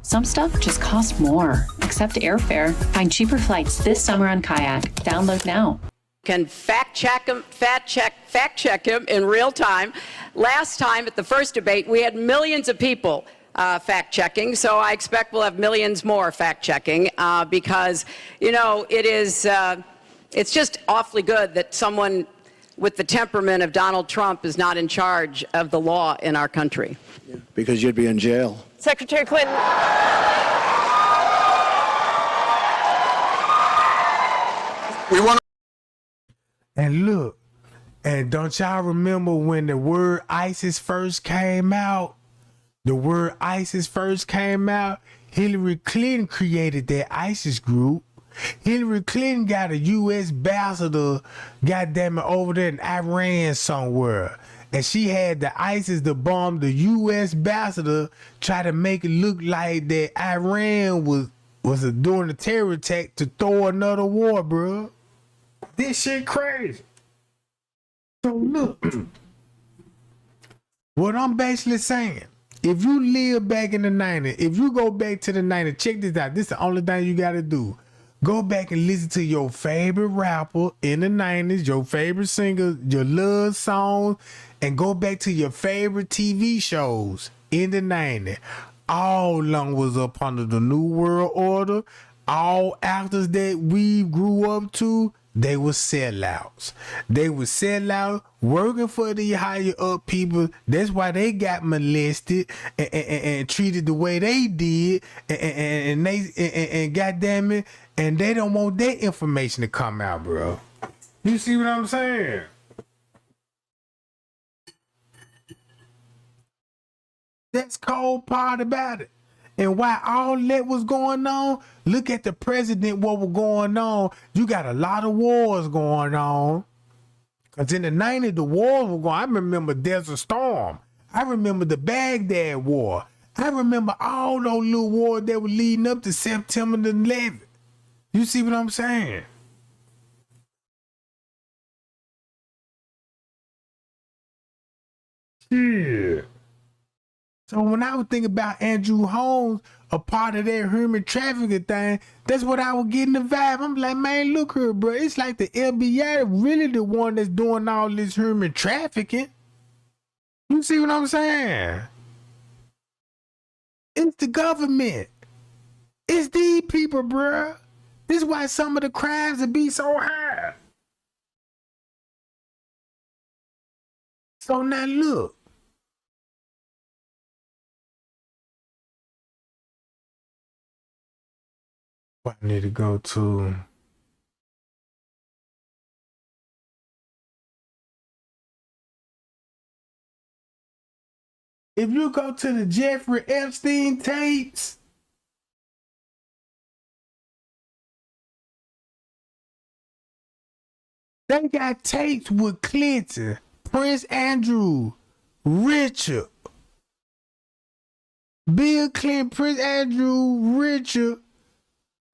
Some stuff just costs more. Except airfare. Find cheaper flights this summer on Kayak. Download now. Can fact check him in real time. Last time at the first debate, we had millions of people fact checking, so I expect we'll have millions more fact checking because, you know, it's just awfully good that someone with the temperament of Donald Trump is not in charge of the law in our country. Yeah, because you'd be in jail. Secretary Clinton. We want. And look, and don't y'all remember when the word ISIS first came out? The word ISIS first came out. Hillary Clinton created that ISIS group. Hillary Clinton got a U.S. ambassador, goddamn it, over there in Iran somewhere. And she had the ISIS to bomb the U.S. ambassador, try to make it look like that Iran was doing a terror attack to throw another war, bro. This shit crazy. So look, what I'm basically saying, if you live back in the 90s, if you go back to the 90s, check this out. This is the only thing you got to do. Go back and listen to your favorite rapper in the 90s, your favorite singer, your love songs, and go back to your favorite TV shows in the 90s. All of them was up under the New World Order. All actors that we grew up to, they were sellouts. They were sellouts working for the higher up people. That's why they got molested and treated the way they did. And goddamn it, and they don't want that information to come out, bro. You see what I'm saying? That's cold part about it. And why all that was going on, look at the president, what was going on. You got a lot of wars going on. Because in the 90s, the wars were going on. I remember Desert Storm. I remember the Baghdad War. I remember all those little wars that were leading up to September the 11th. You see what I'm saying? Yeah. So when I was thinking about Andrew Holmes, a part of that human trafficking thing, that's what I was getting the vibe. I'm like, man, look here, bro. It's like the FBI really the one that's doing all this human trafficking. You see what I'm saying? It's the government. It's these people, bro. This is why some of the crimes would be so high. So now look. I need to go to. If you go to the Jeffrey Epstein tapes, they got tapes with Clinton, Prince Andrew, Richard, Bill Clinton, Prince Andrew, Richard,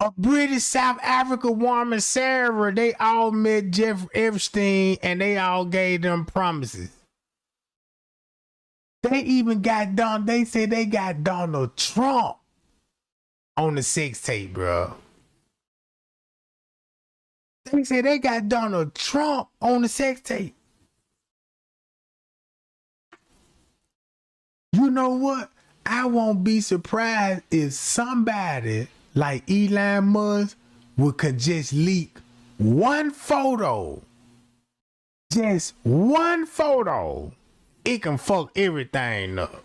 a British South Africa woman, Sarah. They all met Jeffrey Epstein and they all gave them promises. They even got Donald, they said they got Donald Trump on the sex tape, bro. They said they got Donald Trump on the sex tape. You know what? I won't be surprised if somebody like Elon Musk could just leak one photo Just one photo, it can fuck everything up.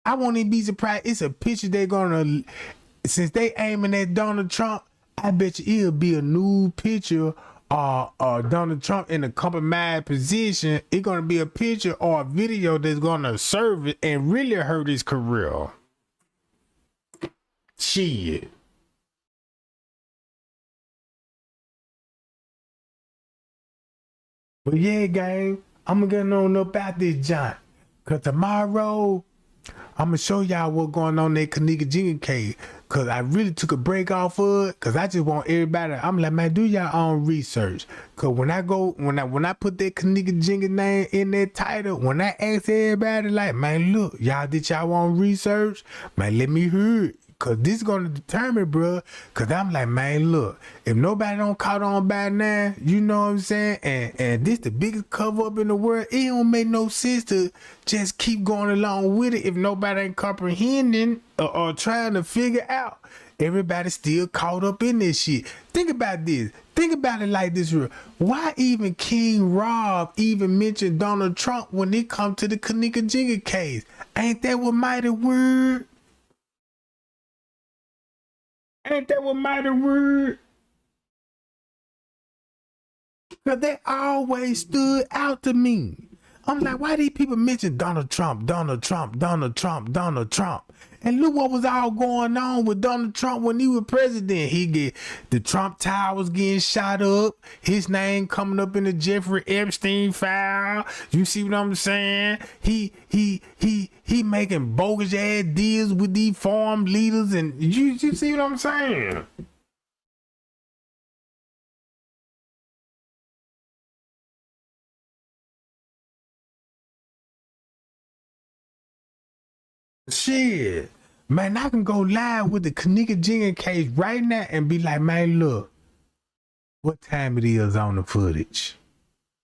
I won't even be surprised. It's a picture they're gonna, since they aiming at Donald Trump, I bet you it'll be a new picture Donald Trump in a compromised position. It's gonna be a picture or a video that's gonna serve it and really hurt his career. Shit. But yeah, gang, I'm gonna get on about this John. Cause tomorrow, I'm gonna show y'all what's going on in that Kanika Jinga case. Cause I really took a break off of it. Cause I just want everybody. I'm like, man, do y'all own research. Cause when I put that Kanika Jinga name in that title, when I ask everybody, like, man, look, y'all did y'all want research? Man, let me hear it. Cause this is gonna determine, bro. Cause I'm like, man, look, if nobody don't caught on by now, you know what I'm saying? And this the biggest cover up in the world. It don't make no sense to just keep going along with it if nobody ain't comprehending or trying to figure out. Everybody still caught up in this shit. Think about this. Think about it like this, real. Why even King Rob even mentioned Donald Trump when it come to the Kanika Jinga case? Ain't that what mighty word? Ain't that what mighty word? Cause they always stood out to me. I'm like, why these people mention Donald Trump, Donald Trump, Donald Trump, Donald Trump? And look what was all going on with Donald Trump when he was president. He get the Trump Towers getting shot up. His name coming up in the Jeffrey Epstein file. You see what I'm saying? He making bogus ass deals with these farm leaders, and you see what I'm saying? Shit. Man, I can go live with the Kanika Jinga case right now and be like, man, look, what time it is on the footage.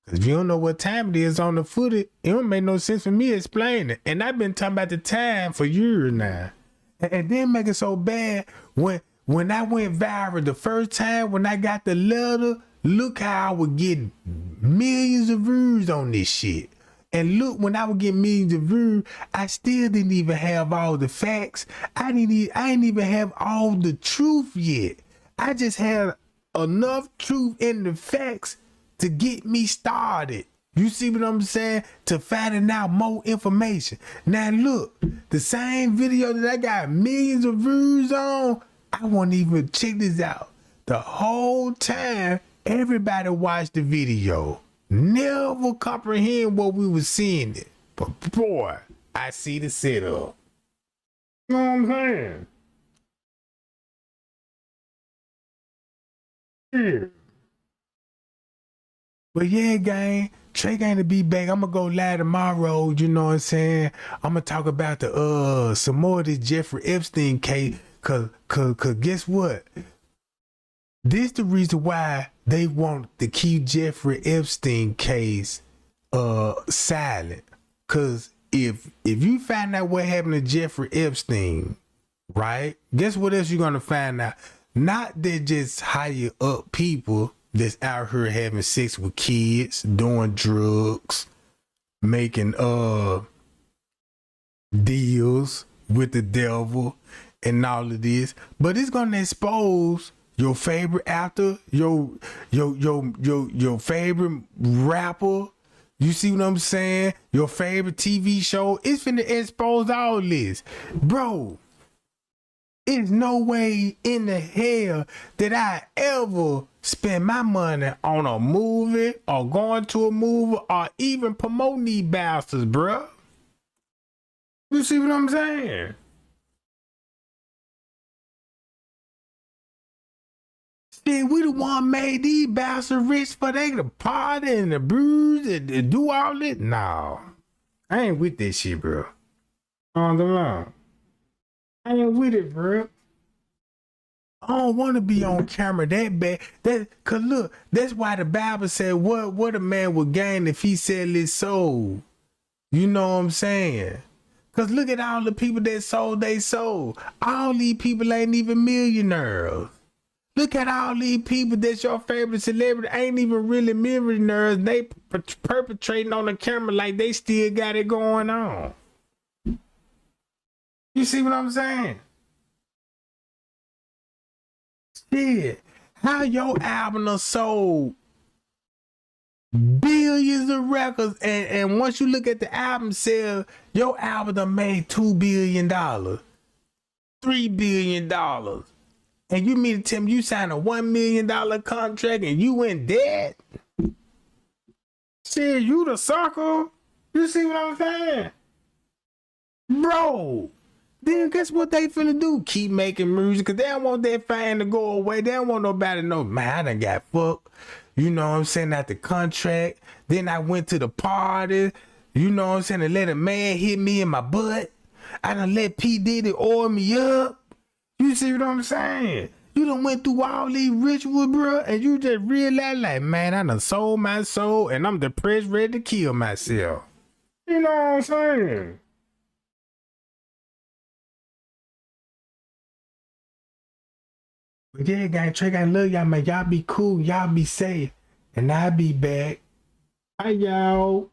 Because if you don't know what time it is on the footage, it don't make no sense for me to explain it. And I've been talking about the time for years now. And then make it so bad when I went viral the first time, when I got the letter, look how I was getting millions of views on this shit. And look, when I would get millions of views, I still didn't even have all the facts. I didn't even have all the truth yet. I just had enough truth in the facts to get me started. You see what I'm saying? To finding out more information. Now look, the same video that I got millions of views on, I won't even check this out. The whole time, everybody watched the video. Never comprehend what we were seeing it. But boy, I see the setup. You know what I'm saying? Yeah. But yeah, gang, Trey going to be back. I'm gonna go live tomorrow, you know what I'm saying? I'm gonna talk about the some more of this Jeffrey Epstein case. Cause guess what? This the reason why they want to keep Jeffrey Epstein case silent. Cause if you find out what happened to Jeffrey Epstein, right? Guess what else you're gonna find out? Not that just hire up people that's out here having sex with kids, doing drugs, making deals with the devil and all of this, but it's gonna expose your favorite actor, your favorite rapper. You see what I'm saying? Your favorite TV show. It's finna expose all this. Bro, there's no way in the hell that I ever spend my money on a movie or going to a movie or even promoting these bastards, bro. You see what I'm saying? Then we the one made these bastards rich for they to party and the bruise and do all that. No, I ain't with this shit, bro. On the line, I ain't with it, bro. I don't want to be on camera that bad. Cause look, that's why the Bible said, what a man would gain if he sell his soul. You know what I'm saying? Cause look at all the people that sold they soul. All these people ain't even millionaires. Look at all these people that's your favorite celebrity ain't even really millionaires. They perpetrating on the camera like they still got it going on. You see what I'm saying? Shit. How your album done sold billions of records, and once you look at the album sale, your album done made $2 billion, $3 billion. And you mean to tell me you signed a $1 million contract and you went dead? Shit, you the sucker. You see what I'm saying? Bro, then guess what they finna do? Keep making music, because they don't want that fame to go away. They don't want nobody to know, man, I done got fucked. You know what I'm saying? At the contract. Then I went to the party. You know what I'm saying? And let a man hit me in my butt. I done let P. Diddy oil me up. You see what I'm saying? You done went through all these rituals, bro, and you just realize, like, man, I done sold my soul and I'm depressed, ready to kill myself. You know what I'm saying? But yeah, gang, Trey, I love y'all, man. Y'all be cool. Y'all be safe. And I'll be back. Bye, y'all.